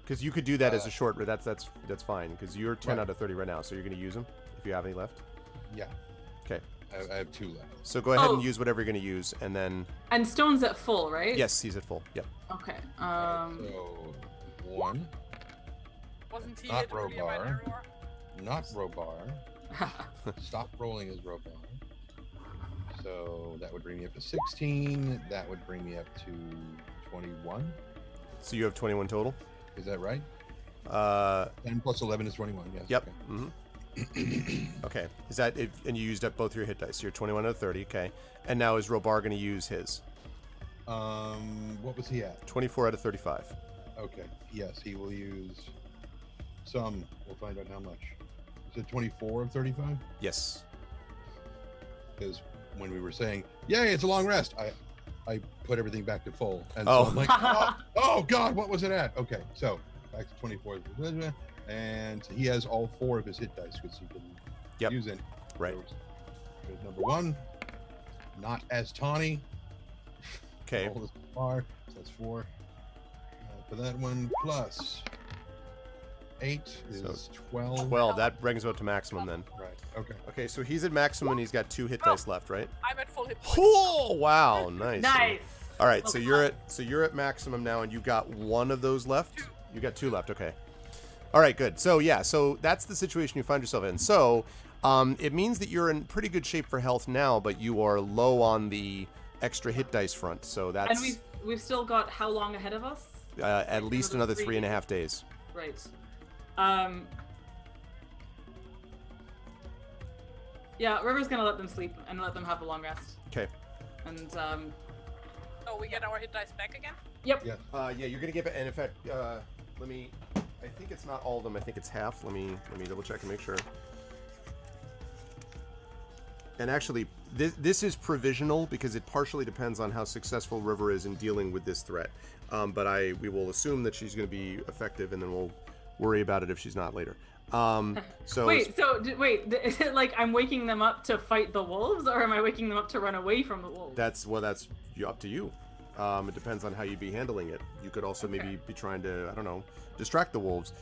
Because you could do that as a short, but that's fine. Because you're 10 Right. out of 30 right now, so you're going to use them if you have any left. Yeah, Okay, I have 2 left. so go ahead and Oh. use whatever you're going to use, and then And Stone's at full, right? yes, he's at full. Yep. Okay. So 1, Wasn't he Not hit earlier by an Robar. arrow? not Robar. Stop rolling as Robar. So that would bring me up to 16. That would bring me up to 21. So you have 21 total. Is that right? 10 10 plus 11 is 21. Yes. Yep. Okay. Mm-hmm. Okay. Is that it? And you used up both your hit dice. So you're 21 out of 30. Okay. And now is Robar going to use his? What was he at? 24 out of 35. Okay. Yes, he will use some. We'll find out how much. Is it 24 of 35? Yes. Because when we were saying, "Yay, it's a long rest," I put everything back to full, and Oh. so I'm like, oh God, what was it at? Okay, so back to 24, and he has all 4 of his hit dice because he can Yep. use it. Right. So there's number 1, not as tawny. Okay. All this far, so that's 4. For that one, plus 8 is So 12. 12. That brings him up to maximum then. Right. Okay. Okay, so he's at maximum and he's got 2 hit dice left, right? I'm at full hit points. Oh, wow, nice. Nice. All right, so Well you're at maximum now, and you've got 1 of those left. You got 2 left. Okay. All right, good. So yeah, so that's the situation you find yourself in. So it means that you're in pretty good shape for health now, but you are low on the extra hit dice front. So that's And we've still got how long ahead of us? at least another 3.5 days. Right. Yeah, River's gonna let them sleep and let them have a long rest. Okay. And Oh, we get our hit dice back again? Yep. Yeah. Yeah, you're gonna give it. And in fact, let me. I think it's not all of them. I think it's half. Let me double check and make sure. And actually, this is provisional because it partially depends on how successful River is in dealing with this threat. But we will assume that she's going to be effective, and then we'll worry about it if she's not later. So wait, is it like I'm waking them up to fight the wolves, or am I waking them up to run away from the wolves? that's up to you. It depends on how you'd be handling it. You could also maybe be trying to, I don't know, distract the wolves.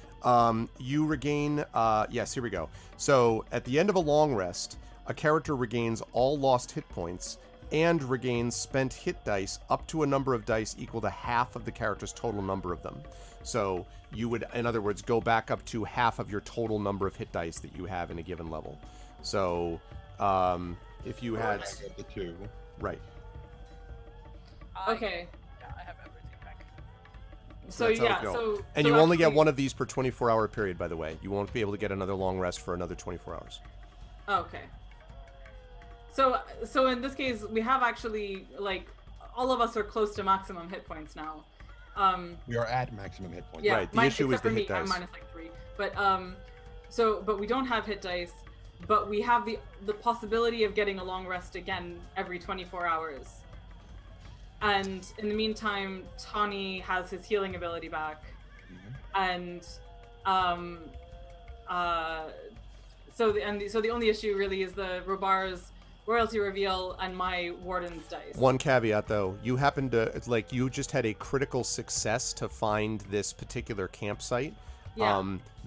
You regain, yes, here we go. So at the end of a long rest, a character regains all lost hit points and regains spent hit dice up to a number of dice equal to half of the character's total number of them. So you would, in other words, go back up to half of your total number of hit dice that you have in a given level. So if you had... The 2. Right. Okay. Yeah, I have everything back. So that's how yeah, it go. so And so you only get actually- one of these per 24-hour period, by the way. You won't be able to get another long rest for another 24 hours. Okay. So in this case, we have actually, like, all of us are close to maximum hit points now. We are at maximum hit points. Yeah, Right, the issue is except the for hit me, I'm dice. minus like 3. But but we don't have hit dice, but we have the possibility of getting a long rest again every 24 hours. And in the meantime, Tawny has his healing ability back. And so the only issue really is the Robar's royalty reveal and my warden's dice. One caveat, though. You happen to, it's like, you just had a critical success to find this particular campsite. Yeah.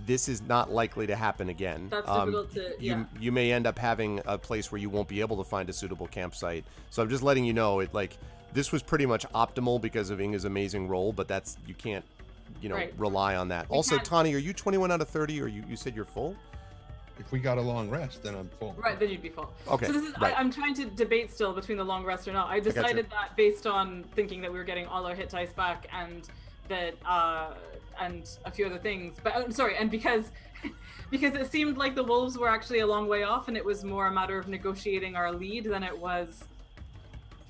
This is not likely to happen again. That's difficult to, yeah. You may end up having a place where you won't be able to find a suitable campsite. So I'm just letting you know, this was pretty much optimal because of Inga's amazing roll, but that's, you can't, Right. rely on that. We Also, can't- Tawny, are you 21 out of 30, or you said you're full? If we got a long rest, then I'm full. Right, then you'd be full. Okay, So this is, right. I'm trying to debate still between the long rest or not. I decided that based on thinking that we were getting all our hit dice back and that and a few other things. But and because it seemed like the wolves were actually a long way off, and it was more a matter of negotiating our lead than it was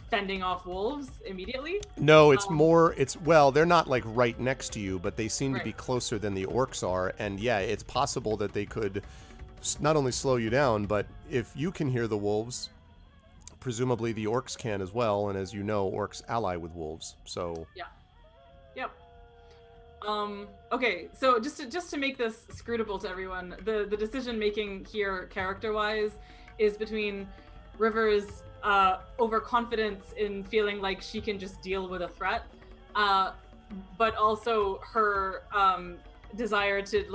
fending off wolves immediately. No, it's more, they're not like right next to you, but they seem to be Right. closer than the orcs are. And yeah, it's possible that they could not only slow you down, but if you can hear the wolves, presumably the orcs can as well. And as you know, orcs ally with wolves. So Yep. Okay, so just to make this scrutable to everyone, the decision making here, character wise, is between River's overconfidence in feeling like she can just deal with a threat, but also her desire to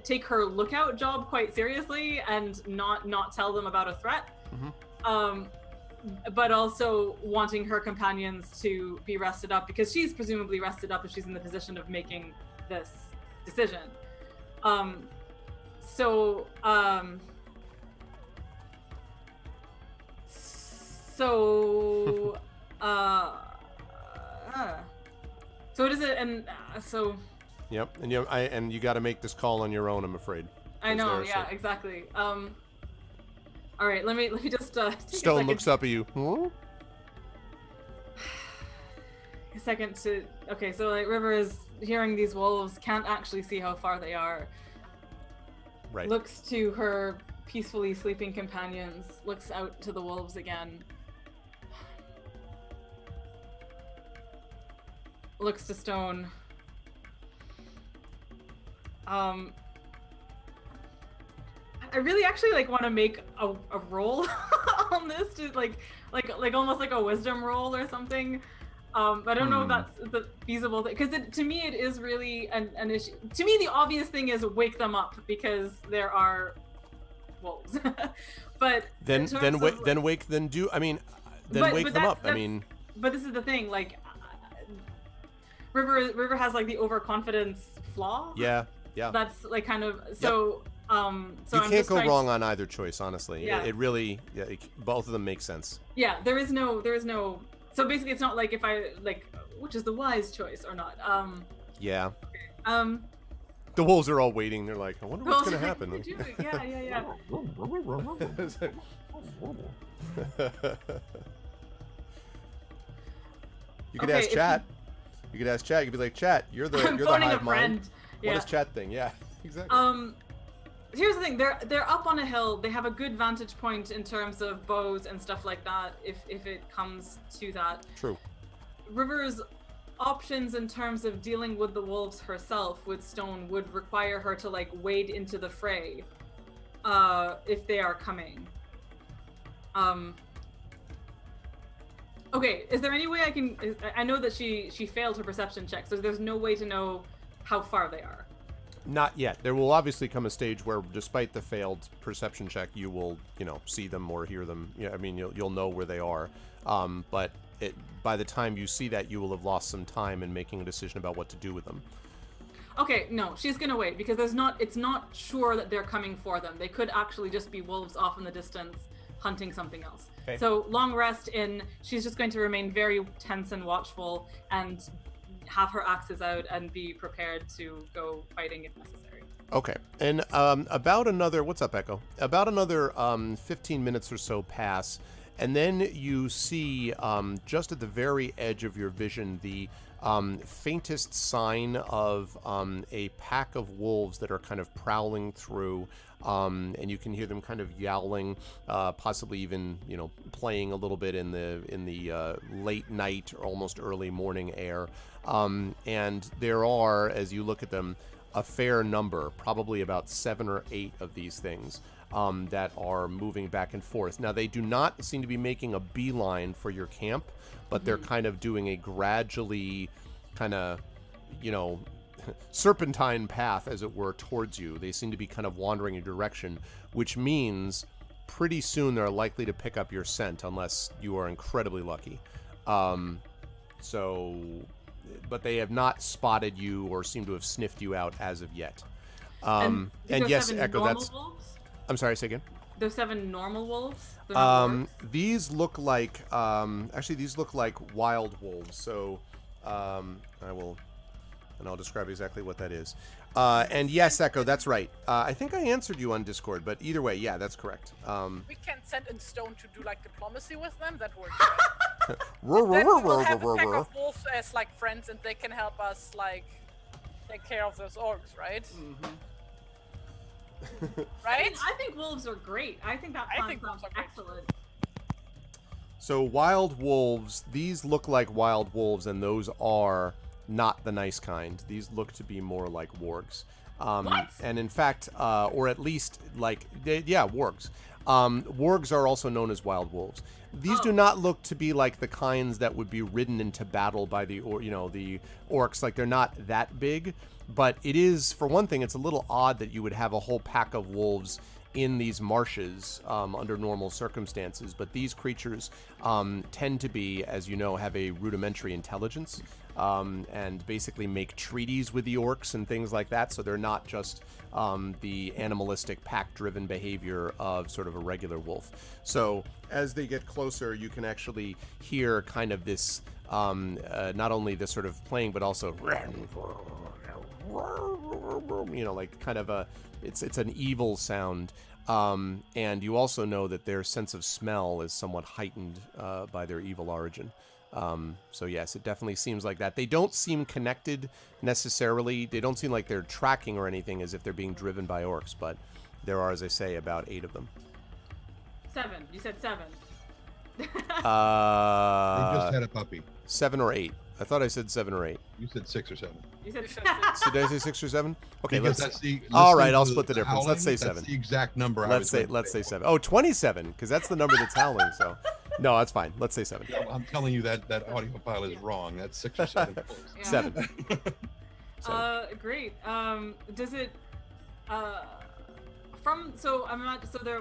take her lookout job quite seriously and not tell them about a threat. But also wanting her companions to be rested up because she's presumably rested up if she's in the position of making this decision. So it is it, and so. Yep, and you got to make this call on your own, I'm afraid. I know, There's yeah, exactly. All right, let me just take Stone looks up at you. Huh? a second to. Okay, so River is hearing these wolves, can't actually see how far they are. Right. Looks to her peacefully sleeping companions, looks out to the wolves again. Looks to Stone. I really actually want to make a roll on this to like almost like a wisdom roll or something. But I don't know if that's the feasible thing, because to me it is really an issue. To me, the obvious thing is wake them up because there are wolves. But Then wake them up. I mean, but this is the thing, River has the overconfidence flaw. yeah. That's kind of so. So You I'm can't just go trying wrong on either choice, honestly. Yeah. It really, both of them make sense. Yeah, there is no. So basically, it's not like if I the wise choice or not. Yeah. Um. The wolves are all waiting. They're like, I wonder what's well, going to happen. what are you doing? Yeah. You could Okay, ask chat. You could ask chat. You could be like, chat, you're the I'm you're the phoning a hive mind. friend. What Yeah. does chat think? Yeah, exactly. Here's the thing. They're up on a hill. They have a good vantage point in terms of bows and stuff like that. If it comes to that. True. River's options in terms of dealing with the wolves herself with stone would require her to like wade into the fray, if they are coming. Okay, is there any way I know that she failed her perception check, so there's no way to know how far they are. Not yet. There will obviously come a stage where, despite the failed perception check, you will, see them or hear them. Yeah, I mean, you'll know where they are. But by the time you see that, you will have lost some time in making a decision about what to do with them. Okay, no, she's gonna wait because it's not sure that they're coming for them. They could actually just be wolves off in the distance hunting something else. Okay. So long rest in. She's just going to remain very tense and watchful and have her axes out and be prepared to go fighting if necessary. Okay, and about another, what's up, Echo? About another 15 minutes or so pass, and then you see just at the very edge of your vision the faintest sign of a pack of wolves that are kind of prowling through, and you can hear them kind of yowling, possibly even playing a little bit in the late night or almost early morning air. And there are, as you look at them, a fair number, probably about 7 or 8 of these things that are moving back and forth. Now, they do not seem to be making a beeline for your camp, but they're kind of doing a gradually kind of, serpentine path, as it were, towards you. They seem to be kind of wandering in a direction, which means pretty soon they're likely to pick up your scent unless you are incredibly lucky. But they have not spotted you or seem to have sniffed you out as of yet. And yes, Echo, that's... Wolves? I'm sorry, say again? There's 7 normal wolves? They're not wolves? These look like... actually, these look like wild wolves. So I'll describe exactly what that is. And yes, Echo, that's right. I think I answered you on Discord, but either way, yeah, that's correct. We can send in stone to do like diplomacy with them. That works. Then We'll we'll have a pack of wolves as like friends, and they can help us like take care of those orcs, right? Right? I think wolves are great. I think that plan sounds excellent. So wild wolves, these look like wild wolves, and those are not the nice kind. These look to be more like wargs. What? And in fact, or at least like, wargs. Wargs are also known as wild wolves. These do not look to be like the kinds that would be ridden into battle by the orcs. Like, they're not that big, but it is, for one thing, it's a little odd that you would have a whole pack of wolves in these marshes under normal circumstances. But these creatures tend to be, as you know, have a rudimentary intelligence and basically make treaties with the orcs and things like that. So they're not just the animalistic pack-driven behavior of sort of a regular wolf. So as they get closer, you can actually hear kind of this, not only this sort of playing, but also, like kind of it's an evil sound. And you also know that their sense of smell is somewhat heightened by their evil origin. So yes, it definitely seems like that. They don't seem connected necessarily. They don't seem like they're tracking or anything as if they're being driven by orcs, but there are, as I say, about 8 of them. 7. You said 7. They just had a puppy. 7 or 8. I thought I said 7 or 8. You said 6 or 7. You said So did I say 6 or 7? Okay, Because all right, I'll split the difference. Let's say 7. That's the exact number. Let's say 7. Oh, 27, because that's the number that's howling. So, no, that's fine. Let's say 7. I'm telling you that audio file is wrong. That's 6 or 7. Yeah. 7. Great. Does it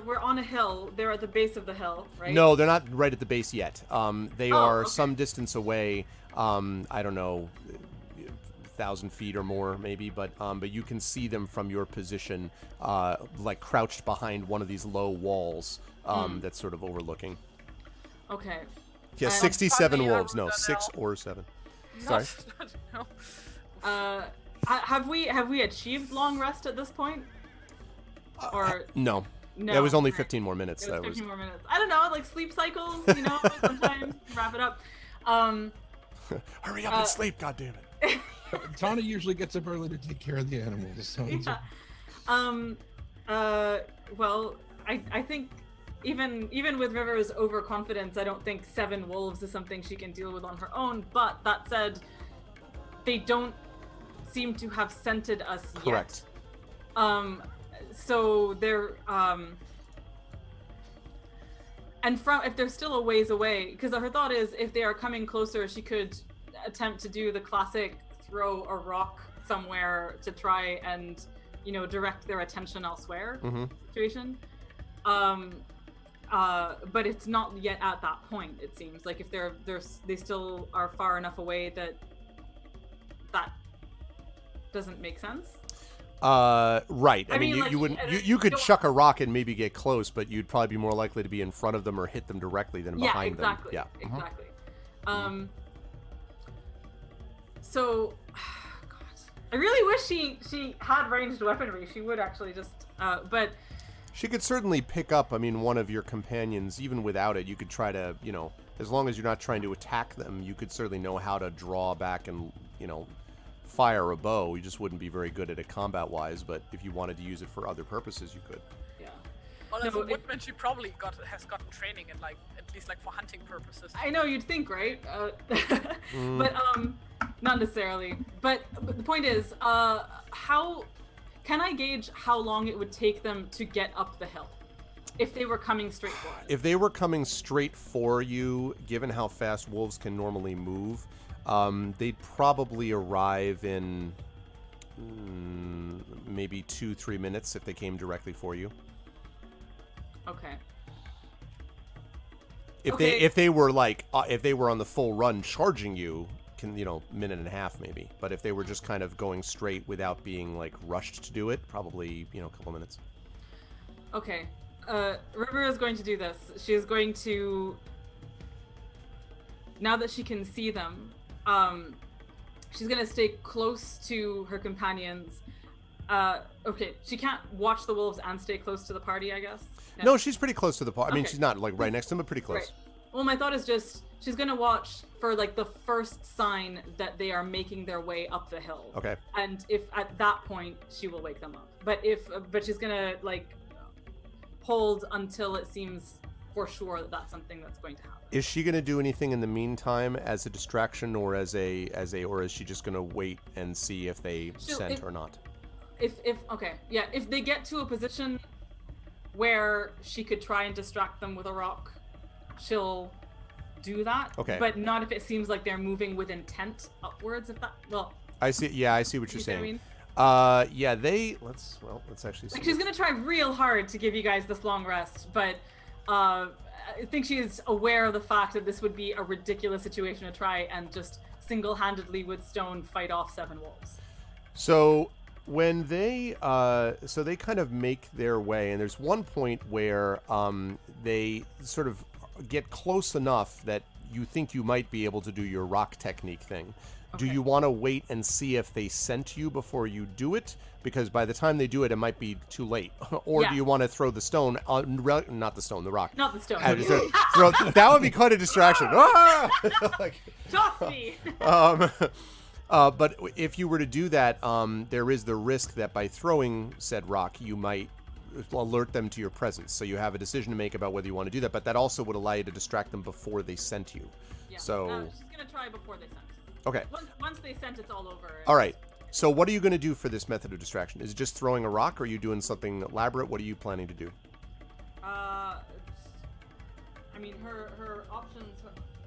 we're on a hill. They're at the base of the hill, right? No, they're not right at the base yet. They are okay. some distance away. I don't know, 1,000 feet or more, maybe. But you can see them from your position, like crouched behind one of these low walls that's sort of overlooking. Okay. Yeah, And 67 funny, wolves. No, Rosanelle. 6 or 7. Sorry. No. Have we achieved long rest at this point? Or No. no? It was only right. 15 more minutes. It was That 15 more minutes. I don't know, like sleep cycles, you know, sometimes wrap it up. Hurry up and sleep, goddammit. Tana usually gets up early to take care of the animals. So Yeah. Well, I think even with River's overconfidence, I don't think 7 wolves is something she can deal with on her own. But that said, they don't seem to have scented us Correct. yet. So they're and from if they're still a ways away, because her thought is if they are coming closer, she could attempt to do the classic throw a rock somewhere to try and, you know, direct their attention elsewhere situation. But it's not yet at that point. It seems like if they still are far enough away that doesn't make sense. Right. I mean, like, you wouldn't. You could chuck a rock and maybe get close, but you'd probably be more likely to be in front of them or hit them directly than behind them. Yeah, exactly. So, God, I really wish she had ranged weaponry. She would actually just, but she could certainly pick up. I mean, one of your companions, even without it, you could try to, you know, as long as you're not trying to attack them, you could certainly know how to draw back and, you know, fire a bow. You just wouldn't be very good at it combat-wise, but if you wanted to use it for other purposes, you could. yeah. Well, as a woodman, she probably has gotten training in, like, at least like for hunting purposes. I know, you'd think, right? But not necessarily. But the point is, how can I gauge how long it would take them to get up the hill if they were coming straight for us? If they were coming straight for you, given how fast wolves can normally move, they'd probably arrive in maybe 2-3 minutes if they came directly for you. Okay. If they were like if they were on the full run charging you, minute and a half maybe. But if they were just kind of going straight without being like rushed to do it, probably a couple minutes. Okay. River is going to do this. She is going to, now that she can see them, she's going to stay close to her companions. Okay, she can't watch the wolves and stay close to the party, I guess. No, she's pretty close to the party. I mean, Okay. she's not like right next to them, but pretty close. Right. Well, my thought is just she's going to watch for like the first sign that they are making their way up the hill. Okay. And if at that point she will wake them up. But she's going to like hold until it seems for sure that that's something that's going to happen. Is she going to do anything in the meantime as a distraction, or or is she just going to wait and see if they scent or not? If they get to a position where she could try and distract them with a rock, she'll do that. Okay. But not if it seems like they're moving with intent upwards. I see. Yeah, I see what you're see what I saying. mean? Let's actually see. Like, she's gonna try real hard to give you guys this long rest, but I think she is aware of the fact that this would be a ridiculous situation to try and just single-handedly with stone fight off 7 wolves. So when they kind of make their way, and there's one point where they sort of get close enough that you think you might be able to do your rock technique thing. Okay. Do you want to wait and see if they scent you before you do it? Because by the time they do it, it might be too late. Or do you want to throw the stone, not the stone, the rock. Not the stone. That would be quite a distraction. Toss me! But if you were to do that, there is the risk that by throwing said rock, you might alert them to your presence. So you have a decision to make about whether you want to do that, but that also would allow you to distract them before they scent you. Yeah. So She's going to try before they scent. Okay. Once they scent, it's all over. All right. So what are you going to do for this method of distraction? Is it just throwing a rock, or are you doing something elaborate? What are you planning to do? I mean, her options,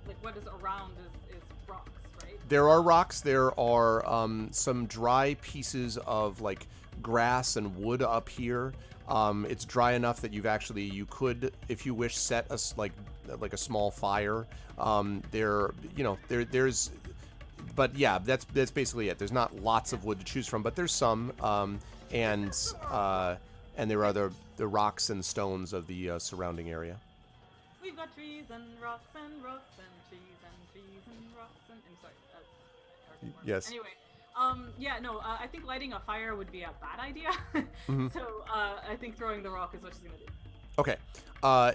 like what is around is rocks, right? There are rocks. There are some dry pieces of like grass and wood up here. It's dry enough that you could, if you wish, set like a small fire. There's. But yeah, that's basically it. There's not lots of wood to choose from, but there's some, and there are the rocks and stones of the surrounding area. We've got trees and rocks and rocks and trees and trees and rocks and. I'm sorry. Yes. Anyway, yeah, no, I think lighting a fire would be a bad idea. Mhm. So I think throwing the rock is what she's gonna do. Okay.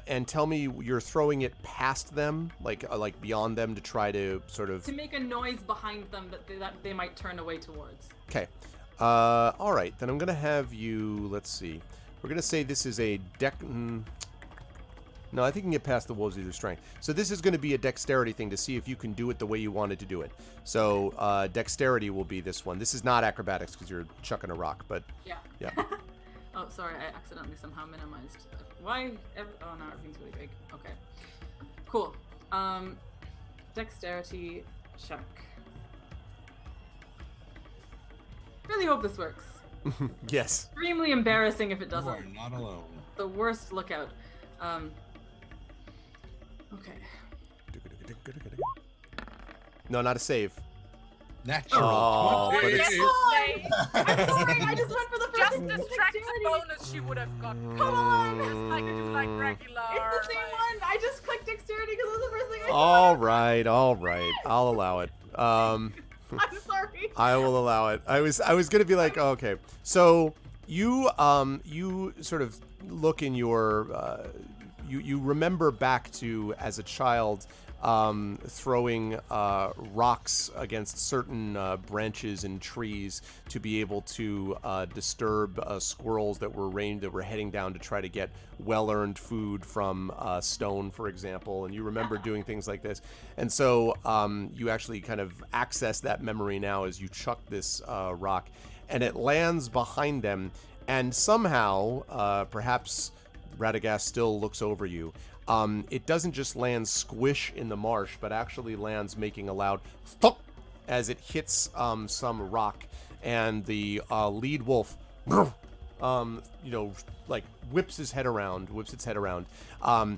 And tell me, you're throwing it past them, like beyond them, to try to sort of. To make a noise behind them that they might turn away towards. Okay. All right. Then I'm gonna have you. Let's see. We're gonna say this is a No, I think you can get past the wolves with your strength. So this is going to be a dexterity thing to see if you can do it the way you wanted to do it. So dexterity will be this one. This is not acrobatics because you're chucking a rock, but Yeah. yeah. Oh, sorry, I accidentally somehow minimized. Why? Oh no, everything's really big. Okay. Cool. Dexterity check. Really hope this works. Yes. Extremely embarrassing if it You are doesn't. not alone. The worst lookout. Okay. No, not a save. Natural. Oh, but 20. it's- I'm sorry, I just went for the Just first this dexterity. bonus she would have gotten. Come on! I could do like regular. It's the same one. I just clicked dexterity because it was the first thing I saw. All right. I'll allow it. I'm sorry. I will allow it. I was gonna be like, oh, okay. So you sort of look in your you remember back to as a child throwing rocks against certain branches and trees to be able to disturb squirrels that were heading down to try to get well-earned food from stone, for example. And you remember doing things like this. And so you actually kind of access that memory now as you chuck this rock, and it lands behind them. And somehow, perhaps Radagast still looks over you. It doesn't just land squish in the marsh, but actually lands making a loud thump as it hits some rock, and the lead wolf, like whips its head around, and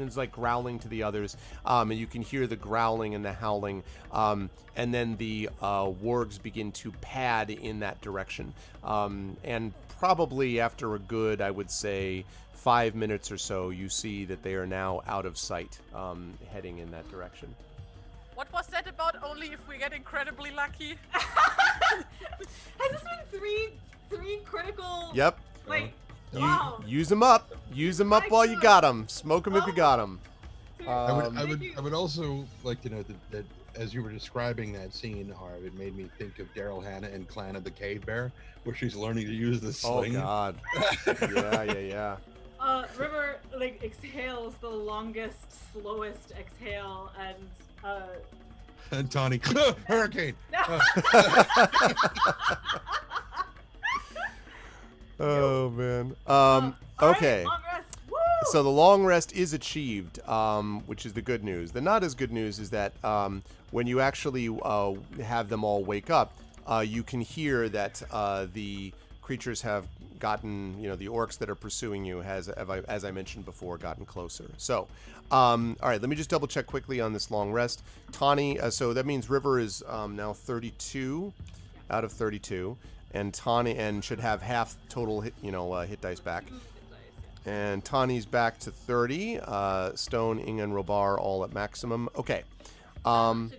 it's like growling to the others, and you can hear the growling and the howling, and then the wargs begin to pad in that direction, and probably after a good, I would say, 5 minutes or so, you see that they are now out of sight, heading in that direction. What was that about? Only if we get incredibly lucky. Has this been three critical? Yep. Like, You, wow. Use them up. Use them up while you got them. Smoke them if you got them. I would also like to note that as you were describing that scene, Harv, it made me think of Daryl Hannah in Clan of the Cave Bear, where she's learning to use the Oh sling. God. Yeah. River like exhales the longest, slowest exhale, and And Tawny, hurricane. Oh man. all right, Okay. long rest. Woo! So the long rest is achieved, which is the good news. The not as good news is that when you actually have them all wake up, you can hear that the creatures have gotten, the orcs that are pursuing you has, as I mentioned before, gotten closer. So, all right, let me just double check quickly on this long rest. Tawny, so that means River is now 32 out of 32, and Tawny should have half total hit dice back. And Tawny's back to 30. Stone, Inga, and Robar all at maximum. Okay. How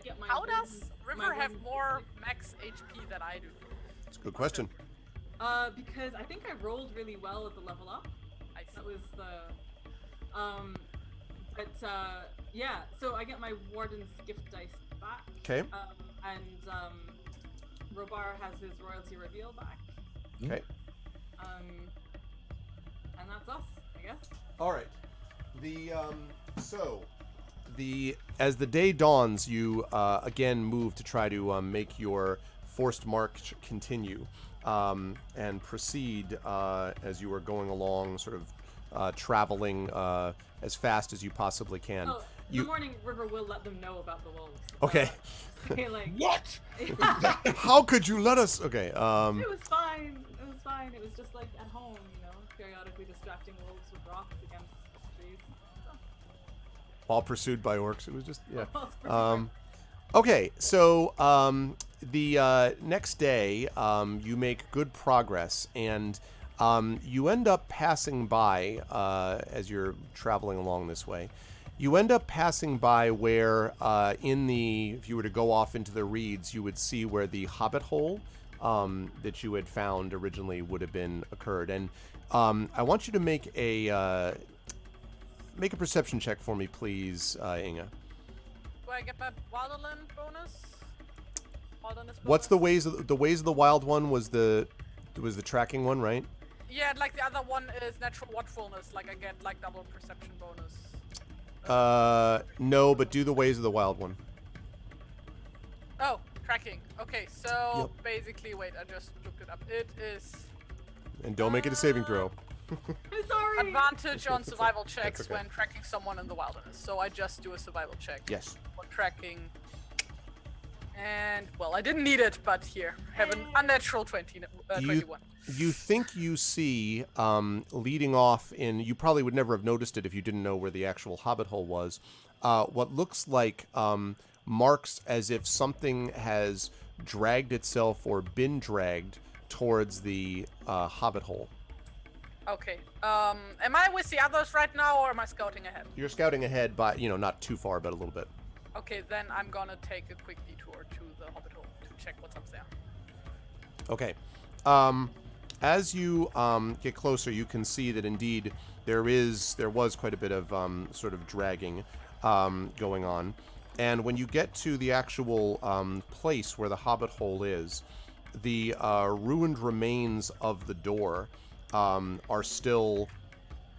does River have more max HP than I do? That's a good question. Because I think I rolled really well at the level up. That was the yeah. So I get my Warden's gift dice back. Okay. And Robar has his royalty reveal back. Okay. And that's us, I guess. All right. As the day dawns, you again move to try to make your forced march continue, and proceed as you are going along, sort of traveling as fast as you possibly can. Oh, in the morning, River will let them know about the wolves. Okay. Okay, like What? How could you let us? Okay. It was fine. It was fine. It was just like at home, periodically distracting wolves with rocks against trees. While pursued by orcs, it was just Yeah. Okay, so the next day, you make good progress, and you end up passing by as you're traveling along this way. You end up passing by where, if you were to go off into the reeds, you would see where the hobbit hole that you had found originally would have been occurred. And I want you to make a perception check for me, please, Inga. Do I get my Wilderland bonus? Wilderness bonus? What's the ways of the wild one was the tracking one, right? Yeah, like the other one is natural watchfulness. Like I get like double perception bonus. No, but do the ways of the wild one. Oh, tracking. Okay, so basically, wait, I just looked it up. It is. And don't make it a saving throw. I'm sorry. Advantage on survival checks okay. when tracking someone in the wilderness. So I just do a survival check. Yes. For tracking. And, well, I didn't need it, but here. Have an unnatural 21. You think you see, leading off in... You probably would never have noticed it if you didn't know where the actual hobbit hole was. What looks like marks as if something has dragged itself or been dragged towards the hobbit hole. Okay. Am I with the others right now, or am I scouting ahead? You're scouting ahead by, not too far, but a little bit. Okay, then I'm gonna take a quick detour to the hobbit hole to check what's up there. Okay. As you get closer, you can see that indeed there was quite a bit of sort of dragging going on. And when you get to the actual place where the hobbit hole is, the ruined remains of the door are still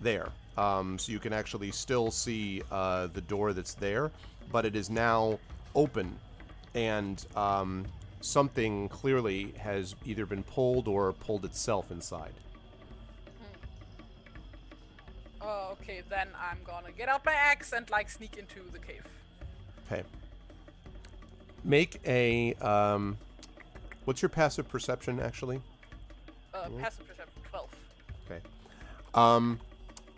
there. So you can actually still see the door that's there, but it is now open, and something clearly has either been pulled or pulled itself inside. Oh, okay, then I'm gonna get out my axe and like sneak into the cave. Okay. Make a what's your passive perception actually? Passive perception 12. Okay.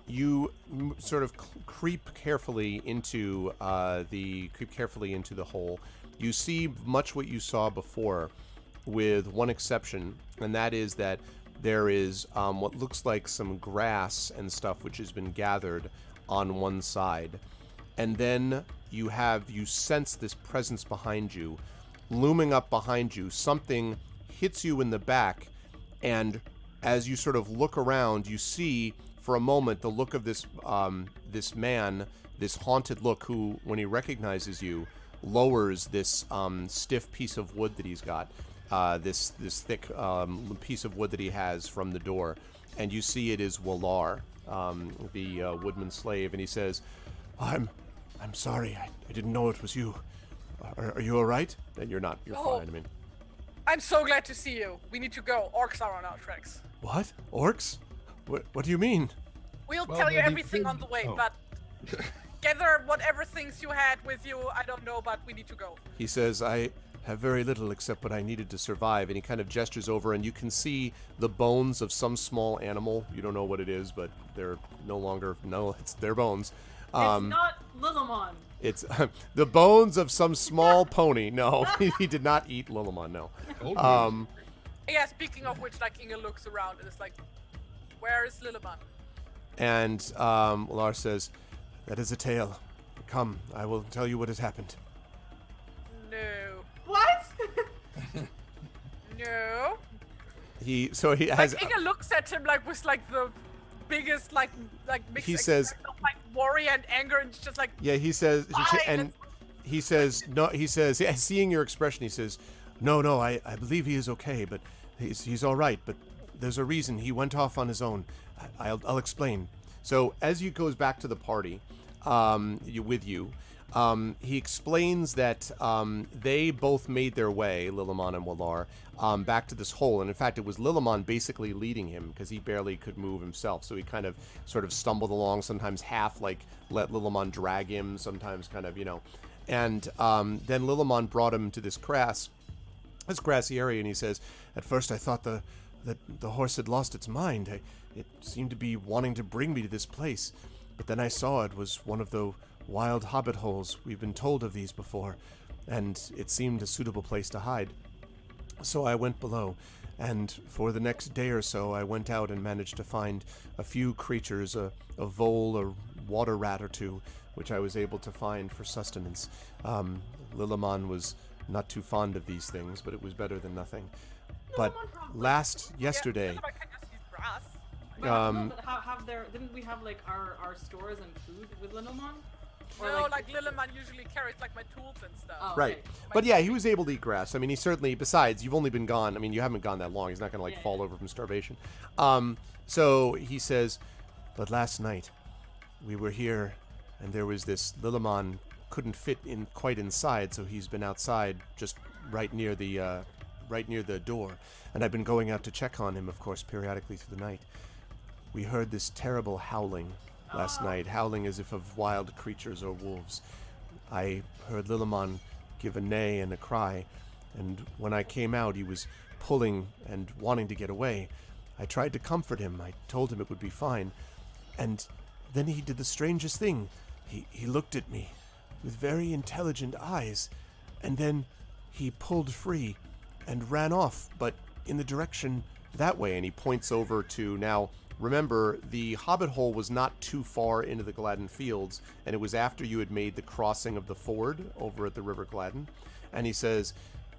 You sort of creep carefully into the hole. You see much what you saw before, with one exception, and that is that there is what looks like some grass and stuff which has been gathered on one side, and then you sense this presence behind you, looming up behind you. Something hits you in the back, and as you sort of look around, you see for a moment the look of this man, this haunted look, who, when he recognizes you, lowers this stiff piece of wood that he's got, this thick piece of wood that he has from the door, and you see it is Willar, the woodman slave, and he says, I'm sorry, I didn't know it was you. Are you all right? And you're not. You're fine. I mean, I'm so glad to see you. We need to go. Orcs are on our tracks. What? Orcs? What do you mean? We'll tell you everything on the way, but gather whatever things you had with you. I don't know, but we need to go. He says, I have very little except what I needed to survive, and he kind of gestures over, and you can see the bones of some small animal. You don't know what it is, but they're it's their bones. It's not Lillimon. It's the bones of some small pony. No, he did not eat Lillimon, no. Yeah, speaking of which, like, Inga looks around and is like, where is Lillimon? And Lars says, that is a tale. Come, I will tell you what has happened. No. What? No. He has... Like, Inga looks at him like with like the biggest like mixed he says of, like, worry and anger, and it's just like, yeah, he says, fine. and he says, no, he says, yeah, seeing your expression, he says, no, I believe he is okay, but he's all right, but there's a reason he went off on his own. I'll explain. So as he goes back to the party, he explains that they both made their way, Lillimon and Willar, back to this hole. And in fact, it was Lillimon basically leading him, because he barely could move himself. So he kind of sort of stumbled along, sometimes half like let Lillimon drag him, sometimes kind of, And then Lillimon brought him to this grassy area, and he says, at first I thought the horse had lost its mind. It seemed to be wanting to bring me to this place. But then I saw it was one of the wild hobbit holes. We've been told of these before, and it seemed a suitable place to hide. So I went below, and for the next day or so I went out and managed to find a few creatures, a vole, a water rat or two, which I was able to find for sustenance. Liliman was not too fond of these things, but it was better than nothing. But yesterday... Yeah, I can just use grass. Didn't we have like our stores and food with Lilomon? No, like Liliman usually carries like my tools and stuff. Oh, Right. okay. But yeah, he was able to eat grass. I mean, he certainly, besides, you've only been gone, I mean, you haven't gone that long. He's not going to fall over from starvation. So he says, but last night we were here and there was this Liliman couldn't fit in quite inside, so he's been outside just right near the door. And I've been going out to check on him, of course, periodically through the night. We heard this terrible howling last night, howling as if of wild creatures or wolves. I heard Liliman give a neigh and a cry, and when I came out, he was pulling and wanting to get away. I tried to comfort him. I told him it would be fine. And then he did the strangest thing. He looked at me with very intelligent eyes, and then he pulled free and ran off, but in the direction that way. And he points over to now... Remember, the Hobbit Hole was not too far into the Gladden Fields, and it was after you had made the crossing of the ford over at the River Gladden. And he says,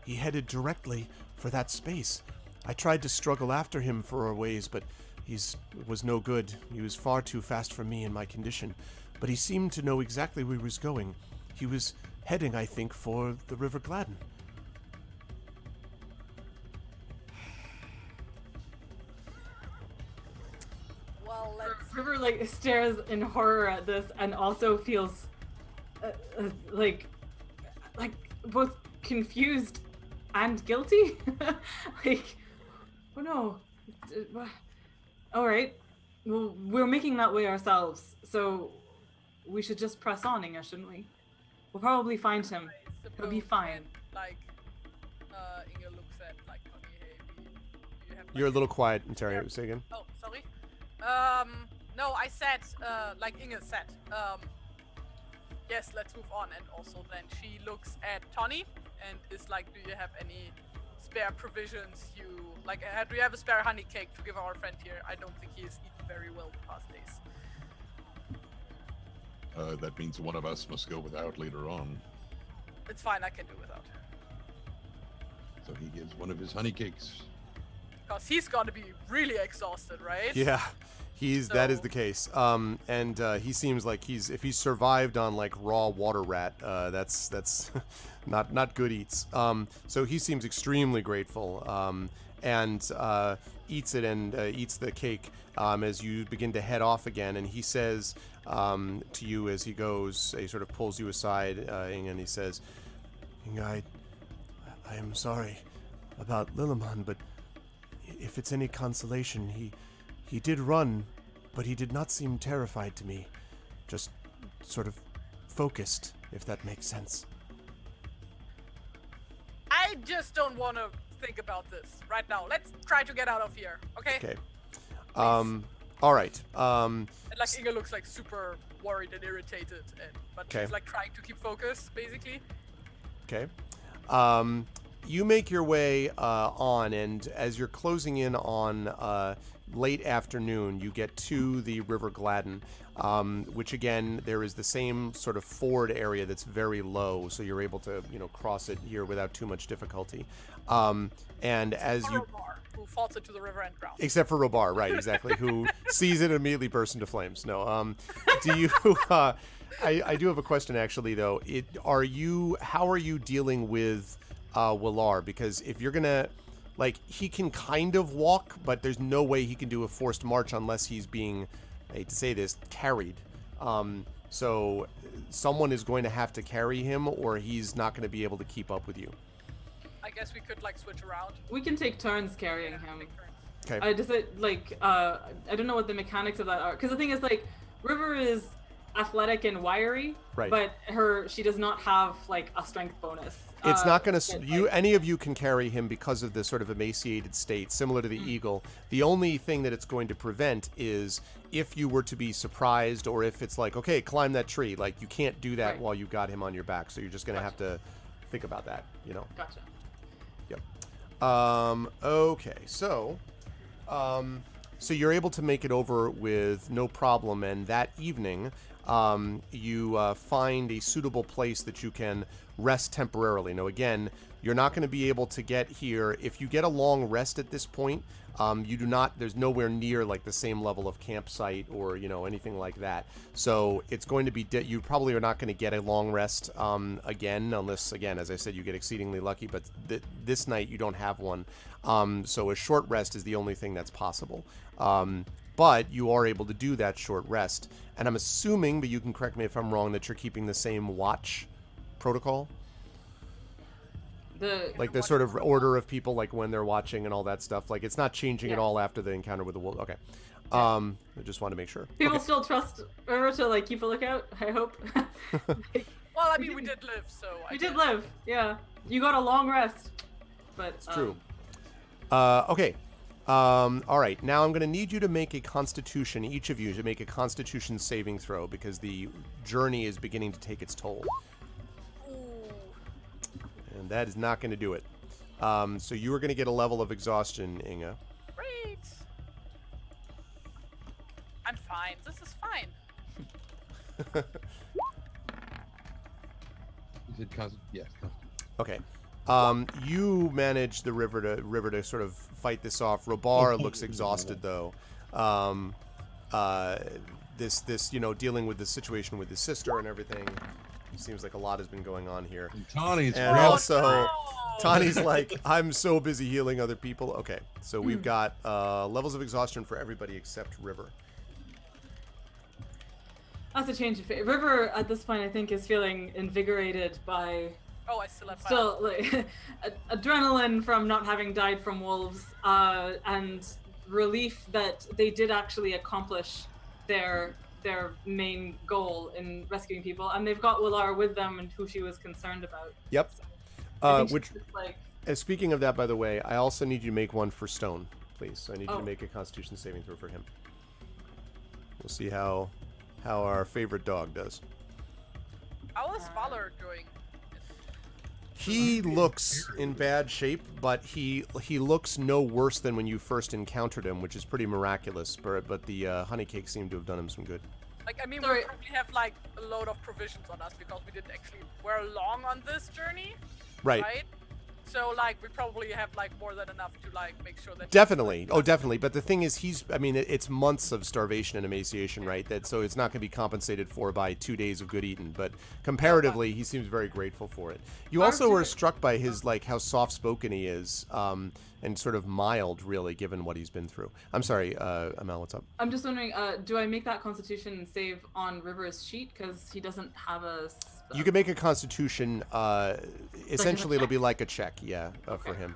he headed directly for that space. I tried to struggle after him for a ways, but it was no good. He was far too fast for me in my condition. But he seemed to know exactly where he was going. He was heading, I think, for the River Gladden. River like stares in horror at this and also feels like both confused and guilty. Like, oh no. All right. Well, we're making that way ourselves, so we should just press on, Inga, shouldn't we? We'll probably find him. He'll be fine. Like, Inga looks at like, okay, hey, you have. Like, You're a little quiet, Ontario. Say again. Oh, sorry. No, I said, like Inge said, yes, let's move on. And also then she looks at Tony and is like, do you have any spare provisions? Do you have a spare honey cake to give our friend here? I don't think he has eaten very well the past days. That means one of us must go without later on. It's fine, I can do without. So he gives one of his honey cakes. Because he's gonna be really exhausted, right? Yeah. That is the case. And he seems like if he's survived on like raw water rat, that's not good eats. So he seems extremely grateful, and eats it and eats the cake as you begin to head off again. And he says to you as he goes, he sort of pulls you aside, Inga, and he says, Inga, I am sorry about Liliman, but if it's any consolation, he did run, but he did not seem terrified to me. Just sort of focused, if that makes sense. I just don't want to think about this right now. Let's try to get out of here, okay? Okay. All right. And like Inga looks like super worried and irritated, but Okay. she's like trying to keep focus, basically. Okay. You make your way on, and as you're closing in on late afternoon, you get to the River Gladden, which again, there is the same sort of ford area that's very low, so you're able to, cross it here without too much difficulty. And as you... Robar, who falls into the river and drowns. Except for Robar, right, exactly, who sees it and immediately bursts into flames. No, do you... I do have a question, actually, though. How are you dealing with Willar? Because if you're gonna... he can kind of walk, but there's no way he can do a forced march unless he's being, I hate to say this, carried. So someone is going to have to carry him, or he's not going to be able to keep up with you. I guess we could switch around. We can take turns carrying him. Okay. I don't know what the mechanics of that are, because the thing is, River is athletic and wiry, right, but she does not have a strength bonus. It's not going to... any of you can carry him because of the sort of emaciated state, similar to the eagle. The only thing that it's going to prevent is if you were to be surprised, or if it's okay, climb that tree. You can't do that while you got him on your back, so you're just going to have to think about that, Gotcha. Yep. Okay, so you're able to make it over with no problem, and that evening... you find a suitable place that you can rest temporarily. Now, again, you're not going to be able to get here. If you get a long rest at this point, you do not, there's nowhere near like the same level of campsite or, anything like that. So it's going to be, you probably are not going to get a long rest again, unless, again, as I said, you get exceedingly lucky. But this night you don't have one. So a short rest is the only thing that's possible. But you are able to do that short rest. And I'm assuming, but you can correct me if I'm wrong, that you're keeping the same watch protocol? The sort of order of people, like when they're watching and all that stuff. Like, it's not changing at all after the encounter with the wolf. Okay. I just want to make sure. People still trust River to, like, keep a lookout, I hope. Well, I mean, we did live, so... We did live, yeah. You got a long rest. But, it's true. Okay. All right. Now I'm going to need you to make a constitution, each of you, to make a constitution saving throw, because the journey is beginning to take its toll. And that is not going to do it. So you are going to get a level of exhaustion, Inga. Great. I'm fine. This is fine. You said yes. Okay. You manage the river to sort of fight this off. Robar looks exhausted though. This dealing with the situation with his sister and everything. Seems like a lot has been going on here. And Tawny's Tawny's like, I'm so busy healing other people. Okay, so we've got levels of exhaustion for everybody except River. That's a change of fate. River, at this point, I think, is feeling invigorated by... Oh, I still have adrenaline from not having died from wolves, and relief that they did actually accomplish their main goal in rescuing people, and they've got Willar with them, and who she was concerned about. Yep. So, speaking of that, by the way, I also need you to make one for Stone, please. So I need you to make a Constitution saving throw for him. We'll see how our favorite dog does. How is Valor doing? He looks in bad shape, but he looks no worse than when you first encountered him, which is pretty miraculous. But the honey cake seemed to have done him some good. Like, I mean, we probably have like a load of provisions on us because we didn't actually we're long on this journey, right? So like we probably have like more than enough to like make sure that definitely, definitely. But the thing is, it's months of starvation and emaciation, right? So it's not going to be compensated for by 2 days of good eating. But comparatively, he seems very grateful for it. You also were struck by his how soft spoken he is, and sort of mild, really, given what he's been through. I'm sorry, Amel, what's up? I'm just wondering, do I make that Constitution save on River's sheet because he doesn't have a? You can make a Constitution. Essentially, it'll be like a check, for him.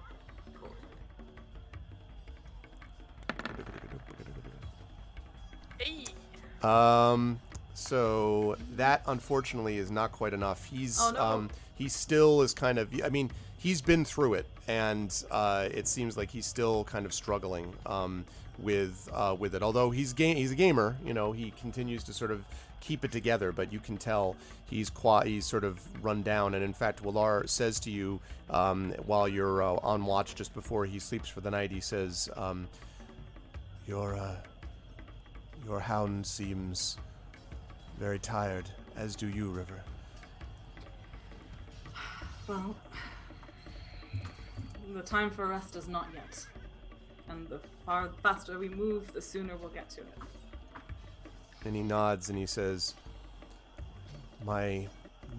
Hey. So that unfortunately is not quite enough. He's he still is kind of. I mean, he's been through it, and it seems like he's still kind of struggling with it. Although he's a gamer, he continues to sort of keep it together, but you can tell he's sort of run down. And in fact, Willar says to you while you're on watch just before he sleeps for the night, he says, your hound seems very tired, as do you, River. Well, the time for rest is not yet. And the faster we move, the sooner we'll get to it. And he nods and he says, my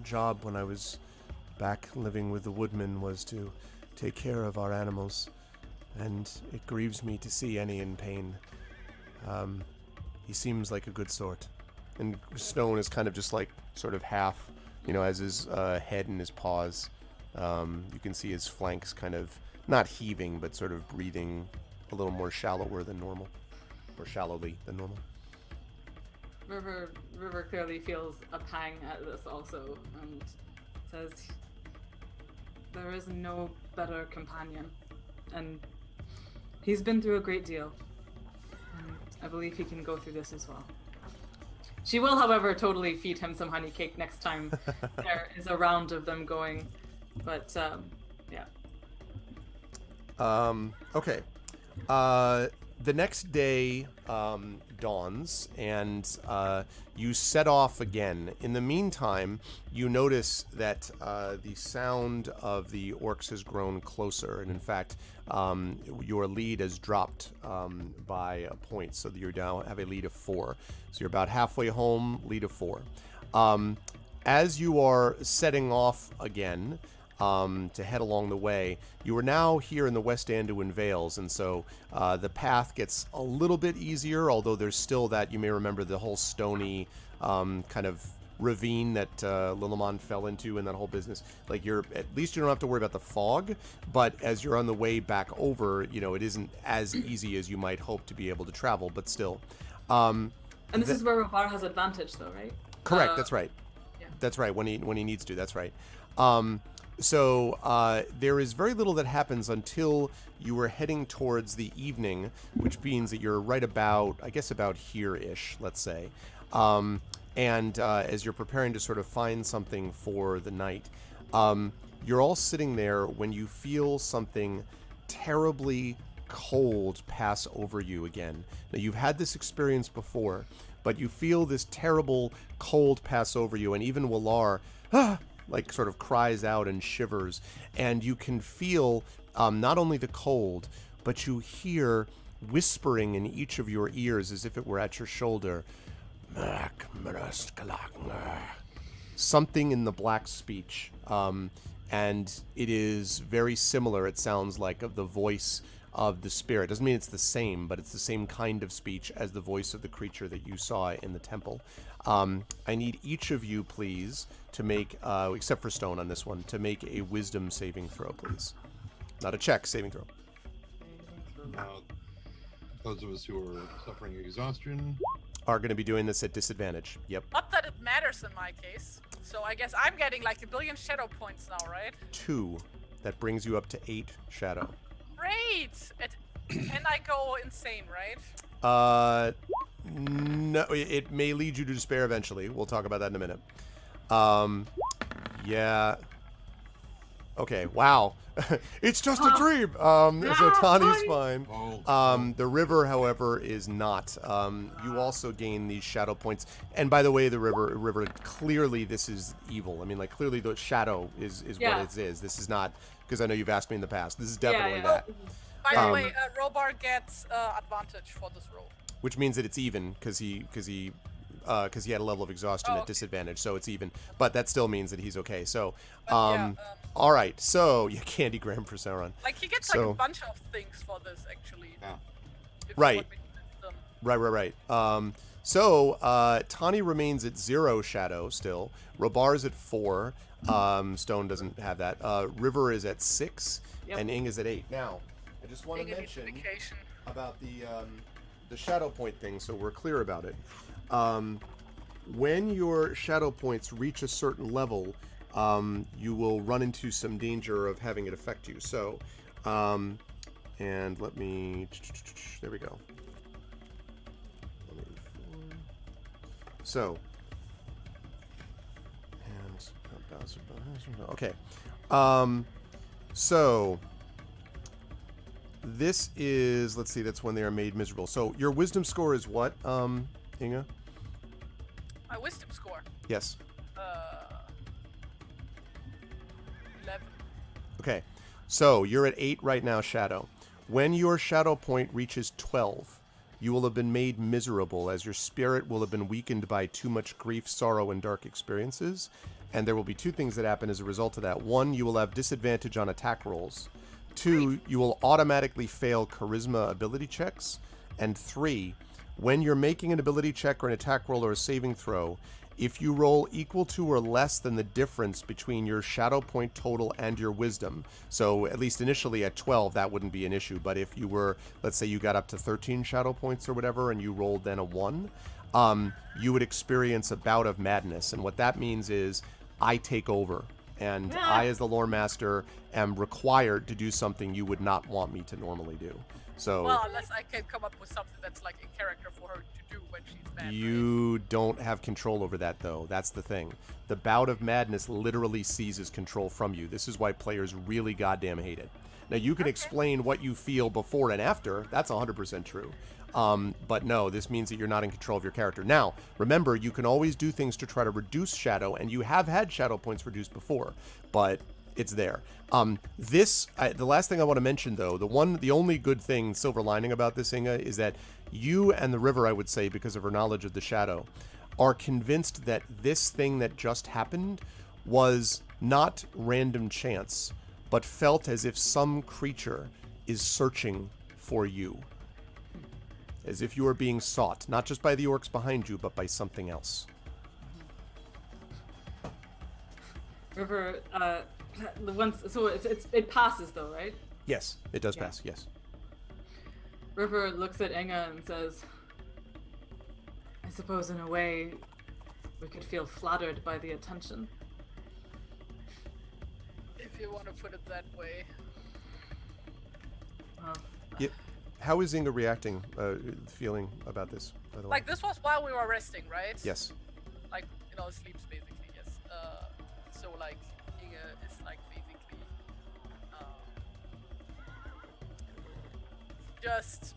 job when I was back living with the woodmen was to take care of our animals, and it grieves me to see any in pain. He seems like a good sort. And Stone is kind of just like sort of half, as his head and his paws. You can see his flanks kind of not heaving, but sort of breathing a little more shallower than normal, or shallowly than normal. River clearly feels a pang at this also, and says, there is no better companion, and he's been through a great deal, and I believe he can go through this as well. She will, however, totally feed him some honey cake next time there is a round of them going, but yeah. Okay. The next day, dawns, and you set off again. In the meantime, you notice that the sound of the orcs has grown closer, and in fact, your lead has dropped by a point, so that you now have a lead of 4. So you're about halfway home, lead of 4. As you are setting off again to head along the way, you are now here in the West Anduin Vales, and so the path gets a little bit easier, although there's still that, you may remember, the whole stony kind of ravine that Lillimon fell into and that whole business. Like, at least you don't have to worry about the fog, but as you're on the way back over, it isn't as easy as you might hope to be able to travel, but still. And this is where Rovar has advantage, though, right? Correct, that's right. Yeah. That's right, when he needs to, that's right. So there is very little that happens until you are heading towards the evening, which means that you're right about, I guess, about here-ish, let's say. And as you're preparing to sort of find something for the night, you're all sitting there when you feel something terribly cold pass over you again. Now, you've had this experience before, but you feel this terrible cold pass over you, and even Willar, like, sort of cries out and shivers, and you can feel not only the cold, but you hear whispering in each of your ears as if it were at your shoulder. Something in the black speech, and it is very similar, it sounds like, of the voice of the spirit. Doesn't mean it's the same, but it's the same kind of speech as the voice of the creature that you saw in the temple. I need each of you, please, to make, except for Stone on this one, to make a wisdom saving throw, please. Not a check, saving throw. Those of us who are suffering exhaustion are going to be doing this at disadvantage. Yep. Not that it matters in my case. So I guess I'm getting like 1 billion shadow points now, right? 2. That brings you up to 8 shadow. Great! And I go insane, right? No, it may lead you to despair eventually. We'll talk about that in a minute. Yeah. Okay, wow. It's just a dream! So Tani's fine. The river, however, is not. You also gain these shadow points. And by the way, the river, clearly this is evil. I mean, like, clearly the shadow is what it is. This is not, because I know you've asked me in the past. This is definitely that. By the way, Robar gets advantage for this roll. Which means that it's even, because he had a level of exhaustion at disadvantage, so it's even. But that still means that he's okay. So, all right. So, Candy Graham for Sauron. Like, he gets like a bunch of things for this, actually. Yeah. Right. Right. So, Tani remains at 0 shadow still. Robar's at 4. Stone doesn't have that. River is at 6, and Ing is at 8. Now, I just want to mention about the shadow point thing, so we're clear about it. When your shadow points reach a certain level, you will run into some danger of having it affect you. So, and let me, there we go. So, and, okay. So, this is, let's see, that's when they are made miserable. So, your wisdom score is what, Inga? My wisdom score? Yes. 11. Okay. So, you're at 8 right now, Shadow. When your shadow point reaches 12, you will have been made miserable, as your spirit will have been weakened by too much grief, sorrow, and dark experiences. And there will be 2 things that happen as a result of that. 1, you will have disadvantage on attack rolls. 2, you will automatically fail charisma ability checks. And 3, when you're making an ability check or an attack roll or a saving throw, if you roll equal to or less than the difference between your shadow point total and your wisdom, so at least initially at 12, that wouldn't be an issue. But if you were, let's say you got up to 13 shadow points or whatever, and you rolled then a 1, you would experience a bout of madness. And what that means is I take over. And I, as the lore master, am required to do something you would not want me to normally do. So, well, unless I can come up with something that's like in character for her to do when she's mad. You don't have control over that, though. That's the thing. The bout of madness literally seizes control from you. This is why players really goddamn hate it. Now, you can explain what you feel before and after. That's 100% true. But no, this means that you're not in control of your character. Now, remember, you can always do things to try to reduce shadow, and you have had shadow points reduced before, but it's there. The last thing I want to mention, though, the only good thing, silver lining about this, Inga, is that you and the river, I would say, because of her knowledge of the shadow, are convinced that this thing that just happened was not random chance, but felt as if some creature is searching for you. As if you are being sought, not just by the orcs behind you, but by something else. River, it passes though, right? Yes, it does pass, yes. River looks at Inga and says, I suppose in a way we could feel flattered by the attention. If you want to put it that way. Yeah. How is Inga reacting, feeling about this, by the way? Like, this was while we were resting, right? Yes. Like, sleeps basically, yes. So, like, Inga is, like, basically, just,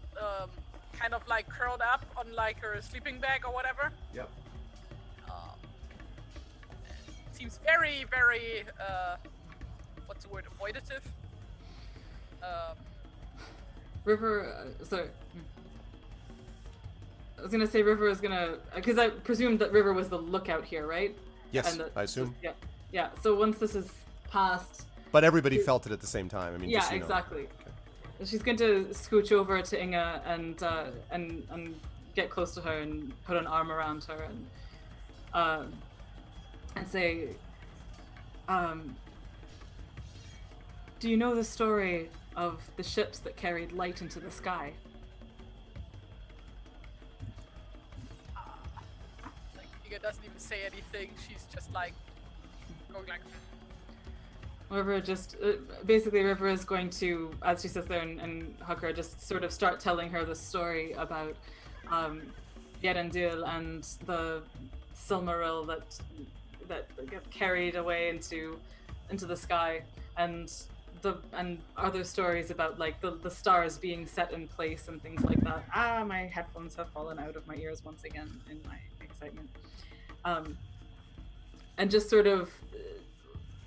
kind of, like, curled up on, like, her sleeping bag or whatever. Yep. Seems very, very, what's the word, avoidative. River, sorry. I was gonna say River is gonna, because I presumed that River was the lookout here, right? Yes, I assume. Yeah. So once this is passed. But everybody felt it at the same time. I mean, yeah, just, exactly. Okay. She's going to scooch over to Inga and get close to her and put an arm around her and say, do you know the story of the ships that carried light into the sky? Like, Inga doesn't even say anything. She's just like going like. River just basically River is going to, as she sits there and Hucker, just sort of start telling her the story about Yerendil and the Silmaril that get carried away into the sky, and other stories about like the stars being set in place and things like that. My headphones have fallen out of my ears once again in my excitement. And just sort of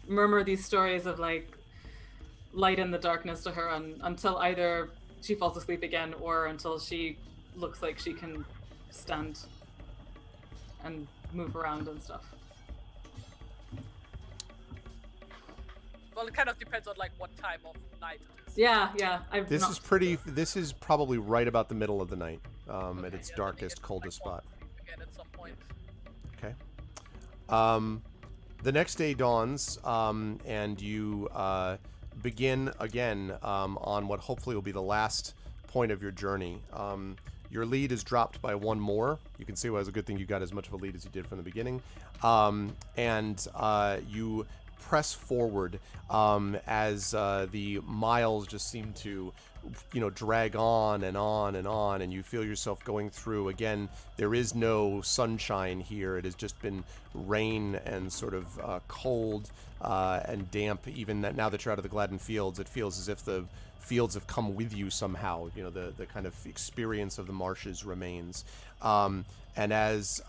murmur these stories of like light in the darkness to her until either she falls asleep again or until she looks like she can stand and move around and stuff. Well, it kind of depends on like what time of night it is. Yeah. This is probably right about the middle of the night, at its darkest, coldest spot. Again, at some point. Okay. The next day dawns, and you begin again on what hopefully will be the last point of your journey. Your lead is dropped by one more. You can see why it was a good thing you got as much of a lead as you did from the beginning. And you press forward as the miles just seem to drag on and on and on, and you feel yourself going through. Again, there is no sunshine here. It has just been rain and sort of cold and damp. Even now that you're out of the Gladden Fields, it feels as if the fields have come with you somehow. The kind of experience of the marshes remains. And as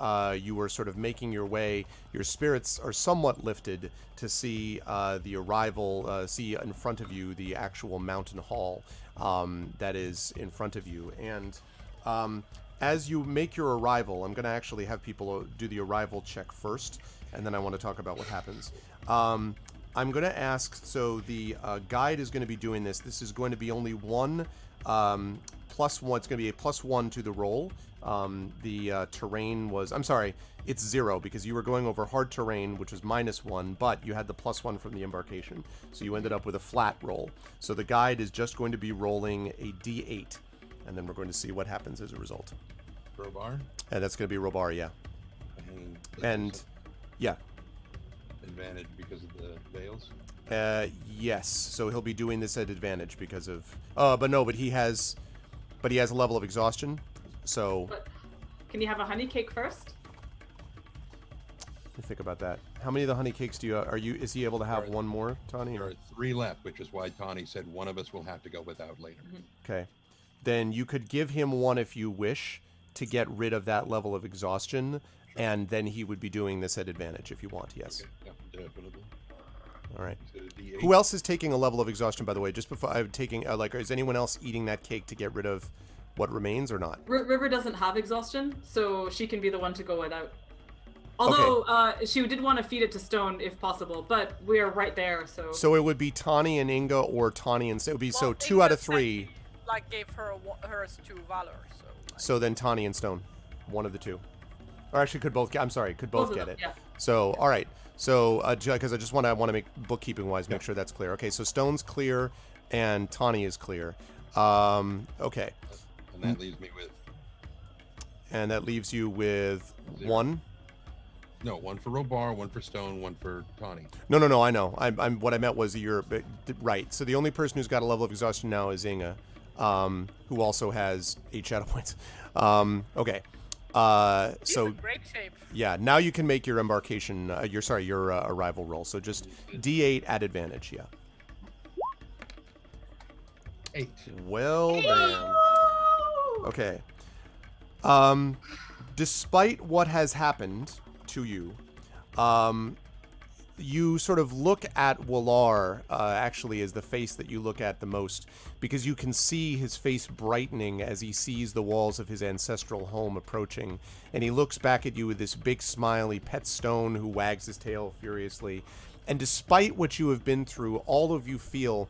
you are sort of making your way, your spirits are somewhat lifted to see the arrival, see in front of you the actual mountain hall that is in front of you. And as you make your arrival, I'm going to actually have people do the arrival check first, and then I want to talk about what happens. I'm going to ask, so the guide is going to be doing this. This is going to be only one +1. It's going to be a +1 to the roll. The terrain was, I'm sorry, it's 0 because you were going over hard terrain, which was -1, but you had the +1 from the embarkation. So you ended up with a flat roll. So the guide is just going to be rolling a D8, and then we're going to see what happens as a result. Robar? And that's going to be Robar, yeah. And yeah. Advantage because of the veils? Yes. So he'll be doing this at advantage because of, but he has a level of exhaustion. So but can you have a honey cake first? Let me think about that. How many of the honey cakes do you? Is he able to have one more, Tawny? There are 3 left, which is why Tawny said one of us will have to go without later. Okay. Then you could give him one if you wish to get rid of that level of exhaustion, and then he would be doing this at advantage if you want. Yes. Okay. Yeah, definitely. All right. So the D8. Who else is taking a level of exhaustion, by the way? Just before I'm taking, is anyone else eating that cake to get rid of what remains or not? River doesn't have exhaustion, so she can be the one to go without. Although she did want to feed it to Stone if possible, but we are right there, so. So it would be Tawny and Inga, or Tawny and it would be so 2 out of 3. Like gave hers to Valor, so. So then Tawny and Stone, one of the 2, or actually could both. I'm sorry, could both get it. Yeah. So all right. So because I just want to make bookkeeping wise, make sure that's clear. Okay. So Stone's clear, and Tawny is clear. Okay. And that leaves me with. And that leaves you with 0. 1. No, 1 for Robar, 1 for Stone, 1 for Tawny. No. I know. I'm. What I meant was you're right. So the only person who's got a level of exhaustion now is Inga, who also has 8 shadow points. Okay. She's So in great shape. yeah, now you can make your embarkation. Your arrival roll. So just D8 at advantage. Yeah. 8. Well done. Okay. Despite what has happened to you, you sort of look at Willar, actually, as the face that you look at the most, because you can see his face brightening as he sees the walls of his ancestral home approaching, and he looks back at you with this big smile. He pets Stone, who wags his tail furiously, and despite what you have been through, all of you feel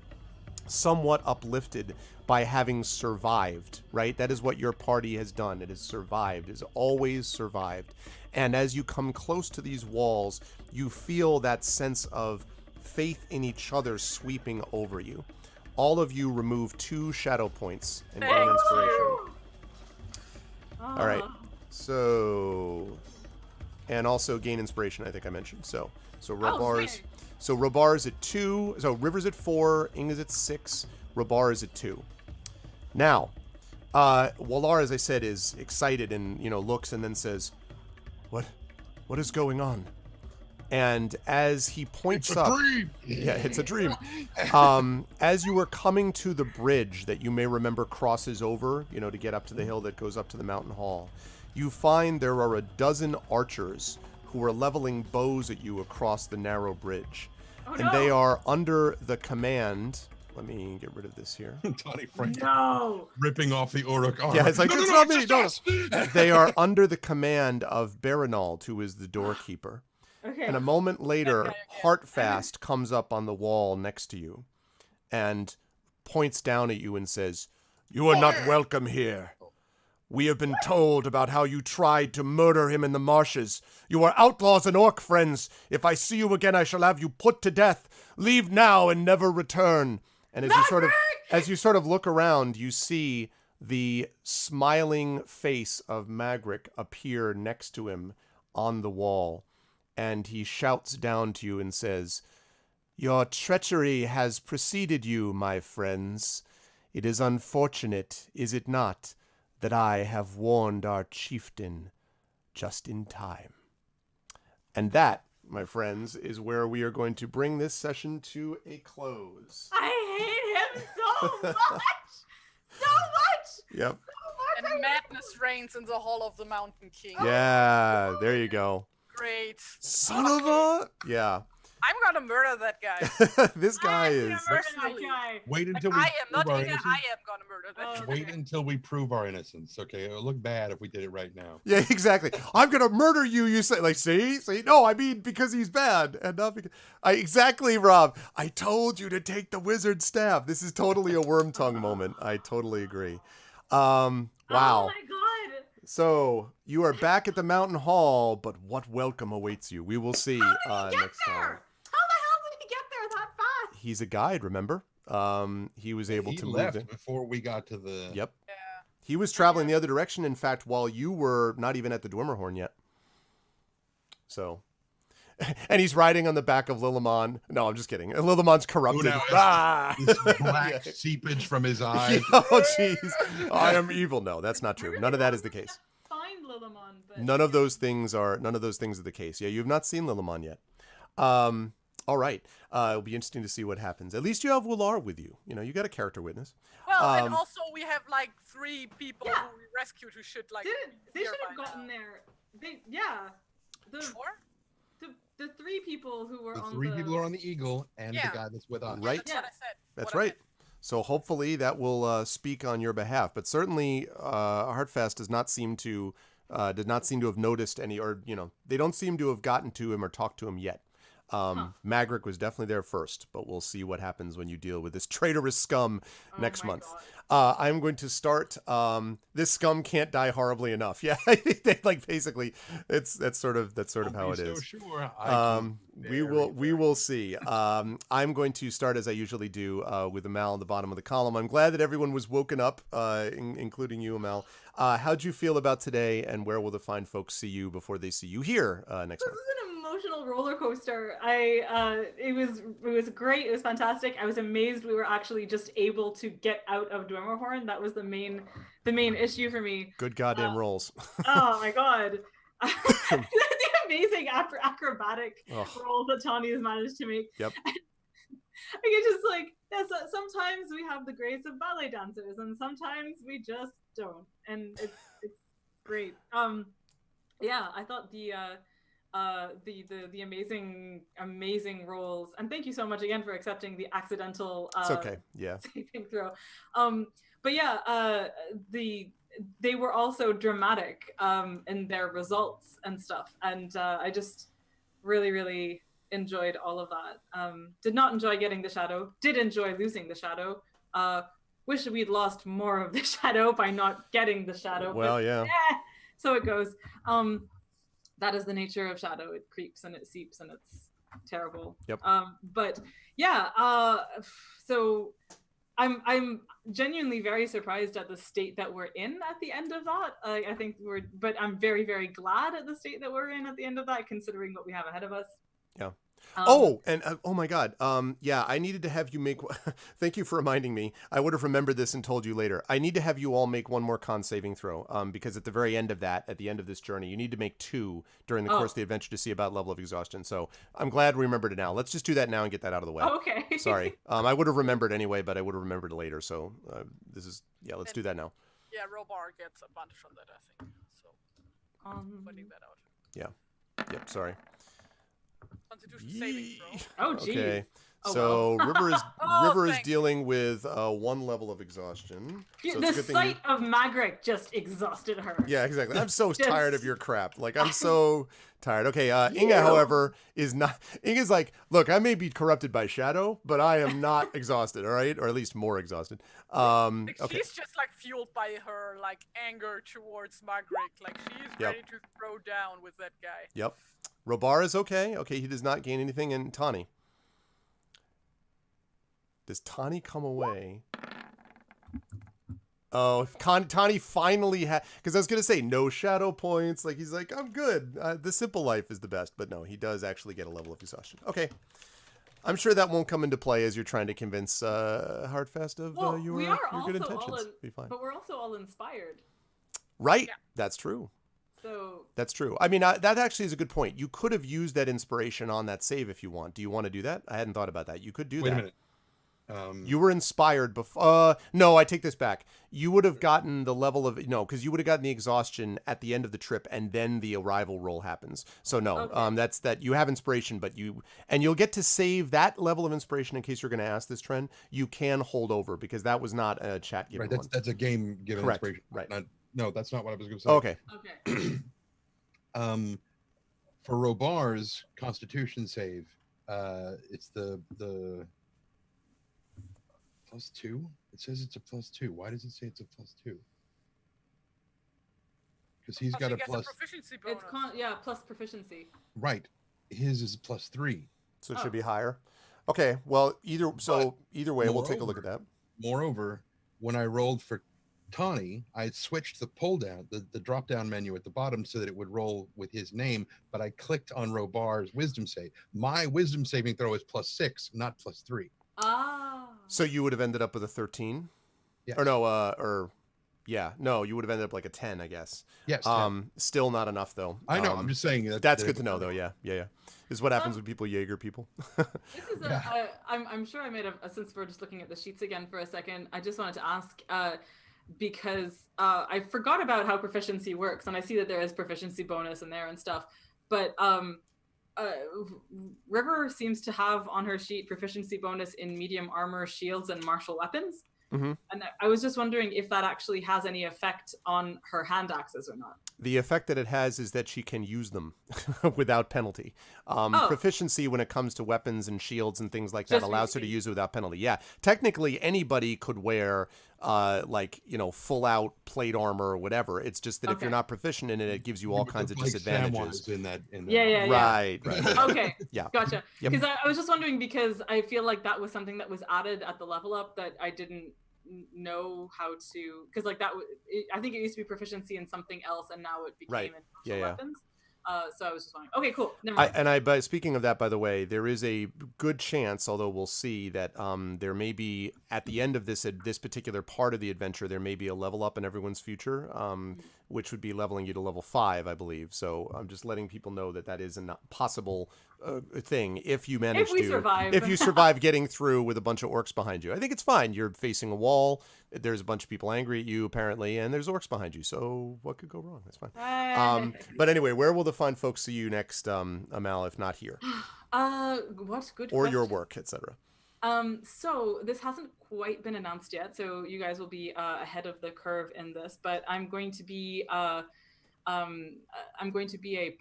somewhat uplifted by having survived, right? That is what your party has done. It has survived, it has always survived. And as you come close to these walls, you feel that sense of faith in each other sweeping over you. All of you remove 2 shadow points and gain inspiration. All right. So, and also gain inspiration, I think I mentioned. So Robar's, so Robar's at 2. So River's at 4. Inga's at 6. Robar is at 2. Now, Willar, as I said, is excited and looks and then says, "What is going on?" And as he points up, yeah, it's a dream. As you are coming to the bridge that you may remember crosses over, to get up to the hill that goes up to the mountain hall, you find there are a dozen archers who are leveling bows at you across the narrow bridge. And they are under the command. Let me get rid of this here. Tawny Frank. No. Ripping off the Uruk armor. Yeah, it's like, it's not me. No. They are under the command of Barinald, who is the doorkeeper. Okay. And a moment later, Heartfast comes up on the wall next to you and points down at you and says, "You are not welcome here. We have been told about how you tried to murder him in the marshes. You are outlaws and orc friends. If I see you again, I shall have you put to death. Leave now and never return." And as you sort of look around, you see the smiling face of Magric appear next to him on the wall. And he shouts down to you and says, "Your treachery has preceded you, my friends. It is unfortunate, is it not, that I have warned our chieftain just in time." And that, my friends, is where we are going to bring this session to a close. I hate him so much! So much! Yep. And madness reigns in the Hall of the Mountain King. Yeah, there you go. Great. Son of a... Yeah. I'm gonna murder that guy. This guy I'm is... gonna murder that guy. Wait until we I am not prove our Inga, innocence. I am gonna murder that guy. Wait until we prove our innocence, okay? It'll look bad if we did it right now. Yeah, exactly. I'm gonna murder you. You say, like, see? No, I mean because he's bad, and not because. Exactly, Rob. I told you to take the wizard staff. This is totally a worm tongue moment. I totally agree. Wow. Oh my god. So you are back at the mountain hall, but what welcome awaits you? We will see How did he get next there? time. How the hell did he get there that fast? He's a guide, remember? He was able He to left move. before we got to the. Yep. Yeah. He was traveling the other direction, in fact, while you were not even at the Dwemerhorn yet. So, and he's riding on the back of Lillimon. No, I'm just kidding. Lillimon's corrupted. now Ah! This black seepage from his eye. Oh, jeez. I am evil. No, that's not true. None of that is the case. Find Lillimon, but None of those things are the case. Yeah, you've not seen Lillimon yet. All right. It'll be interesting to see what happens. At least you have Willar with you. You know, you got a character witness. Well, and also we have like 3 people Yeah. who we rescued who should like. they be should here have by gotten now. there. The Sure. the 3 people who were The on 3 people are on the Eagle, and Yeah. the guy that's with us. Right. That's what I said. That's What I right. So hopefully that will speak on your behalf. But certainly, Heartfast did not seem to have noticed any, or they don't seem to have gotten to him or talked to him yet. Magric was definitely there first, but we'll see what happens when you deal with this traitorous scum next month. I'm going to start. This scum can't die horribly enough. Yeah, like basically, that's sort of how it is. So sure. We will see. I'm going to start as I usually do with Amal on the bottom of the column. I'm glad that everyone was woken up, including you, Amal. How'd you feel about today, and where will the fine folks see you before they see you here next month? This is an emotional roller coaster. It was great. It was fantastic. I was amazed we were actually just able to get out of Dwemerhorn. That was the main issue for me. Good goddamn rolls. Oh my god. The amazing acrobatic rolls that Tawny has managed to make. Yep. I get just like, yes, sometimes we have the grace of ballet dancers and sometimes we just don't. And it's great. Yeah, I thought the amazing rolls, and thank you so much again for accepting the accidental It's okay. Yeah. saving throw. But yeah, they were also dramatic in their results and stuff, and I just really enjoyed all of that. Did not enjoy getting the shadow, did enjoy losing the shadow. Wish we'd lost more of the shadow by not getting the shadow. Well, but, yeah. So it goes. That is the nature of shadow. It creeps and it seeps and it's terrible. Yep. But yeah, so I'm genuinely very surprised at the state that we're in at the end of that. I think but I'm very glad at the state that we're in at the end of that, considering what we have ahead of us. Yeah. Oh my God. Yeah, I needed to have you make. Thank you for reminding me. I would have remembered this and told you later. I need to have you all make one more con saving throw. Because at the very end of that, at the end of this journey, you need to make 2 during the course of the adventure to see about level of exhaustion. So I'm glad we remembered it now. Let's just do that now and get that out of the way. Oh, okay. Sorry. I would have remembered anyway, but I would have remembered it later. So let's do that now. Yeah, Robar gets a bunch from that, I think. So finding that out. Yeah. Yep. Sorry. Constitution saving throw. Oh, geez. Okay. Oh, So well. River is thanks. dealing with 1 level of exhaustion. So The it's a good thing sight of Magric just exhausted her. Yeah, exactly. I'm so Just- tired of your crap. Like, I'm so tired. Okay, Inga, however, is not. Inga's like, look, I may be corrupted by shadow, but I am not exhausted. All right, or at least more exhausted. Like, Okay. she's just like fueled by her like anger towards Magric. Like she's Yep. ready to throw down with that guy. Yep. Robar is okay. Okay, he does not gain anything. And Tawny. Does Tawny come away? Oh, Tawny finally had, because I was gonna say no shadow points. Like he's like, I'm good. The simple life is the best, but no, he does actually get a level of exhaustion. Okay, I'm sure that won't come into play as you're trying to convince Hardfast of your we are good also intentions. Be fine. but we're also all inspired. Right? Yeah. That's true. So That's true. I mean, that actually is a good point. You could have used that inspiration on that save if you want. Do you want to do that? I hadn't thought about that. You could do Wait that. a minute. You were inspired before. No, I take this back. You would have gotten the level of because you would have gotten the exhaustion at the end of the trip, and then the arrival roll happens. So no, Okay. that's that. You have inspiration, but you'll get to save that level of inspiration in case you're going to ask this trend. You can hold over because that was not a chat given Right, one. that's a game given Correct, inspiration. right. No, that's not what I was going to say. Oh, okay. okay. For Robar's Constitution save, it's the +2. It says it's a +2. Why does it say it's a +2? Because he's got She a gets plus. a proficiency bonus. It's plus proficiency. Right, his is +3. So it should be higher. Okay. Well, either way, we'll take a look at that. Moreover, when I rolled for Tawny, I switched the pull down, the drop down menu at the bottom so that it would roll with his name, but I clicked on Robar's wisdom save. My wisdom saving throw is +6, not +3. Ah. So you would have ended up with a 13. Yes. Or no, or Yeah, no, you would have ended up like a 10, I guess. Yes. 10. Still not enough though. I know. I'm just saying that's good to know though. Yeah. This is what happens with people Jaeger people. This is I'm sure I made since we're just looking at the sheets again for a second, I just wanted to ask because I forgot about how proficiency works, and I see that there is proficiency bonus in there and stuff, but River seems to have on her sheet proficiency bonus in medium armor, shields, and martial weapons. Mm-hmm. And I was just wondering if that actually has any effect on her hand axes or not. The effect that it has is that she can use them without penalty. Proficiency when it comes to weapons and shields and things like that Just allows her to use it without penalty. Yeah, technically anybody could wear full out plate armor or whatever. It's just that if you're not proficient in it, it gives you all kinds of disadvantages. In that. Yeah. Right. Okay. Yeah. Gotcha. Yep. Because I was just wondering, because I feel like that was something that was added at the level up that I didn't know how to, because like I think it used to be proficiency in something else, and now it became in martial weapons. So I was just wondering. Okay, cool. Never mind. But speaking of that, by the way, there is a good chance, although we'll see, that there may be at the end of this particular part of the adventure, there may be a level up in everyone's future, which would be leveling you to level 5, I believe. So I'm just letting people know that is a possible thing if you manage survive. If you survive getting through with a bunch of orcs behind you. I think it's fine. You're facing a wall. There's a bunch of people angry at you apparently, and there's orcs behind you. So what could go wrong? That's fine. But anyway, where will the fine folks see you next, Amal, if not here? What good or question. your work, etc. So this hasn't quite been announced yet, so you guys will be ahead of the curve in this, but I'm going to be a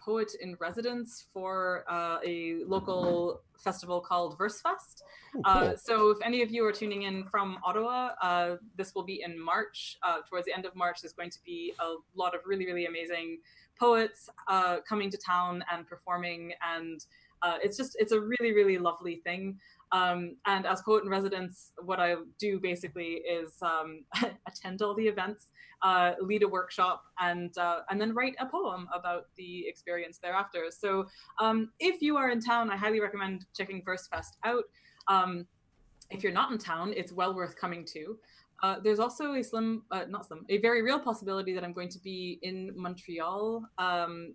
poet in residence for a local festival called VerseFest. Cool. So if any of you are tuning in from Ottawa, this will be in March. Towards the end of March, there's going to be a lot of really, really amazing poets coming to town and performing, and it's a really, really lovely thing. And as poet in residence, what I do basically is attend all the events, lead a workshop, and then write a poem about the experience thereafter. So if you are in town, I highly recommend checking VerseFest out. If you're not in town, it's well worth coming to. There's also a very real possibility that I'm going to be in Montreal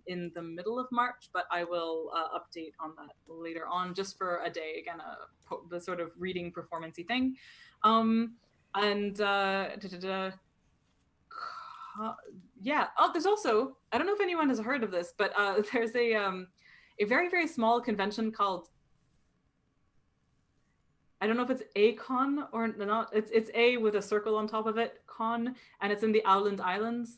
in the middle of March, but I will update on that later on, just for a day, again, the sort of reading performance-y thing. There's also, I don't know if anyone has heard of this, but there's a very, very small convention called, I don't know if it's A-Con or not. It's A with a circle on top of it, Con, and it's in the Åland Islands.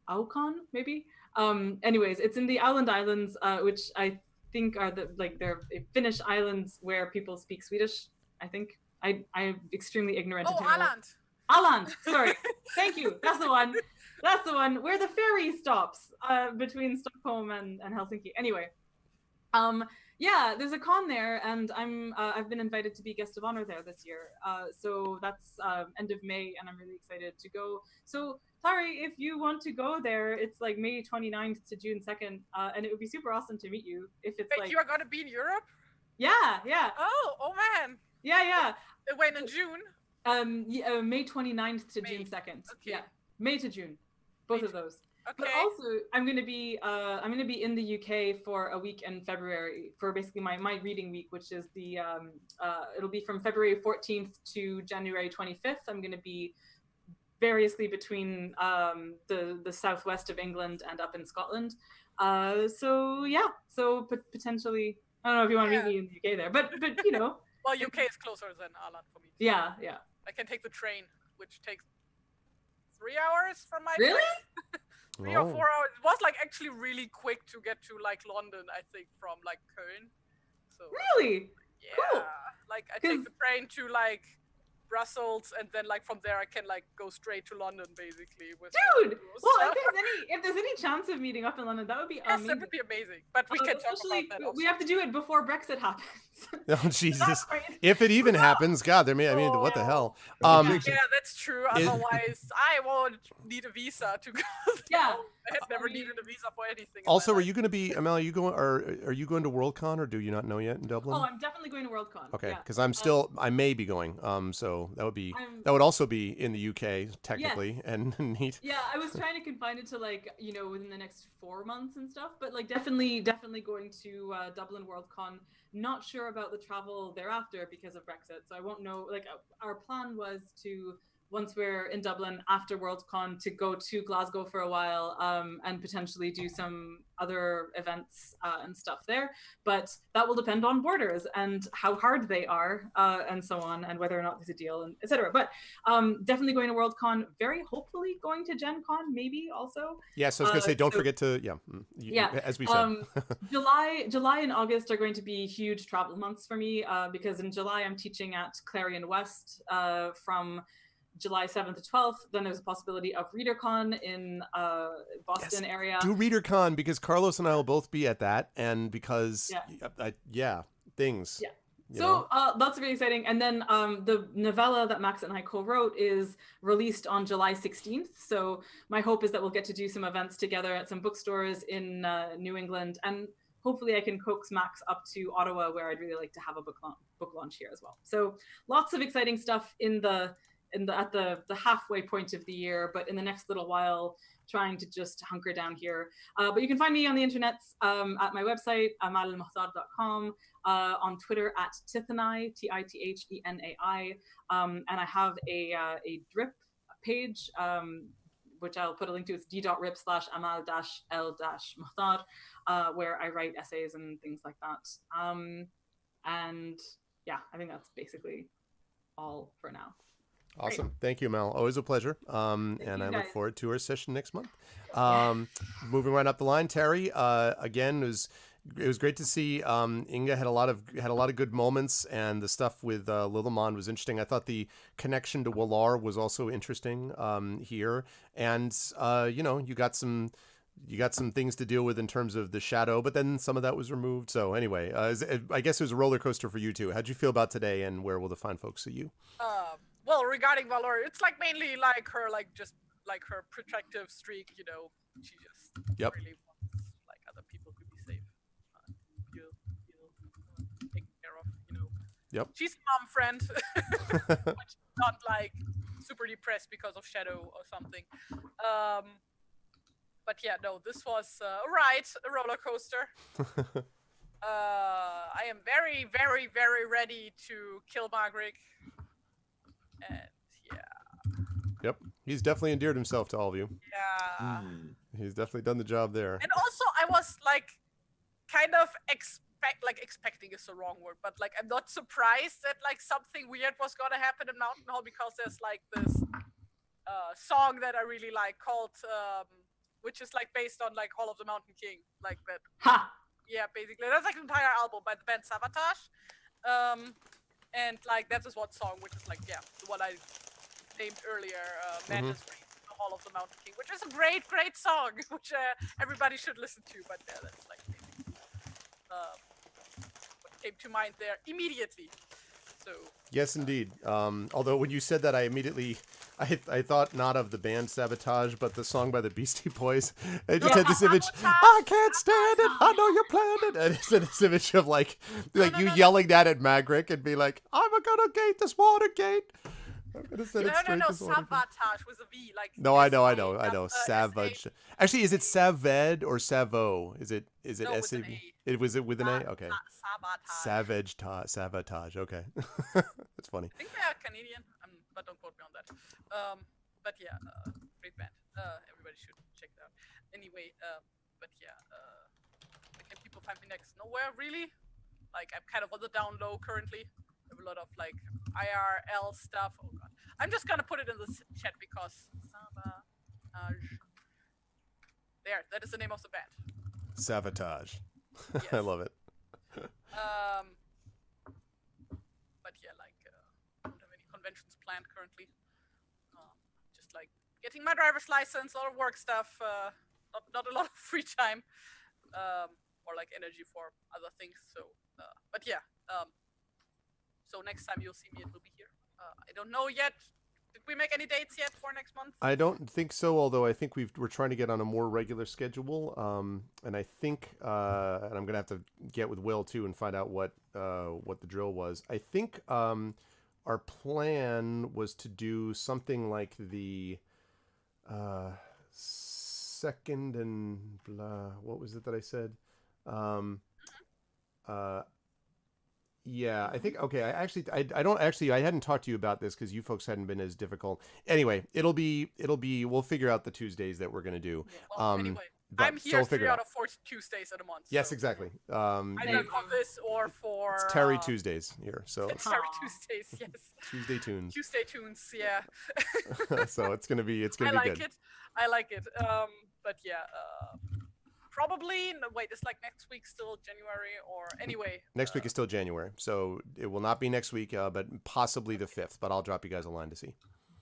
Aukon, maybe? Anyways, it's in the Åland Islands, which I think are they're Finnish islands where people speak Swedish, I think. I'm extremely ignorant. Oh, Åland! Åland, sorry. Thank you. That's the one. That's the one where the ferry stops between Stockholm and Helsinki. Anyway. Yeah, there's a con there, and I've been invited to be guest of honor there this year. So that's end of May, and I'm really excited to go. So, Tari, if you want to go there, it's like May 29th to June 2nd, and it would be super awesome to meet you. If it's Wait, you are gonna be in Europe? Yeah. Oh man. Yeah. When in June? May 29th to June 2nd. Okay. Yeah, May to June, both of those. Okay. But also, I'm gonna be in the UK for a week in February for basically my reading week, which is it'll be from February 14th to January 25th. I'm gonna be variously between the southwest of England and up in Scotland. So potentially, I don't know if you want to meet me in the UK there, but you know. Well, UK is closer than Åland for me. Yeah. I can take the train, which takes 3 hours from my Really? place. 3 or 4 hours. It was like actually really quick to get to like London, I think, from like Köln. So Really? yeah, Cool. like I take the train to like Brussels, and then like from there I can like go straight to London basically. Dude, well, if there's any chance of meeting up in London, that would be amazing. That would be amazing. But we can talk about that. Also. We have to do it before Brexit happens. Oh Jesus! If it even happens, God, what the hell? Yeah, that's true. Otherwise, I won't need a visa to go. Yeah, I have never needed a visa for anything. Also, are you going to be, Amal? Are you going to Worldcon, or do you not know yet in Dublin? Oh, I'm definitely going to Worldcon. Okay, yeah. because I may be going. So So that I'm would also be in the UK technically, Yes. and neat. Yeah, I was trying to confine it to like, within the next 4 months and stuff, but like definitely going to Dublin Worldcon. Not sure about the travel thereafter because of Brexit, so I won't know. Like our plan was to, once we're in Dublin after Worldcon, to go to Glasgow for a while, and potentially do some other events and stuff there. But that will depend on borders and how hard they are, and so on, and whether or not there's a deal, and etc. But definitely going to Worldcon. Very hopefully going to Gen Con, maybe also. Yeah, so I was gonna say, don't So forget to yeah, as we said. July and August are going to be huge travel months for me, because in July I'm teaching at Clarion West from July 7th to 12th. Then there's a possibility of ReaderCon in Boston area. Do ReaderCon, because Carlos and I will both be at that, and because things. Yeah. You know? So that's very exciting. And then the novella that Max and I co-wrote is released on July 16th. So my hope is that we'll get to do some events together at some bookstores in New England, and hopefully I can coax Max up to Ottawa, where I'd really like to have a book launch here as well. So lots of exciting stuff at the halfway point of the year, but in the next little while, trying to just hunker down here. But you can find me on the internet at my website, amalmohtar.com, on Twitter at Tithenai, Tithenai, and I have a drip page, which I'll put a link to. It's d.rip/amal-l-muhtar, where I write essays and things like that. And yeah, I think that's basically all for now. Awesome. Great. Thank you, Mel. Always a pleasure. And you, I look guys. forward to our session next month. Moving right up the line, Terry, again, it was great to see. Inga had a lot of good moments, and the stuff with Lillimon was interesting. I thought the connection to Wallar was also interesting here. And you got some things to deal with in terms of the shadow, but then some of that was removed. So anyway, I guess it was a roller coaster for you too. How'd you feel about today, and where will the fine folks see you? Well, regarding Valor, it's like mainly like her, like just like her protective streak, she just really wants like other people to be safe, feel taken care of, Yep. She's a mom friend, but she's not like super depressed because of Shadow or something. But yeah, no, this was a roller coaster. I am very, very, very ready to kill Margaret. And Yep, he's definitely endeared himself to all of you. Yeah. He's definitely done the job there. And also, I was like, kind of expecting is the wrong word, but like, I'm not surprised that like something weird was gonna happen in Mountain Hall, because there's like this song that I really like called, which is like based on like Hall of the Mountain King, like that. Ha! Yeah, basically, that's like an entire album by the band Sabotage. And like that's just one song, which is like the one I named earlier, Madness Reigns, the Hall of the Mountain King, which is a great song, which everybody should listen to. But yeah, that's like what came to mind there immediately. So yes, indeed. Although when you said that, I immediately I thought not of the band Sabotage, but the song by the Beastie Boys. I just had this image. I can't stand it. I know you're playing it. And it's this image of like you yelling that at Magrick and be like, "I'm gonna gate this water gate." I'm gonna send it straight to Watergate. Sabotage with a V. Like no, I know. Savage. Actually, is it Saved or Savo? Is it No, with an SAV? A. Was it with an A? Okay. Sabotage. Sabotage. Okay. That's funny. I think they are Canadian, but don't quote me on that. But yeah, great band. Everybody should check it out. Anyway, but yeah, where can people find me next? Nowhere really. Like I'm kind of on the down low currently. I have a lot of like IRL stuff. Oh god, I'm just gonna put it in the chat because Sabotage. There, that is the name of the band. Sabotage. Yes. I love it. But yeah, like I don't have any conventions planned currently. Just like getting my driver's license, a lot of work stuff, not a lot of free time, or like energy for other things. So, but yeah. So next time you'll see me, it will be here. I don't know yet. Did we make any dates yet for next month? I don't think so, although I think we're trying to get on a more regular schedule. And I think, and I'm going to have to get with Will too and find out what the drill was. I think our our plan was to do something like the second and blah. What was it that I said? Yeah, I think okay. I hadn't talked to you about this because you folks hadn't been as difficult. Anyway, it'll be. We'll figure out the Tuesdays that we're gonna do. Yeah, well, anyway, I'm so here we'll figure 3 it out out. of 4 Tuesdays in a month. Yes, so exactly. either for this or for It's Terry Tuesdays here, so Terry Aw. Tuesdays. Yes. Tuesday tunes. Tuesday tunes. Yeah. So it's gonna be I good. like it. I like it. But yeah. Probably. No, wait, it's like next week still January or anyway. Next week is still January, so it will not be next week, but possibly the 5th. But I'll drop you guys a line to see.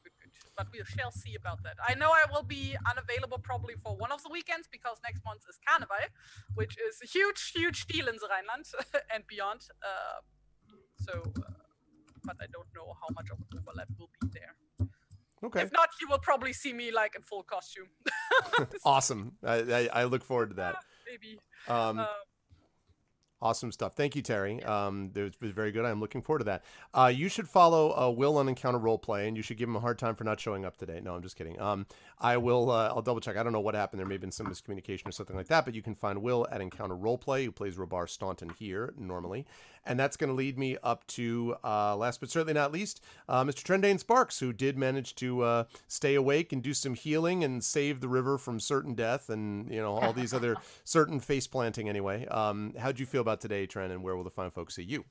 Good. But we shall see about that. I know I will be unavailable probably for one of the weekends because next month is Carnival, which is a huge, huge deal in the Rhineland and beyond. But I don't know how much of an overlap will be there. Okay. If not, you will probably see me like in full costume. Awesome. I look forward to that. Maybe. Awesome stuff. Thank you, Terry. It was very good. I'm looking forward to that. You should follow Will on Encounter Roleplay, and you should give him a hard time for not showing up today. No, I'm just kidding. I will. I'll double check. I don't know what happened. There may have been some miscommunication or something like that. But you can find Will at Encounter Roleplay, who plays Robar Staunton here normally, and that's going to lead me up to last but certainly not least, Mr. Trendane Sparks, who did manage to stay awake and do some healing and save the river from certain death, and all these other certain face planting. Anyway, how'd you feel about today, Trent, and where will the fine folks see you?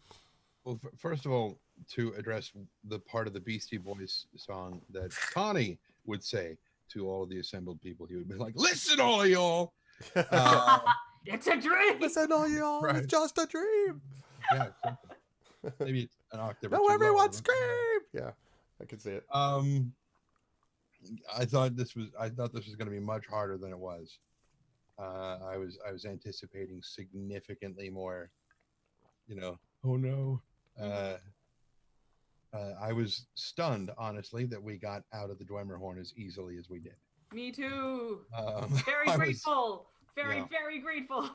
Well, first of all, to address the part of the Beastie Boys song that Connie would say to all of the assembled people, he would be like, "Listen, all of y'all." It's a dream. Listen, all y'all, Right. it's just a dream. Yeah, exactly. Maybe it's an octave. or No, two everyone lower. scream. Yeah, I could see it. I thought this was going to be much harder than it was. I was anticipating significantly more. Oh no. I was stunned, honestly, that we got out of the Dwemerhorn as easily as we did. Me too. I Very was- grateful. Very, yeah. very grateful.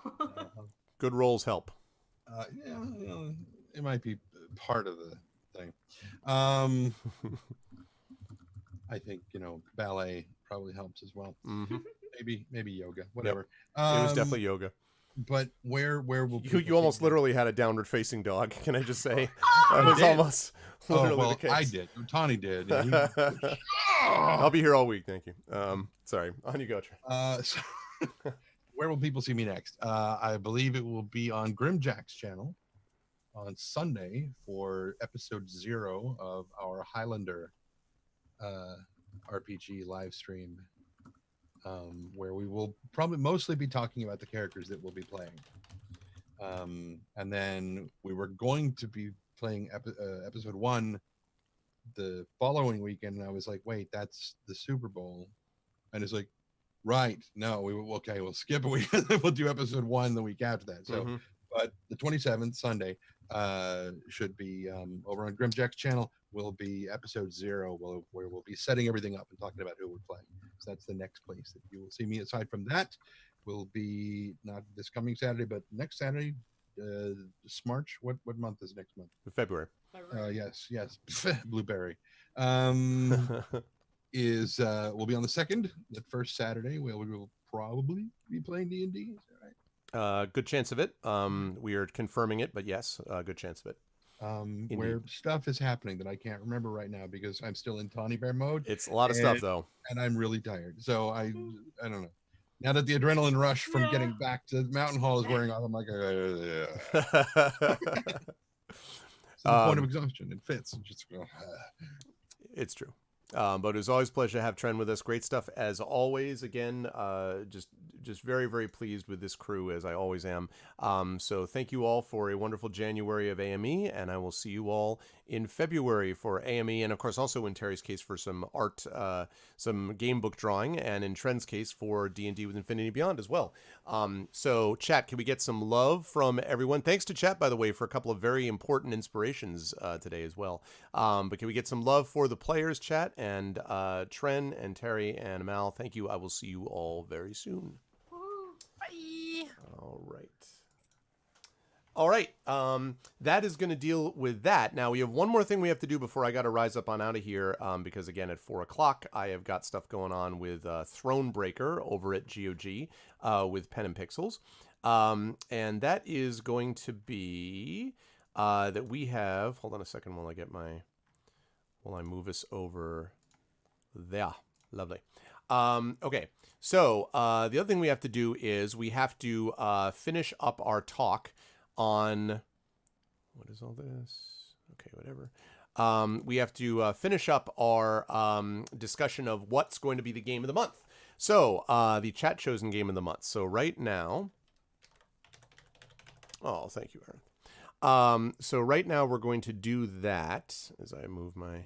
Good rolls help. It might be part of the thing. I think ballet probably helps as well. Mm-hmm. Maybe yoga, whatever. It was definitely yoga. But where will You almost literally had a downward facing dog. Can I just say that I was did. almost literally well, the case. I did. Tawny did. I'll be here all week. Thank you. Sorry. On you go, Trent. So where will people see me next? I believe it will be on Grimjack's channel on Sunday for episode 0 of our Highlander RPG live stream, where we will probably mostly be talking about the characters that we'll be playing. And then we were going to be playing episode 1 the following weekend, and I was like, wait, that's the Super Bowl. And it's like, right, no, we'll skip a week. We'll do episode 1 the week after that. So but the 27th, Sunday, should be over on Grimjack's channel, will be episode 0, where we'll be setting everything up and talking about who we're playing. So that's the next place that you will see me. Aside from that, will be not this coming Saturday, but next Saturday, March. What month is next month? February. Yes, Blueberry. Is we'll be on the 2nd, the first Saturday. We will probably be playing D&D. Is that right? Good chance of it. We are confirming it, but yes, good chance of it. Where stuff is happening that I can't remember right now because I'm still in Tawny Bear mode. It's a lot of stuff, though. And I'm really tired. So I don't know. Now that the adrenaline rush from getting back to Mountain Hall is wearing off, I'm like, it's the point of exhaustion. It fits. Just It's true. But it was always a pleasure to have Trent with us. Great stuff as always. Again, just very, very pleased with this crew, as I always am. So thank you all for a wonderful January of AME, and I will see you all in February for AME, and of course also in Terry's case for some art, some game book drawing, and in Trent's case for D&D with Infinity Beyond as well. So chat, can we get some love from everyone? Thanks to chat, by the way, for a couple of very important inspirations today as well. But can we get some love for the players, chat? And Tren and Terry and Amal, thank you. I will see you all very soon. Bye. All right. All right. That is going to deal with that. Now, we have one more thing we have to do before I got to rise up on out of here, because, again, at 4 o'clock, I have got stuff going on with Thronebreaker over at GOG with Pen and Pixels. And that is going to be that we have... Hold on a second while I move us over there. Lovely. Okay. So the other thing we have to do is we have to finish up our talk on, what is all this? Okay, whatever. We have to finish up our discussion of what's going to be the game of the month. So the chat chosen game of the month. So right now, oh, thank you, Aaron. So right now we're going to do that as I move my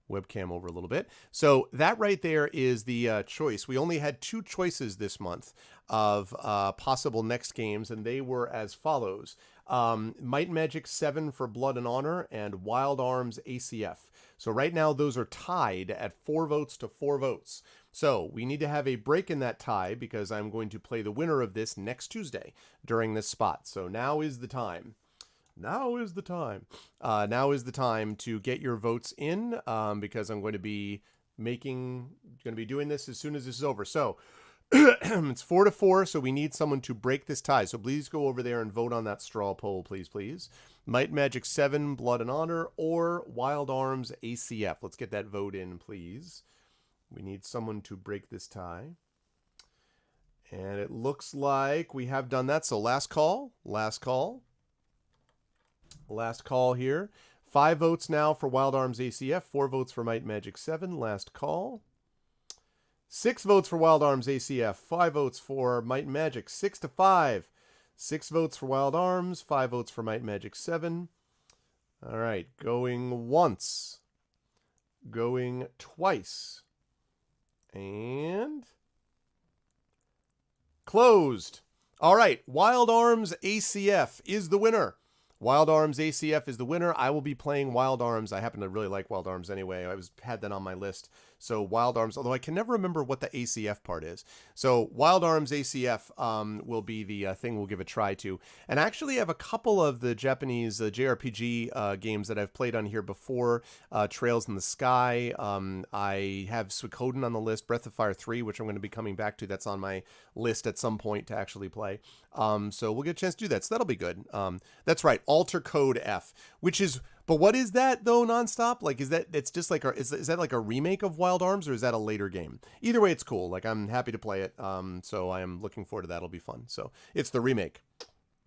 webcam over a little bit. So that right there is the choice. We only had 2 choices this month of possible next games, and they were as follows. Might and Magic 7 for Blood and Honor and Wild Arms ACF. So right now those are tied at 4 votes to 4 votes. So we need to have a break in that tie because I'm going to play the winner of this next Tuesday during this spot. So now is the time. Now is the time. Now is the time to get your votes in because I'm going to be doing this as soon as this is over. So it's 4 to 4, so we need someone to break this tie. So please go over there and vote on that straw poll, please. Might and Magic 7, Blood and Honor, or Wild Arms ACF. Let's get that vote in, please. We need someone to break this tie. And it looks like we have done that. So last call. Last call here. 5 votes now for Wild Arms ACF, 4 votes for Might and Magic 7. Last call. 6 votes for Wild Arms ACF, 5 votes for Might and Magic, 6 to 5. 6 votes for Wild Arms, 5 votes for Might and Magic 7. All right, going once. Going twice. And closed. All right, Wild Arms ACF is the winner. Wild Arms ACF is the winner. I will be playing Wild Arms. I happen to really like Wild Arms anyway. I had that on my list. So Wild Arms, although I can never remember what the ACF part is. So Wild Arms ACF will be the thing we'll give a try to. And actually I have a couple of the Japanese JRPG games that I've played on here before. Trails in the Sky. I have Suikoden on the list. Breath of Fire 3, which I'm going to be coming back to. That's on my list at some point to actually play. So we'll get a chance to do that. So that'll be good. That's right. Alter Code F, which is... But what is that though? Nonstop? Like, is that? It's just like is that like a remake of Wild Arms, or is that a later game? Either way, it's cool. Like, I'm happy to play it. So I am looking forward to that. It'll be fun. So it's the remake.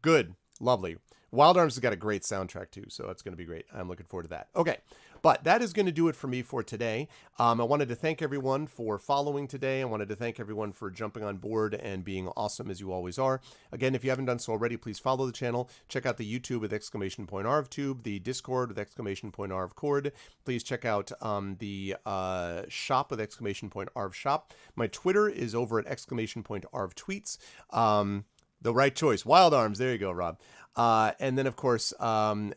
Good, lovely. Wild Arms has got a great soundtrack too, so it's going to be great. I'm looking forward to that. Okay, but that is going to do it for me for today. I wanted to thank everyone for following today. I wanted to thank everyone for jumping on board and being awesome as you always are. Again, if you haven't done so already, please follow the channel. Check out the YouTube with !ArvTube, the Discord with !ArvCord. Please check out the shop with !ArvShop. My Twitter is over at !ArvTweets. The right choice. Wild Arms. There you go, Rob. And then, of course, !ArvTrayon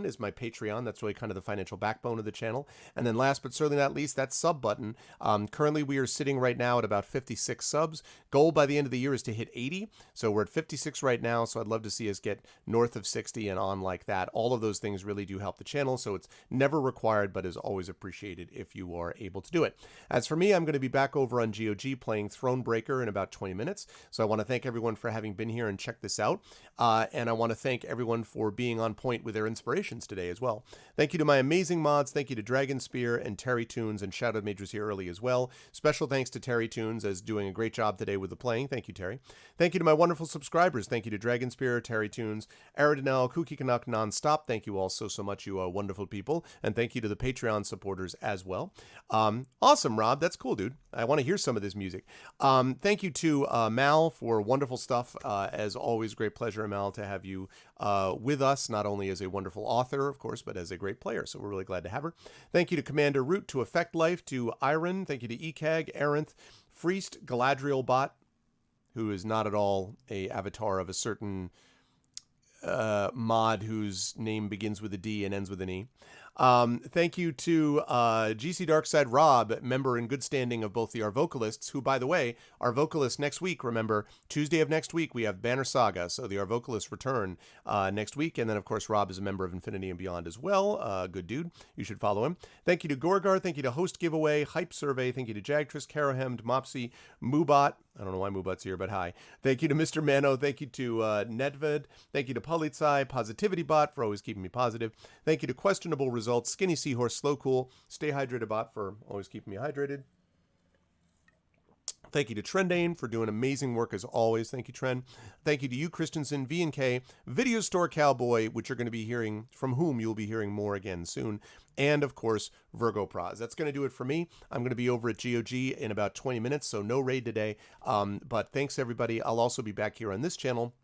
is my Patreon. That's really kind of the financial backbone of the channel. And then last but certainly not least, that sub button. Currently, we are sitting right now at about 56 subs. Goal by the end of the year is to hit 80. So we're at 56 right now. So I'd love to see us get north of 60 and on like that. All of those things really do help the channel. So it's never required, but is always appreciated if you are able to do it. As for me, I'm going to be back over on GOG playing Thronebreaker in about 20 minutes. So I want to thank everyone for having been here and checked this out. And I want to thank everyone for being on point with their inspirations today as well. Thank you to my amazing mods. Thank you to Dragon Spear and Terry Tunes and Shadow Mage was here early as well. Special thanks to Terry Tunes as doing a great job today with the playing. Thank you, Terry. Thank you to my wonderful subscribers. Thank you to Dragon Spear, Terry Tunes, Aradinel, Kookie Canuck, Nonstop. Thank you all so much, you wonderful people. And thank you to the Patreon supporters as well. Awesome, Rob. That's cool, dude. I want to hear some of this music. Thank you to Mal for wonderful stuff. As always, great pleasure, Mal, to have you with us, not only as a wonderful author, of course, but as a great player. So we're really glad to have her. Thank you to Commander Root, to Effect Life, to Iron. Thank you to ECAG, Aranth, Freest, Galadriel Bot, who is not at all a avatar of a certain mod whose name begins with a D and ends with an E. Thank you to GC Darkside Rob, member in good standing of both the Our Vocalists, who, by the way, our vocalists next week, remember, Tuesday of next week, we have Banner Saga, so the Our Vocalists return next week, and then, of course, Rob is a member of Infinity and Beyond as well. Good dude. You should follow him. Thank you to Gorgar. Thank you to Host Giveaway, Hype Survey. Thank you to Jagtress, Karahemd, Mopsy, Moobot. I don't know why Moobot's here, but hi. Thank you to Mr. Mano. Thank you to Nedved. Thank you to Politsai, Positivity Bot for always keeping me positive. Thank you to Questionable Results, Skinny Seahorse, Slow Cool, Stay Hydrated Bot for always keeping me hydrated. Thank you to Trendane for doing amazing work as always. Thank you, Trend. Thank you to you, Christensen, V&K, Video Store Cowboy, which you're going to be hearing, from whom you'll be hearing more again soon. And, of course, Virgo Praz. That's going to do it for me. I'm going to be over at GOG in about 20 minutes, so no raid today. But thanks, everybody. I'll also be back here on this channel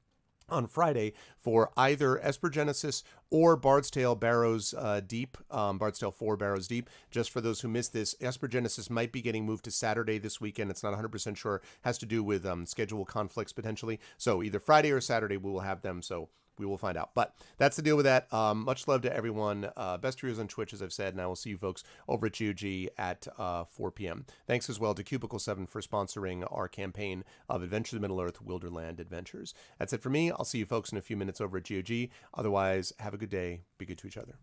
on Friday for either Esper Genesis or Bard's Tale Barrows Deep, Bard's Tale 4 Barrows Deep. Just for those who missed this, Esper Genesis might be getting moved to Saturday this weekend. It's not 100% sure. Has to do with schedule conflicts potentially. So either Friday or Saturday we will have them. So we will find out. But that's the deal with that. Much love to everyone. Best viewers on Twitch, as I've said, and I will see you folks over at GOG at 4 p.m. Thanks as well to Cubicle 7 for sponsoring our campaign of Adventures in Middle-earth, Wilderland Adventures. That's it for me. I'll see you folks in a few minutes over at GOG. Otherwise, have a good day. Be good to each other.